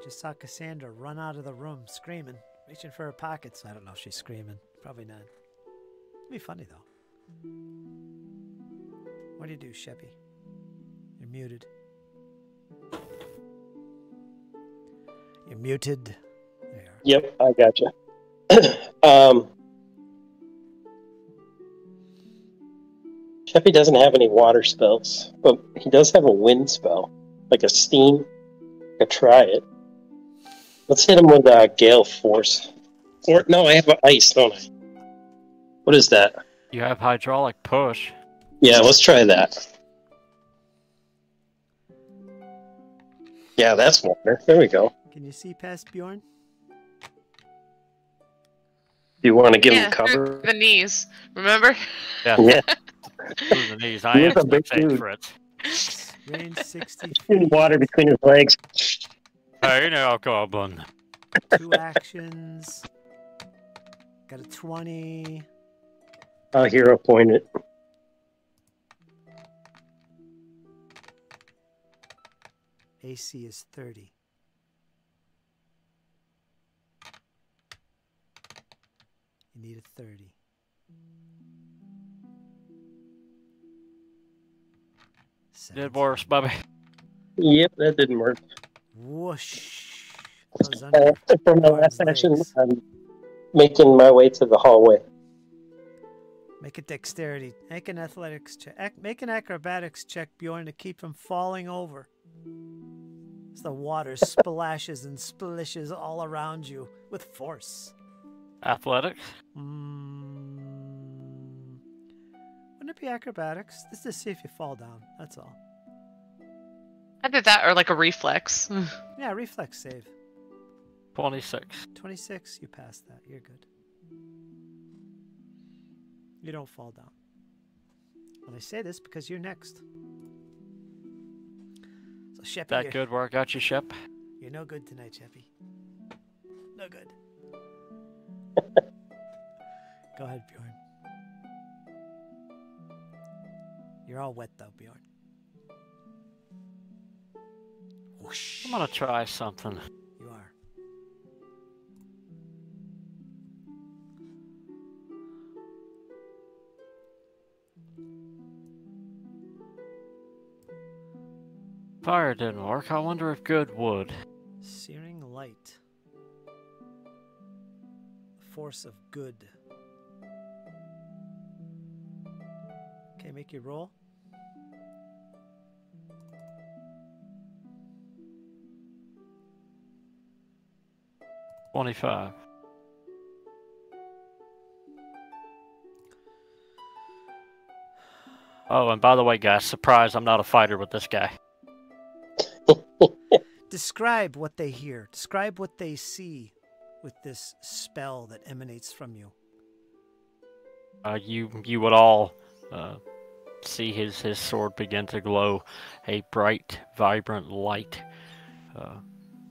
just saw Cassandra run out of the room screaming, reaching for her pockets. I don't know if she's screaming. Probably not. It'd be funny, though. What do you do, Sheppi? You're muted. You're muted. There you are. Yep, I gotcha. Sheppi doesn't have any water spells, but he does have a wind spell, like a steam. I could try it. Let's hit him with Gale Force. Or no, I have ice, don't I? What is that? You have hydraulic push. Yeah, let's try that. Yeah, that's water. There we go. Can you see past Bjorn? Do you want to give Yeah, him cover? the knees. Remember? Yeah. Yeah. Through the knees. I He is am a big safe dude. for it. Range 60 Shooting water between his legs. Hey now, Goblin. 2 actions. Got a 20. I'll hero point it. AC is 30. You need a 30. Did worse, Bubby. Yep, that didn't work. Whoosh. Goes under For my Bjorn's last action, legs. I'm making my way to the hallway. Make a dexterity. Make an athletics check. Make an acrobatics check, Bjorn, to keep from falling over. As the water splashes and splishes all around you with force. Athletics? Wouldn't it be acrobatics? This is to see if you fall down. That's all. I did that, or like a reflex. Yeah, reflex save. 26. 26, you passed that. You're good. You don't fall down. And I say this because you're next. So, Sheppi, That good work out you, Shep? you're no good tonight, Sheppi. No good. Go ahead, Bjorn. You're all wet though, Bjorn. Whoosh. I'm gonna try something. You are. Fire didn't work. I wonder if good would. Searing light. Force of good. Okay, make your roll. $25. Oh, and by the way, guys, surprise, I'm not a fighter with this guy. Describe what they hear. Describe what they see with this spell that emanates from you. You would all see his sword begin to glow a bright, vibrant light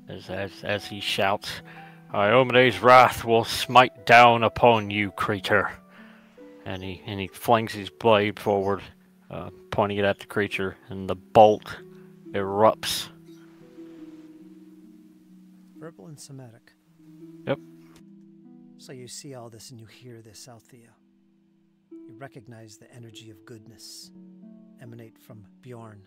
as he shouts, Iomene's wrath will smite down upon you, creature. And he flings his blade forward, pointing it at the creature, and the bolt erupts. Verbal and somatic. Yep. So you see all this and you hear this, Althea. You recognize the energy of goodness emanate from Bjorn.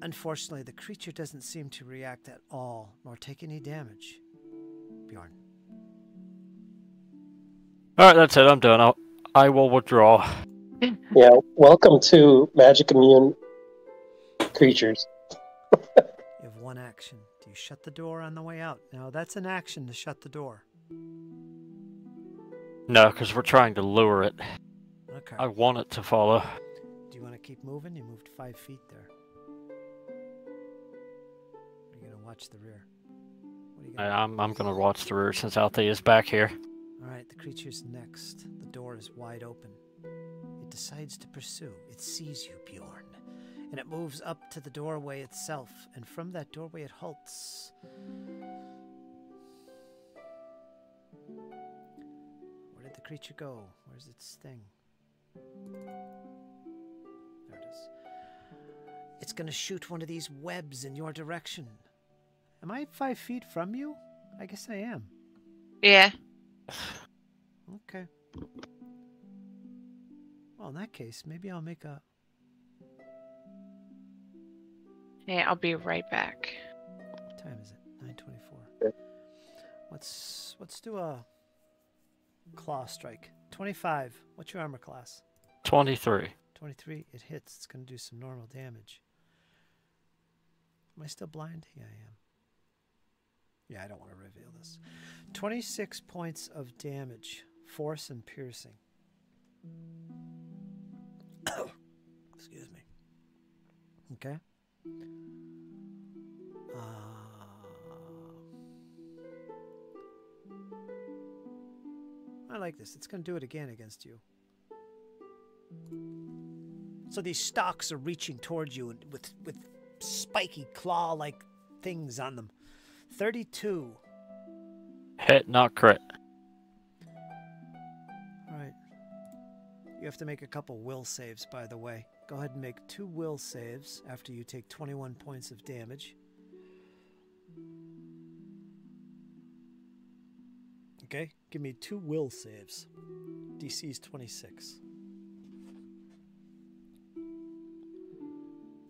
Unfortunately, the creature doesn't seem to react at all, nor take any damage. Bjorn. Alright, that's it. I'm done. I will withdraw. Yeah, welcome to magic immune creatures. You have one action. Do you shut the door on the way out? Now, that's an action to shut the door. No, because we're trying to lure it. Okay. I want it to follow. Do you want to keep moving? You moved 5 feet there. You're going to watch the rear. What are you gonna I'm going to watch the rear since Althea's back here. All right, the creature's next. The door is wide open. It decides to pursue. It sees you, Bjorn. And it moves up to the doorway itself. And from that doorway, it halts. Where did the creature go? Where's its sting? There it is. It's going to shoot one of these webs in your direction. Am I 5 feet from you? I guess I am. Yeah. Okay. Well, in that case, maybe I'll make a... Hey, I'll be right back. What time is it? 9:24. Okay. Let's do a claw strike. 25. What's your armor class? 23. 23. It hits. It's going to do some normal damage. Am I still blind? Yeah, I am. Yeah, I don't want to reveal this. 26 points of damage. Force and piercing. Excuse me. Okay. I like this. It's going to do it again against you. So these stalks are reaching towards you with spiky claw-like things on them. 32. Hit, not crit. All right. You have to make a couple will saves, by the way. Go ahead and make 2 will saves after you take 21 points of damage. Okay, give me 2 will saves. DC's 26.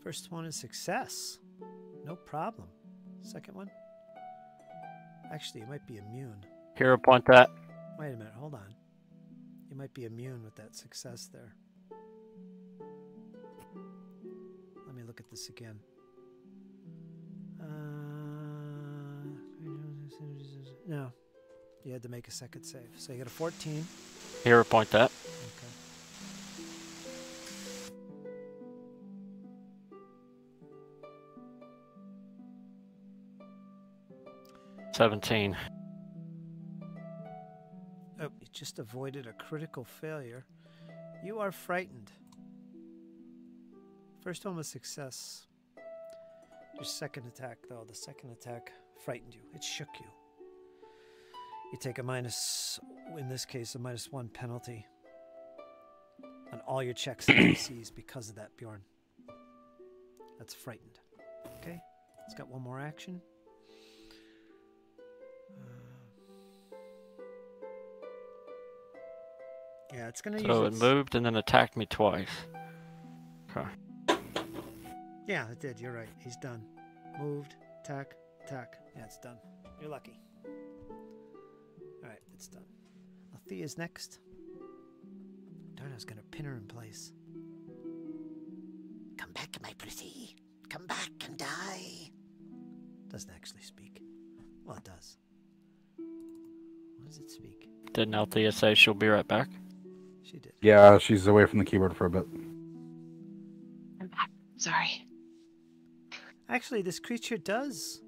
First one is success. No problem. Second one? Actually, you might be immune. Hero point that. Wait a minute, hold on. You might be immune with that success there. Let me look at this again. No. You had to make a second save. So you got a 14. Hero point that. Okay. $17. Oh, you just avoided a critical failure. You are frightened. First one was success. Your second attack, though, the second attack frightened you. It shook you. You take a minus, in this case, a -1 penalty on all your checks and DCs because of that, Bjorn. That's frightened. Okay, it's got one more action. Yeah, it's gonna use So it its... moved and then attacked me twice. Okay. Yeah, it did. You're right. He's done. Moved. Attack. Attack. Yeah, it's done. You're lucky. Alright, it's done. Althea's next. Darn, I was gonna pin her in place. Come back, my pretty. Come back and die. Doesn't actually speak. Well, it does. What does it speak? Didn't Althea say she'll be right back? She did. Yeah, she's away from the keyboard for a bit. I'm back. Sorry. Actually, this creature does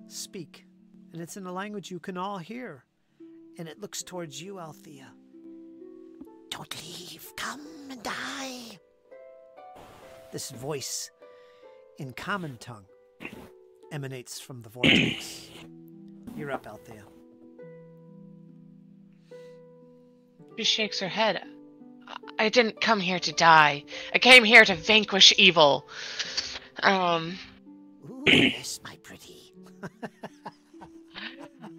speak, and it's in a language you can all hear. And it looks towards you, Althea. Don't leave. Come and die. This voice, in common tongue, emanates from the vortex. You're up, Althea. She shakes her head. I didn't come here to die. I came here to vanquish evil. Ooh, yes, my pretty.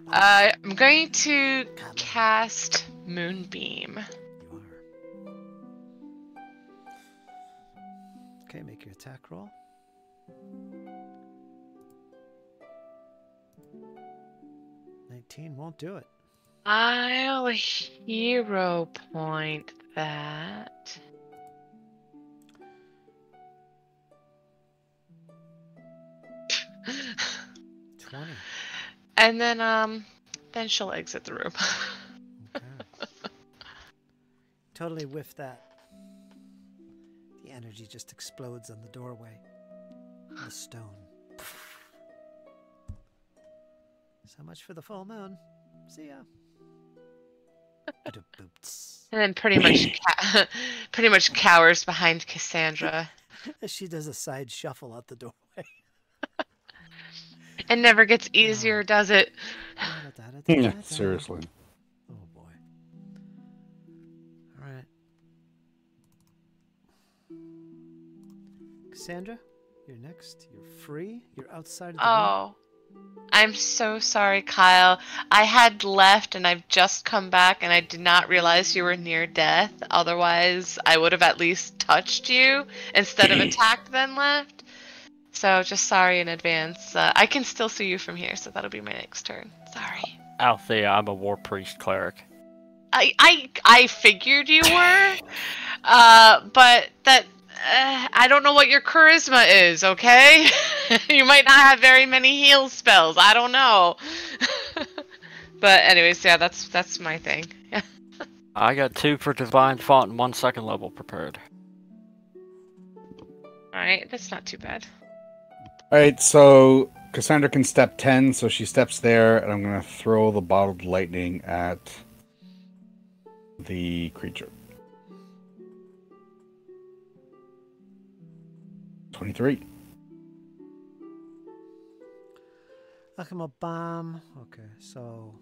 I'm going to cast Moonbeam. You are. Okay, make your attack roll. 19 won't do it. I'll hero point that. And then she'll exit the room. Okay. Totally whiff that. The energy just explodes on the doorway. The stone. So much for the full moon. See ya. And then pretty much cowers behind Cassandra. She does a side shuffle out the doorway. It never gets easier, does it? Yeah, seriously. Oh boy. All right. Cassandra, you're next. You're free. You're outside of the room. Oh. I'm so sorry, Kyle. I had left and I've just come back and I did not realize you were near death. Otherwise, I would have at least touched you instead of attacked then left. So just sorry in advance. I can still see you from here, so that'll be my next turn. Sorry. Althea, I'm a war priest cleric. I figured you were, but that I don't know what your charisma is. Okay, you might not have very many heal spells. I don't know. But anyways, yeah, that's my thing. I got 2 for Divine Font and 1 second level prepared. All right, that's not too bad. Alright, so Cassandra can step 10, so she steps there, and I'm going to throw the bottled lightning at the creature. 23. Akama bomb. Okay, so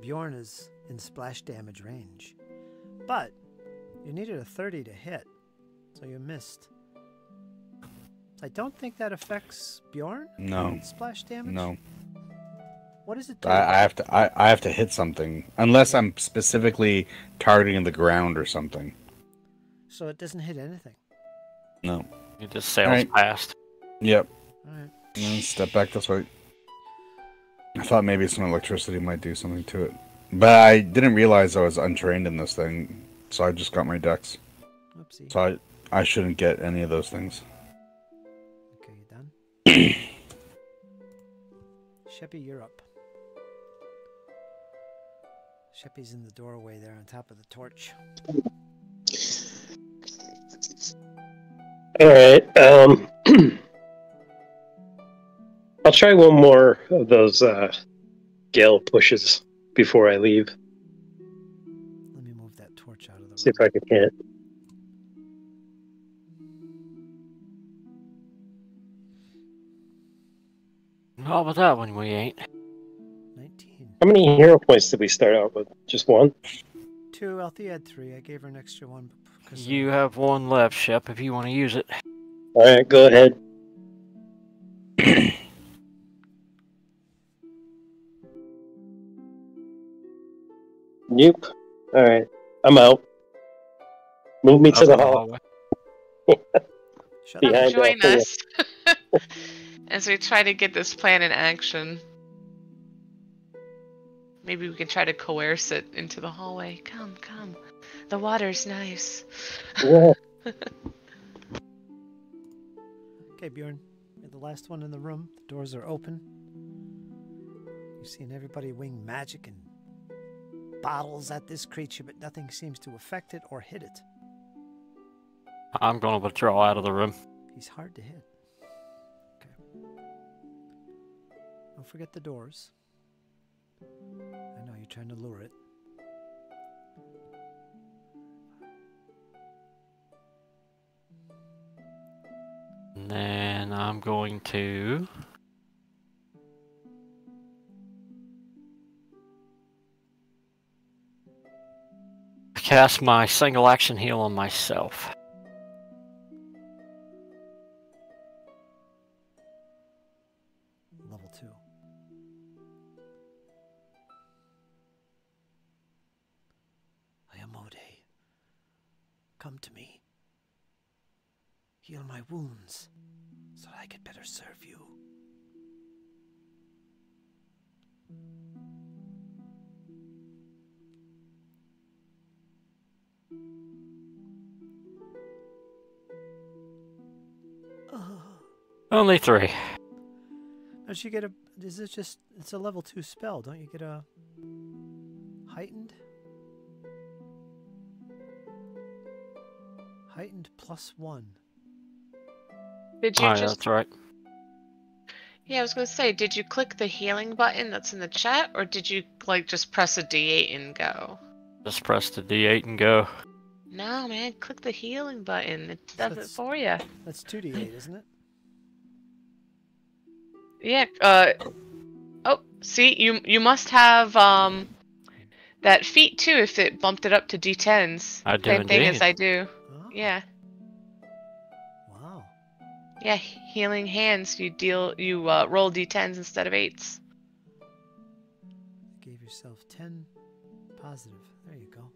Bjorn is in splash damage range. But you needed a 30 to hit, so you missed. I don't think that affects Bjorn? No. Splash damage? No. What does it do? I have to hit something. Unless I'm specifically targeting the ground or something. So it doesn't hit anything. No. It just sails past. Yep. Alright. And then step back this way. I thought maybe some electricity might do something to it. But I didn't realize I was untrained in this thing. So I just got my dex. Oopsie. So I shouldn't get any of those things. Okay, you done? Sheppi, you're up. Sheppi's in the doorway there on top of the torch. Alright, I'll try one more of those gale pushes before I leave. Let me move that torch out of the room. See if I can hit. Not with that one, we ain't. 19. How many hero points did we start out with? Just one? 2. Althea had 3. I gave her an extra one. Because You have one left, Shep, if you want to use it. Alright, go ahead. Nope. Alright, I'm out. Move me to the hall. Shut Behind Join Althea. us as we try to get this plan in action. Maybe we can try to coerce it into the hallway. Come, come. The water's nice. Yeah. Okay, Bjorn, you're the last one in the room. The doors are open. You've seen everybody wing magic and bottles at this creature, but nothing seems to affect it or hit it. I'm going to withdraw out of the room. He's hard to hit. Okay. Don't forget the doors. I know you're trying to lure it. And then I'm going to cast my single action heal on myself. Level 2. Ayamode, come to me. Heal my wounds so that I can better serve you. Only 3. Don't you get a... Is it just... It's a level 2 spell. Don't you get a... Heightened? Heightened +1. Did you Oh, yeah, just... that's right. Yeah, I was gonna say, did you click the healing button that's in the chat, or did you, like, just press a D8 and go? Just press the D8 and go. No, man, click the healing button. It does it That's- for you. That's 2d8, isn't it? Yeah, oh, see, you must have, that feat, too, if it bumped it up to D10s. I do Same thing as indeed. I do. Oh, Yeah. Wow. Yeah, healing hands, you roll D10s instead of 8s. Gave yourself 10 positive. There you go.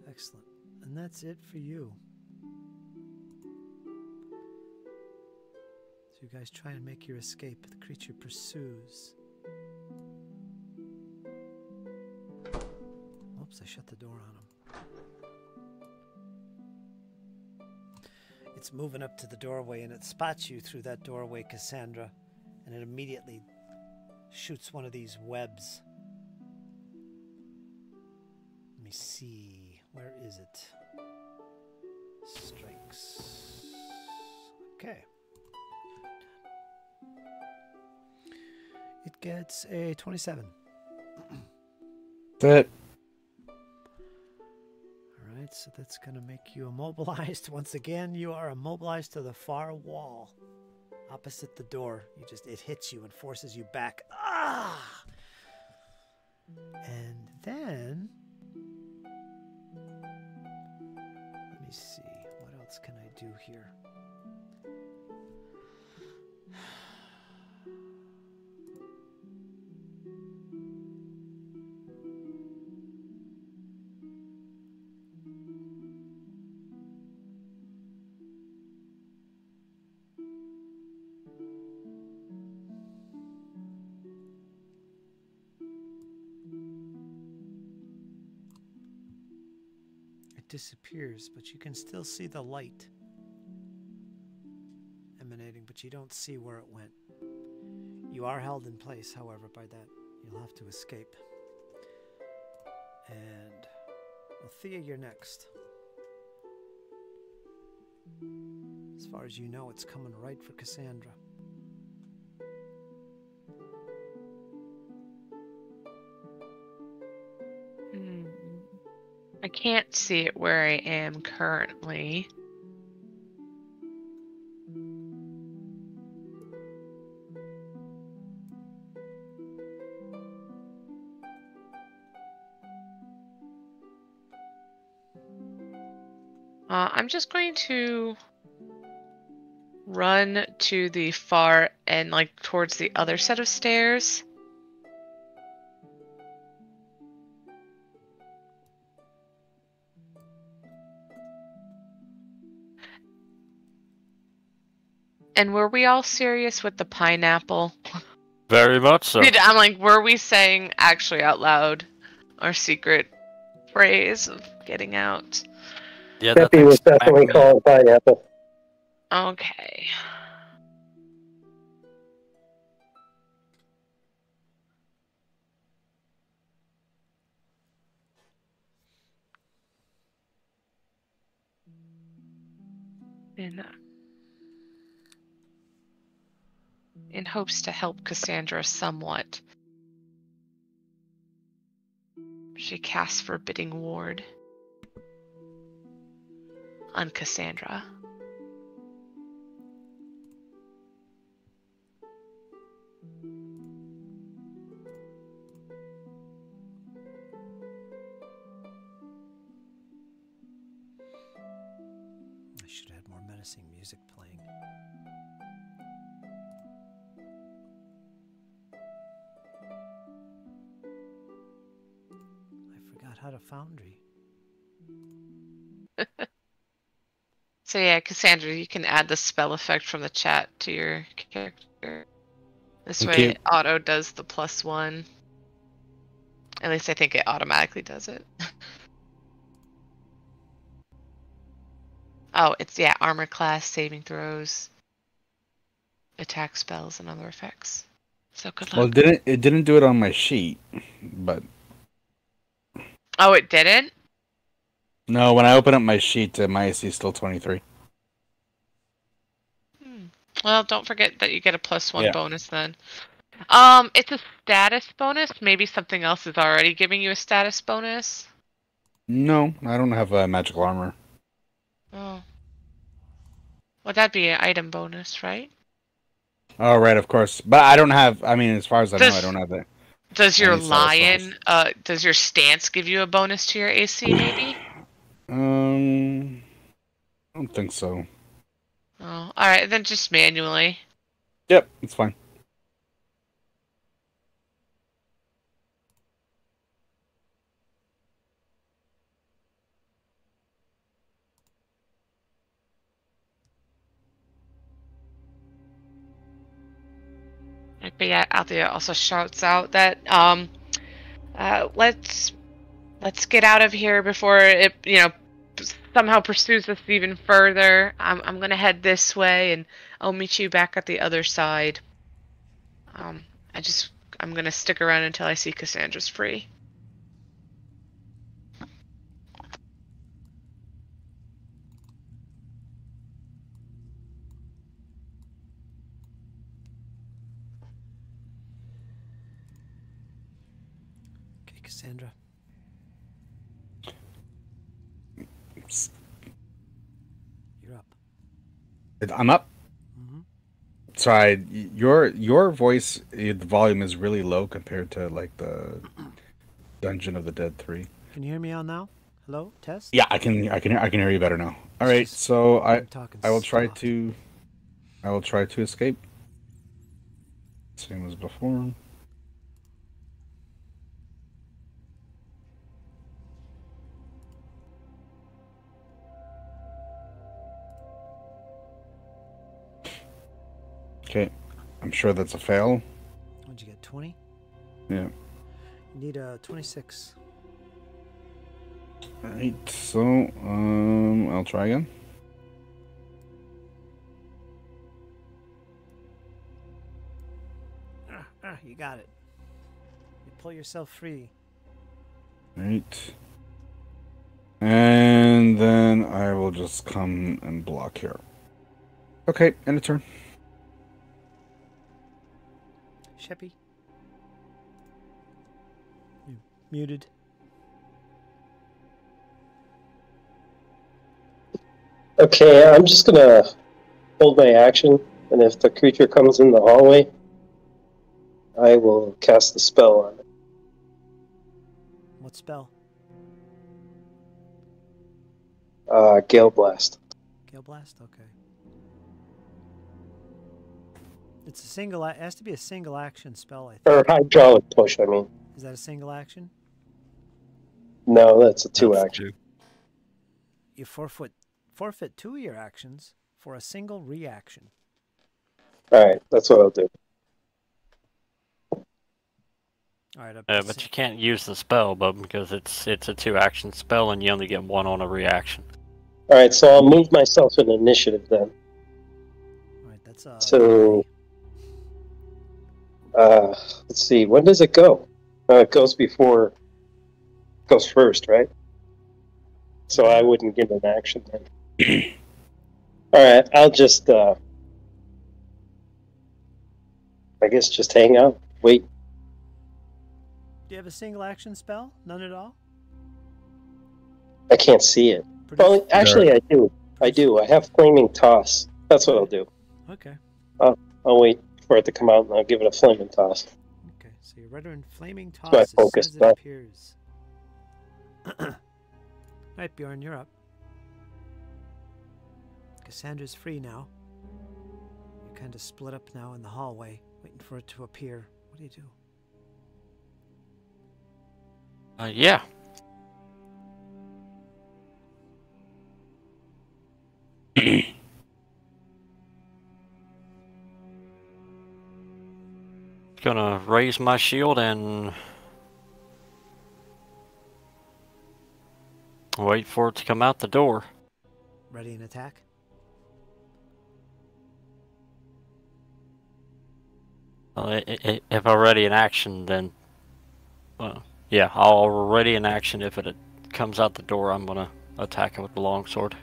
Excellent. And that's it for you. So you guys try and make your escape. The creature pursues. Oops, I shut the door on him. It's moving up to the doorway and it spots you through that doorway, Cassandra, and it immediately shoots one of these webs. Let me see. Where is it? Strikes. Okay. It gets a 27. That's it. Alright, so that's going to make you immobilized. Once again, you are immobilized to the far wall. Opposite the door. It hits you and forces you back. Ah! And then... Let me see. What else can I do here? It disappears, but you can still see the light emanating, but you don't see where it went. You are held in place, however, by that. You'll have to escape. And Althea, you're next. As far as you know, it's coming right for Cassandra. I can't see it where I am currently. I'm just going to run to the far end, like towards the other set of stairs. And were we all serious with the pineapple? Very much so. I'm like, were we saying actually out loud our secret phrase of getting out? Yeah, that Sheppi thing was smacked definitely me. calling pineapple. Okay. In hopes to help Cassandra somewhat, she casts Forbidding Ward on Cassandra. I should have had more menacing music playing. I forgot how to foundry. So yeah, Cassandra, you can add the spell effect from the chat to your character. This Thank way you. it auto does the +1. At least I think it automatically does it. Oh, it's, yeah, armor class, saving throws, attack spells, and other effects. So good Well, luck. it didn't do it on my sheet, but Oh, it didn't? no, when I open up my sheet, my AC is still 23. Well, don't forget that you get a +1 Yeah. bonus then. It's a status bonus. Maybe something else is already giving you a status bonus. No, I don't have a magical armor. Oh. Well, that'd be an item bonus, right? Oh, right, of course. But I don't have, I mean, as far as I know, I Does don't have that. does your Any status bonus. lion, does your stance give you a bonus to your AC, maybe? I don't think so. Oh, alright, then just manually. Yep, it's fine. But yeah, Althea also shouts out that, let's get out of here before it, somehow pursues us even further. I'm gonna head this way, and I'll meet you back at the other side. Um, I'm gonna stick around until I see Cassandra's free. Okay, Cassandra. You're up. I'm up. Mm-hmm. Sorry, your voice, the volume is really low compared to like the Dungeon of the Dead 3. Can you hear me on now? Hello, test. Yeah, I can hear you better now. All right, Just- so I'm talking I will try soft. to escape. Same as before. Okay, I'm sure that's a fail. What'd you get? 20? Yeah. You need a 26. All right, so I'll try again. You got it. You pull yourself free. Right. And then I will just come and block here. Okay, end of turn. Sheppi? You muted. Okay, I'm just gonna hold my action, and if the creature comes in the hallway, I will cast the spell on it. What spell? Gale Blast. Gale Blast? Okay. It's a single. It has to be a single action spell, I think. Or Hydraulic Push, I mean. Is that a single action? No, that's a That's 2-action. two. You forfeit 2 of your actions for a single reaction. Alright, that's what I'll do. All right. But you can't use the spell, Bub, because it's a 2-action spell, and you only get 1 on a reaction. Alright, so I'll move myself in initiative then. All right. That's So, let's see, when does it go? It goes first, right? So I wouldn't get an action then. Alright, I'll just, I guess just hang out, wait. Do you have a single action spell? None at all? I can't see it. Well, actually, I do. I have Flaming Toss. That's what I'll do. Okay. I'll wait for it to come out and I'll give it a Flaming Toss. Okay. So your veteran flaming toss So I as soon focus as it that. appears. All right, Bjorn, you're up. Cassandra's free now. You're kind of split up now in the hallway, waiting for it to appear. What do you do? Yeah. Gonna raise my shield and wait for it to come out the door. Ready an attack? If I'm ready in action, then yeah, I'll ready in action. If it comes out the door, I'm gonna attack it with the longsword. It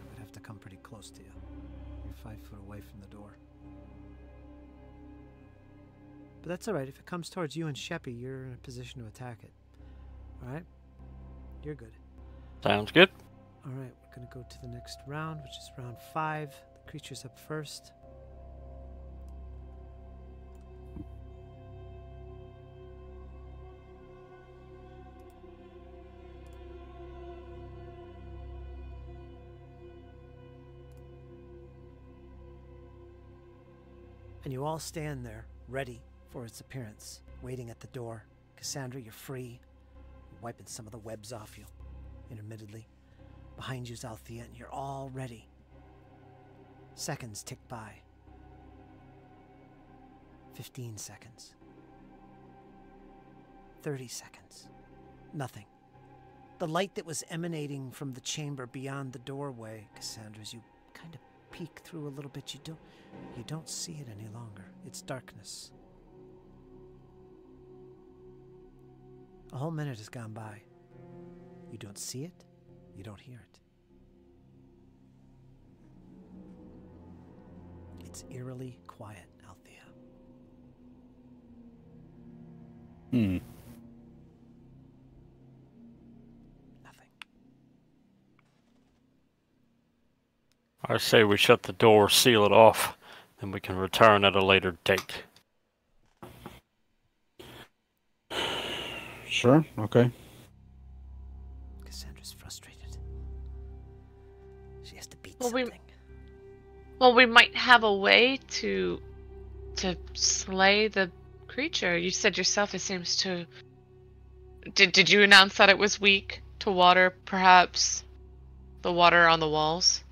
would have to come pretty close to you. You're 5 foot away from the door. But that's all right. If it comes towards you and Sheppi, you're in a position to attack it. All right? You're good. Sounds good. All right, we're going to go to the next round, which is round 5. The creature's up first. And you all stand there, ready for its appearance, waiting at the door. Cassandra, you're free. You're wiping some of the webs off you, intermittently. Behind you's Althea, and you're all ready. Seconds tick by. 15 seconds. 30 seconds. Nothing. The light that was emanating from the chamber beyond the doorway, Cassandra, as you kind of peek through a little bit, you don't see it any longer. It's darkness. A whole minute has gone by. You don't see it. You don't hear it. It's eerily quiet, Althea. Nothing. I say we shut the door, seal it off, and we can return at a later date. Sure, okay. Cassandra's frustrated. She has to beat Well, something. Well, we might have a way to slay the creature. You said yourself it seems to... Did you announce that it was weak to water, perhaps? The water on the walls?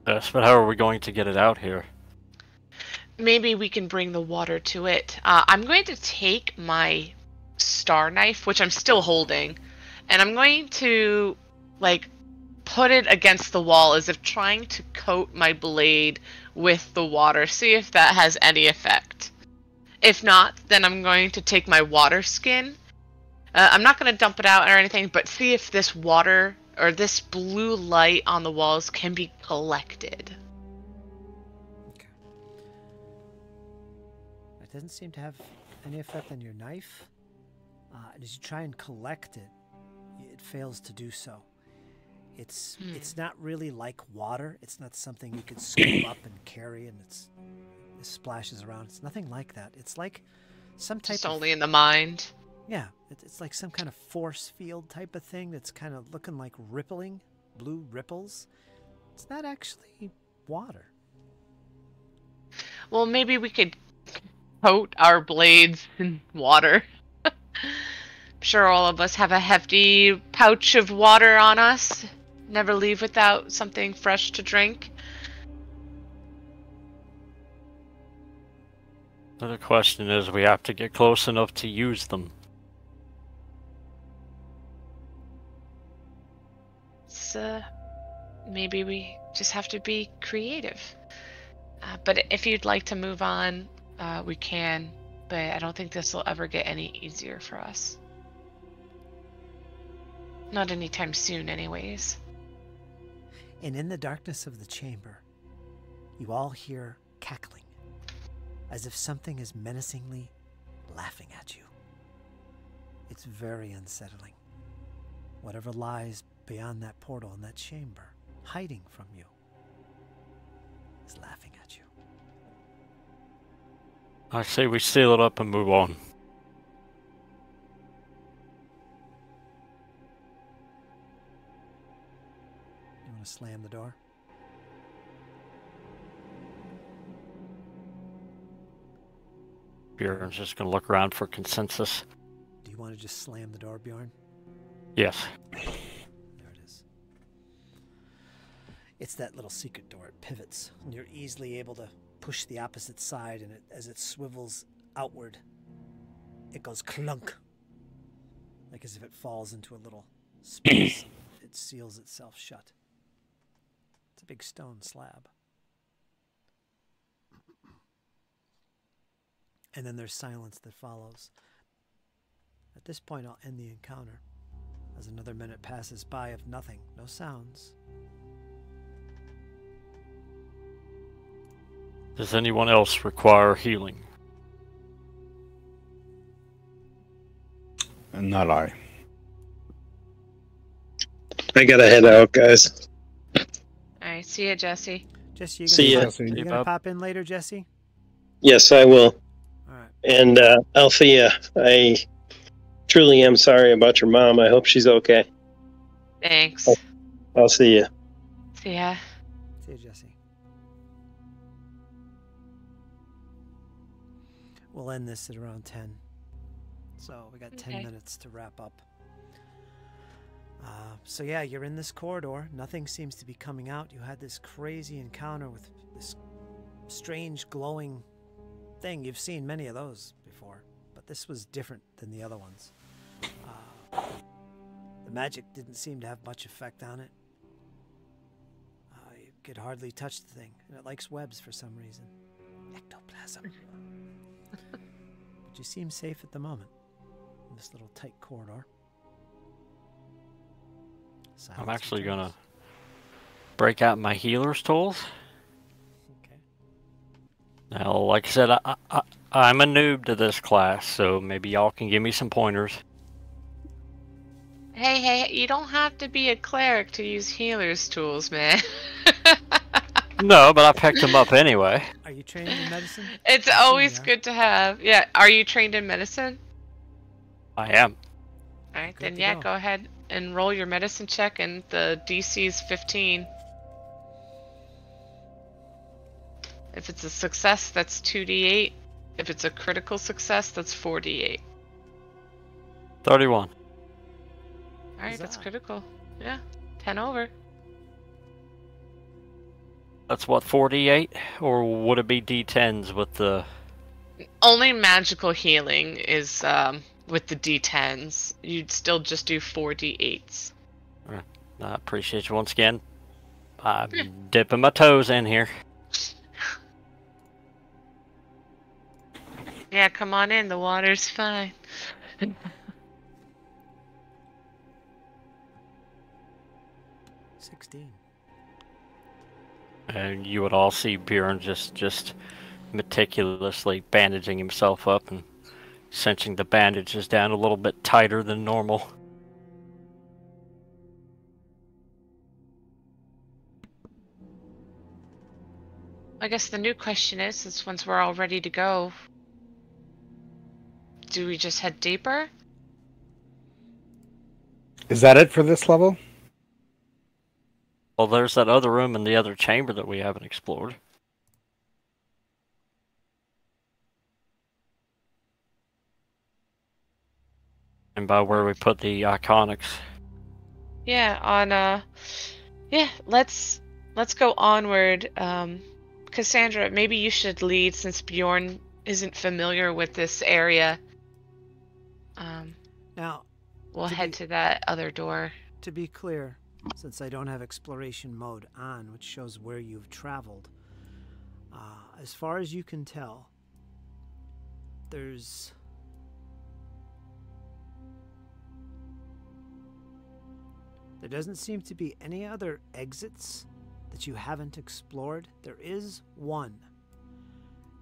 Yes, but how are we going to get it out here? Maybe we can bring the water to it. I'm going to take my star knife, which I'm still holding, and I'm going to, like, put it against the wall as if trying to coat my blade with the water, see if that has any effect. If not, then I'm going to take my water skin. I'm not going to dump it out or anything, but see if this water or this blue light on the walls can be collected. Okay. It doesn't seem to have any effect on your knife. And as you try and collect it, it fails to do so. It's not really like water. It's not something you can scoop up and carry and it splashes around. It's nothing like that. It's like some type Just of... only in the mind. Yeah, it's like some kind of force field type of thing that's kind of looking like rippling blue ripples. It's not actually water. Well, maybe we could coat our blades in water. I'm sure all of us have a hefty pouch of water on us. Never leave without something fresh to drink. The question is, we have to get close enough to use them. So maybe we just have to be creative. But if you'd like to move on, we can. But I don't think this will ever get any easier for us. Not anytime soon, anyways. And in the darkness of the chamber, you all hear cackling, as if something is menacingly laughing at you. It's very unsettling. Whatever lies beyond that portal in that chamber, hiding from you, is laughing at you. I say we seal it up and move on. You want to slam the door? Bjorn's just going to look around for consensus. Do you want to just slam the door, Bjorn? Yes. There it is. It's that little secret door. It pivots, and you're easily able to push the opposite side, and as it swivels outward, it goes clunk, like as if it falls into a little space. It seals itself shut. It's a big stone slab. And then there's silence that follows. At this point, I'll end the encounter, as another minute passes by of nothing, no sounds. Does anyone else require healing? Not I. I gotta head out, guys. Alright, see ya, Jesse. Jesse, See ya. you gonna pop in later, Jesse? Yes, I will. All right. And Althea, I truly am sorry about your mom. I hope she's okay. Thanks. I'll see you. See ya. See you, Jesse. We'll end this at around 10. So we got 10 Okay. minutes to wrap up. So yeah, you're in this corridor. Nothing seems to be coming out. You had this crazy encounter with this strange glowing thing. You've seen many of those before, but this was different than the other ones. The magic didn't seem to have much effect on it. You could hardly touch the thing, and it likes webs for some reason. Ectoplasm. But you seem safe at the moment in this little tight corridor. Silence I'm actually returns. gonna break out my healer's tools. Okay. Now, like I said, I'm a noob to this class, so maybe y'all can give me some pointers. Hey, you don't have to be a cleric to use healer's tools, man. No, but I picked them up anyway. Are you trained in medicine? It's I assume always you are. good to have. Yeah, are you trained in medicine? I am. Alright, Good then to yeah, go. go ahead and roll your medicine check, and the DC's 15. If it's a success, that's 2d8. If it's a critical success, that's 4d8. 31. Alright, that's Huzzah. critical. Yeah, 10 over. That's what, 48? Or would it be D10s with the... Only magical healing is with the d10s. You'd still just do 4d8s. I appreciate you once again. I'm dipping my toes in here. Yeah, come on in. The water's fine. 16. And you would all see Bjorn just meticulously bandaging himself up and cinching the bandages down a little bit tighter than normal. I guess the new question is once we're all ready to go, do we just head deeper? Is that it for this level? Well, there's that other room in the other chamber that we haven't explored. And by where we put the iconics. Yeah, yeah, let's go onward. Cassandra, maybe you should lead since Bjorn isn't familiar with this area. Now, We'll head to that other door. to be clear, since I don't have exploration mode on, which shows where you've traveled, as far as you can tell, there doesn't seem to be any other exits that you haven't explored. There is one,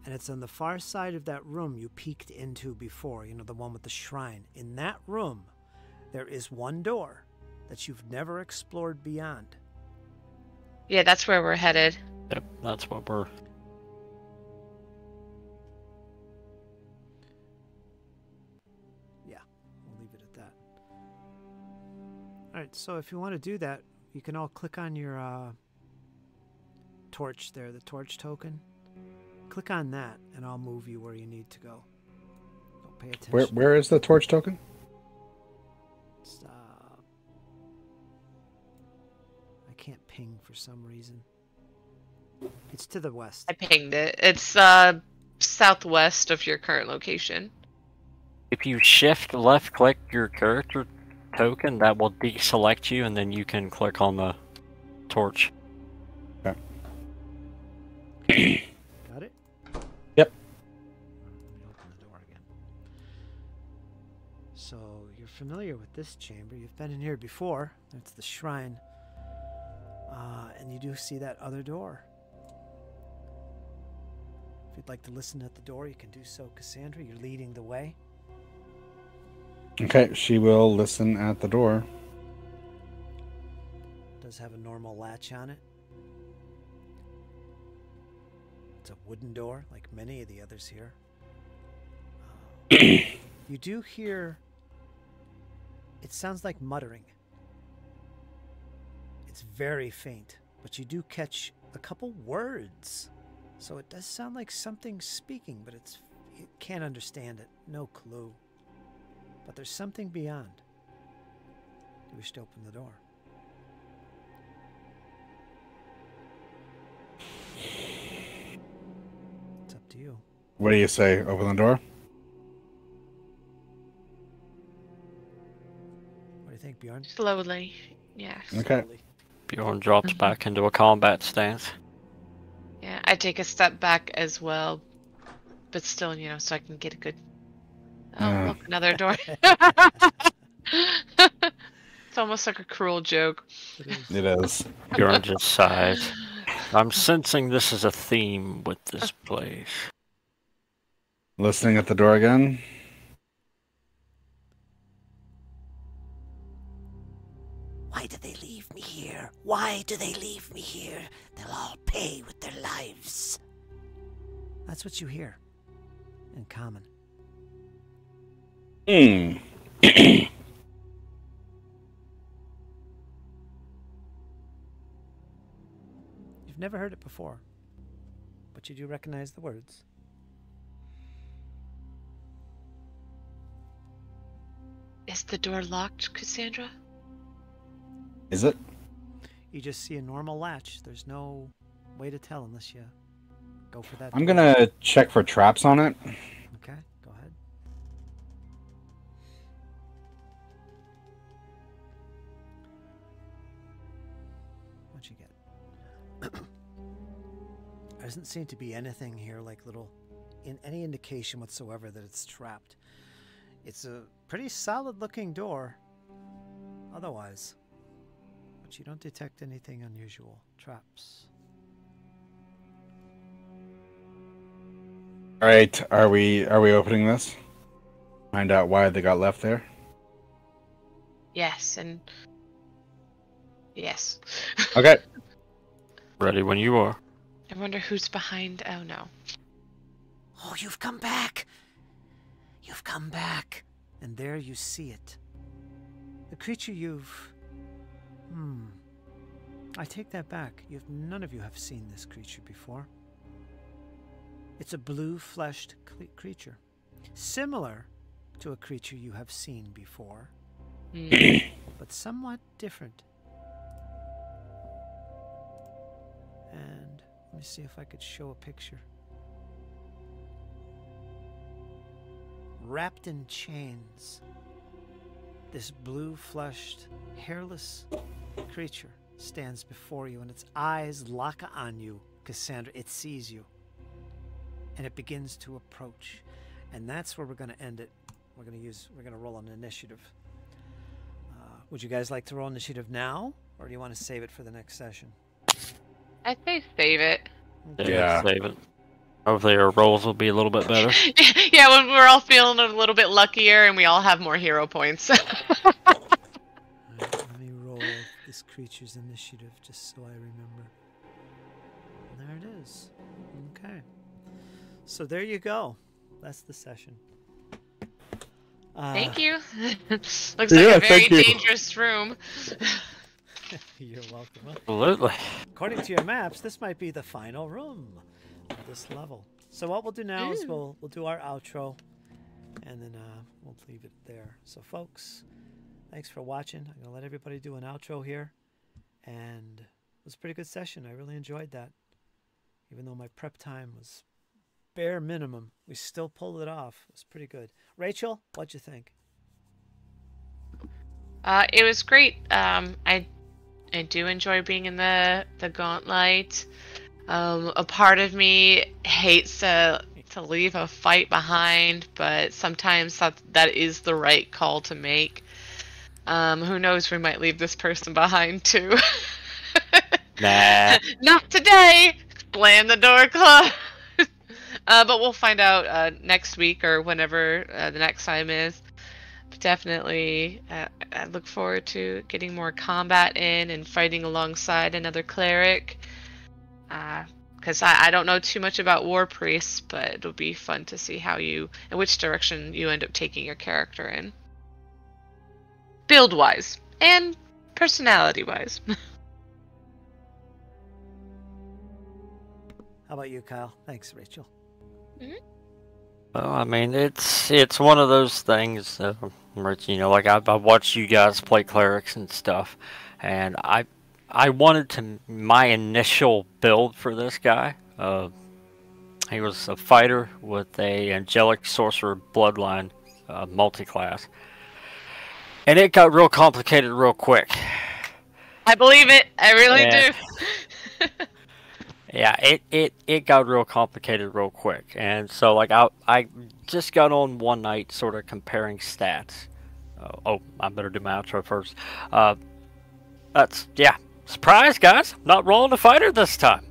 and it's on the far side of that room you peeked into before, you know, the one with the shrine. In that room, there is one door that you've never explored beyond. Yeah, that's where we're headed. Yep, that's what we're... Yeah, we'll leave it at that. Alright, so if you want to do that, you can all click on your torch there, the torch token. Click on that, and I'll move you where you need to go. Don't pay attention. Where is the torch token? It's, I can't ping for some reason. It's to the west. I pinged it. It's southwest of your current location. If you shift left click your character token, that will deselect you, and then you can click on the torch. Got it? Yep. Let me open the door again. So, you're familiar with this chamber. You've been in here before. It's the shrine. And you do see that other door. If you'd like to listen at the door, you can do so, Cassandra. You're leading the way. Okay, she will listen at the door. It does have a normal latch on it. It's a wooden door, like many of the others here. You do hear... It sounds like muttering. It's very faint, but you do catch a couple words. So it does sound like something's speaking, but you can't understand it. No clue. But there's something beyond. You wish to open the door. It's up to you. What do you say? Open the door? What do you think, Bjorn? Slowly. Yes. Okay. Slowly. Bjorn drops back into a combat stance. Yeah, I take a step back as well. But still, you know, so I can get a good... Oh, look, another door. It's almost like a cruel joke. It is. Bjorn just sighs. I'm sensing this is a theme with this place. Listening at the door again. Why do they leave me here? Why do they leave me here? They'll all pay with their lives. That's what you hear. In common. Hmm. You've never heard it before, but you do recognize the words. Is the door locked, Cassandra? Is it? You just see a normal latch. There's no way to tell unless you go for that. I'm door. gonna check for traps on it. Okay, go ahead. What'd you get? There doesn't seem to be anything here like any indication whatsoever that it's trapped. It's a pretty solid looking door otherwise, but you don't detect anything unusual. Traps. All right, are we opening this? Find out why they got left there. Yes, and... Yes. Okay. Ready when you are. I wonder who's behind... Oh, no. Oh, you've come back. You've come back. And there you see it. The creature you've... I take that back. None of you have seen this creature before. It's a blue-fleshed creature, similar to a creature you have seen before, but somewhat different. And let me see if I could show a picture. Wrapped in chains, this blue-fleshed, hairless creature stands before you, and its eyes lock on you, Cassandra. It sees you, and it begins to approach. And that's where we're going to end it. We're going to roll an initiative. Would you guys like to roll initiative now, or do you want to save it for the next session? I say save it. Yeah. Save it. Hopefully our rolls will be a little bit better. Yeah, when we're all feeling a little bit luckier and we all have more hero points. All right, let me roll this creature's initiative just so I remember. And there it is. Okay. So there you go. That's the session. Thank you. Looks like a very dangerous room. You're welcome. Absolutely. According to your maps, this might be the final room of this level. So what we'll do now is we'll do our outro, and then we'll leave it there. So folks, thanks for watching. I'm gonna let everybody do an outro here, and it was a pretty good session. I really enjoyed that. Even though my prep time was bare minimum, we still pulled it off. It was pretty good. Rachel, what'd you think? It was great. I do enjoy being in the gauntlet. A part of me hates to leave a fight behind, but sometimes that is the right call to make. Who knows, we might leave this person behind too. Nah. Not today! Slam the door closed! But we'll find out next week or whenever the next time is. But definitely, I look forward to getting more combat in and fighting alongside another cleric. Because I don't know too much about war priests, but it'll be fun to see in which direction you end up taking your character in. Build-wise, and personality-wise. How about you, Kyle? Thanks, Rachel. Well, I mean, it's one of those things, Rich, you know, like I watched you guys play clerics and stuff, and I wanted my initial build for this guy. He was a fighter with a angelic sorcerer bloodline, multi-class, and it got real complicated real quick. I believe it. I really do. Yeah, it got real complicated real quick, and so like I just got on one night sort of comparing stats. I better do my outro first. Surprise, guys! I'm not rolling a fighter this time.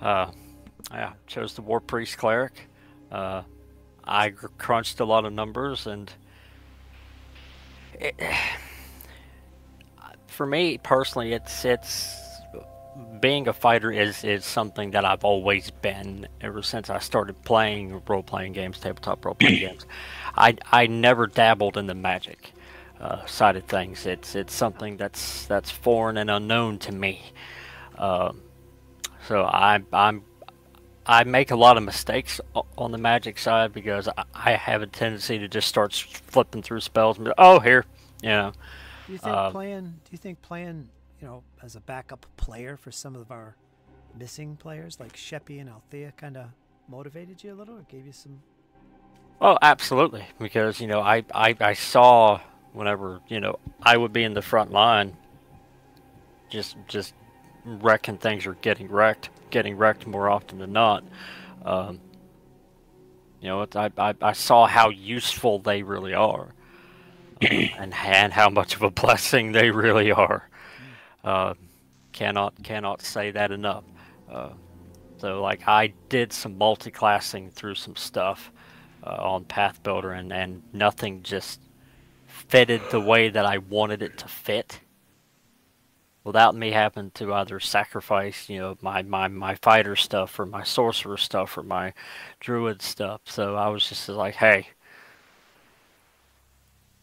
Yeah, chose the war priest cleric. I crunched a lot of numbers, and for me personally, it's being a fighter is something that I've always been ever since I started playing role-playing games, tabletop role-playing games. I never dabbled in the magic side of things. It's something that's foreign and unknown to me. So I make a lot of mistakes on the magic side because I have a tendency to just start flipping through spells and be, oh, here, you know. Do you think playing, you know, as a backup player for some of our missing players like Sheppi and Althea kind of motivated you a little, or gave you some? Oh, absolutely, because, you know, I saw whenever, you know, I would be in the front line just wrecking things or getting wrecked more often than not. You know, I saw how useful they really are, and how much of a blessing they really are. Cannot say that enough. So like I did some multi-classing through some stuff on Path Builder, and nothing just fitted the way that I wanted it to fit, without me having to either sacrifice, you know, my fighter stuff or my sorcerer stuff or my druid stuff. So I was just like, hey.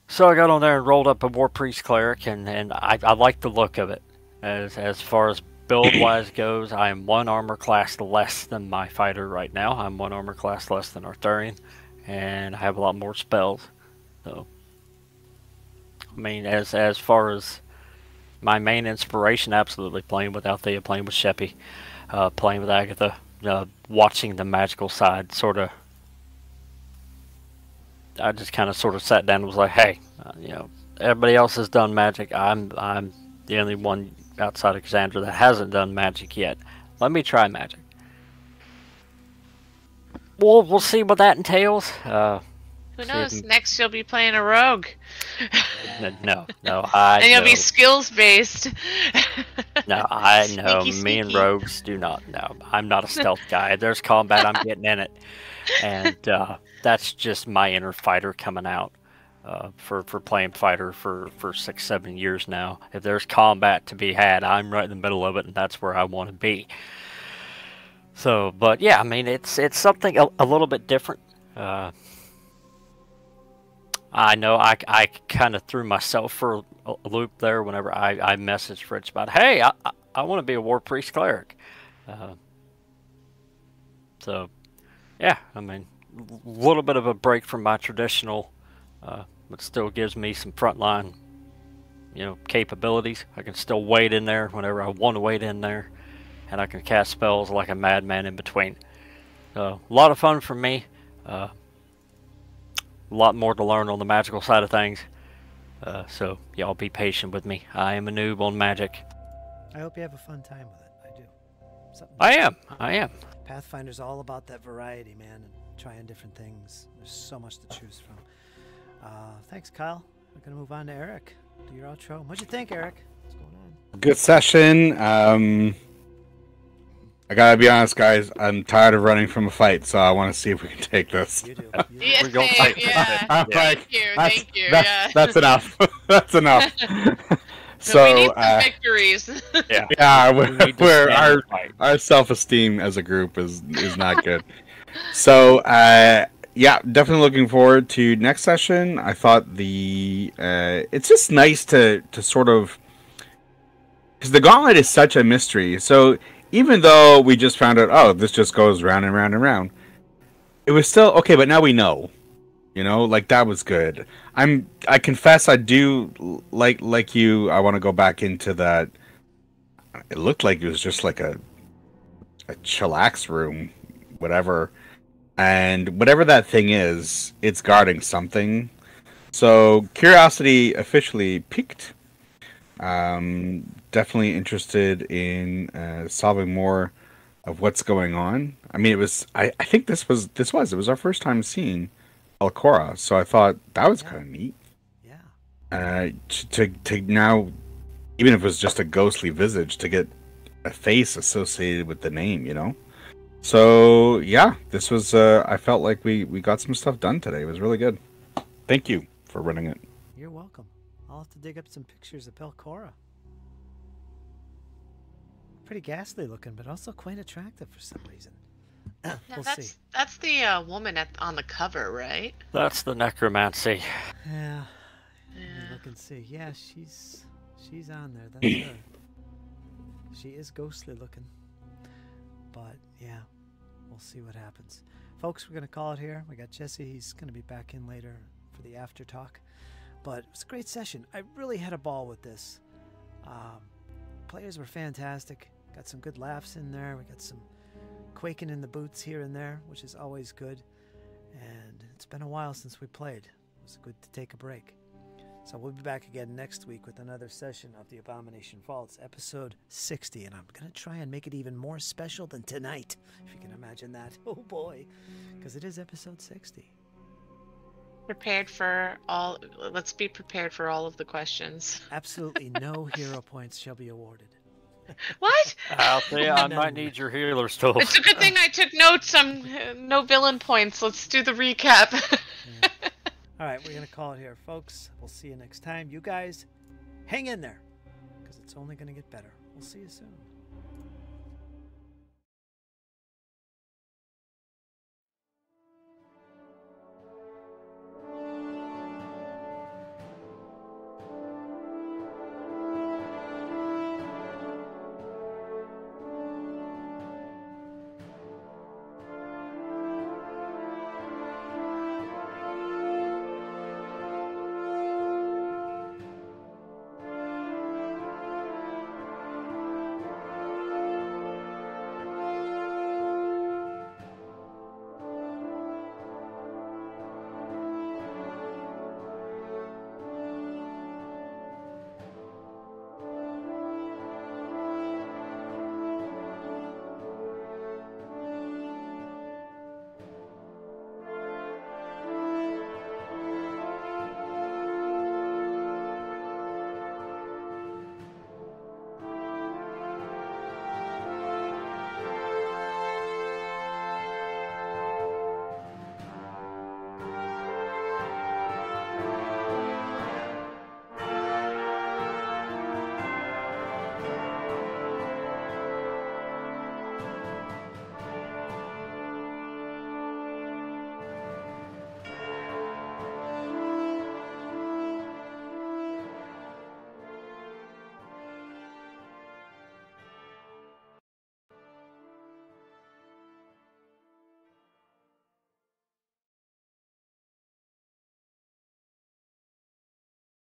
So I got on there and rolled up a war priest cleric, and I liked the look of it as far as build-wise goes, I am 1 armor class less than my fighter right now. I'm 1 armor class less than Arthurian, and I have a lot more spells. So, I mean, as far as my main inspiration, absolutely playing with Althea, playing with Sheppi, playing with Agitha, watching the magical side, sort of. I just kind of sort of sat down and was like, hey, everybody else has done magic. I'm the only one outside of Cassandra that hasn't done magic yet. Let me try magic. We'll see what that entails. Who knows? Next you'll be playing a rogue. No, and you'll be skills based. No, I know. Sneaky, Me and sneaky. rogues do not know. I'm not a stealth guy. There's combat, I'm getting in it. And that's just my inner fighter coming out. For playing fighter for 6-7 years now. If there's combat to be had, I'm right in the middle of it, and that's where I want to be. So, but yeah, I mean, it's something a little bit different. I know I kind of threw myself for a loop there whenever I messaged Fritz about, hey, I want to be a war priest cleric. So, yeah, I mean, a little bit of a break from my traditional, but still gives me some frontline, capabilities. I can still wade in there whenever I want to wade in there, and I can cast spells like a madman in between. So, a lot of fun for me. A lot more to learn on the magical side of things. So, y'all be patient with me. I am a noob on magic. I hope you have a fun time with it. I do. Something I am. Pathfinder's all about that variety, man, and trying different things. There's so much to choose from. Thanks, Kyle. We're going to move on to Eric. Do your outro. What'd you think, Eric? What's going on? Good session. I gotta be honest, guys. I'm tired of running from a fight, so I want to see if we can take this. You do. You do. Yes, We're going Dave, to yeah. I'm like, Thank you. That's enough. That's enough. So we need So, some victories. yeah, We need to we're stand and fight. our self-esteem as a group is not good. So, yeah, definitely looking forward to next session. I thought it's just nice to sort of, because the gauntlet is such a mystery. So even though we just found out, oh, this just goes round and round and round, it was still okay. But now we know, like that was good. I confess I do like you. I want to go back into that. It looked like it was just like a chillax room, whatever. And whatever that thing is, it's guarding something. So curiosity officially peaked. Definitely interested in solving more of what's going on. I mean, it was. I think it was our first time seeing Alcora, so I thought that was kind of neat. Yeah. To now, even if it was just a ghostly visage, to get a face associated with the name, So yeah, this was. I felt like we got some stuff done today. It was really good. Thank you for running it. You're welcome. I'll have to dig up some pictures of Pelcora. Pretty ghastly looking, but also quite attractive for some reason. We'll see. That's the woman on the cover, right? That's the necromancy. Yeah. Yeah. Look and see. Yeah, she's on there. That's her. She is ghostly looking. But yeah, we'll see what happens. Folks, we're going to call it here. We got Jesse. He's going to be back in later for the after talk. But it was a great session. I really had a ball with this. Players were fantastic. Got some good laughs in there. We got some quaking in the boots here and there, which is always good. And it's been a while since we played. It was good to take a break. So we'll be back again next week with another session of the Abomination Vaults, episode 60. And I'm going to try and make it even more special than tonight, if you can imagine that. Oh boy, because it is episode 60. Let's be prepared for all of the questions. Absolutely no hero points shall be awarded. What? Althea, I might need your healer's tools. It's a good thing I took notes on no villain points. Let's do the recap. Yeah. All right, we're going to call it here, folks. We'll see you next time. You guys, hang in there, because it's only going to get better. We'll see you soon.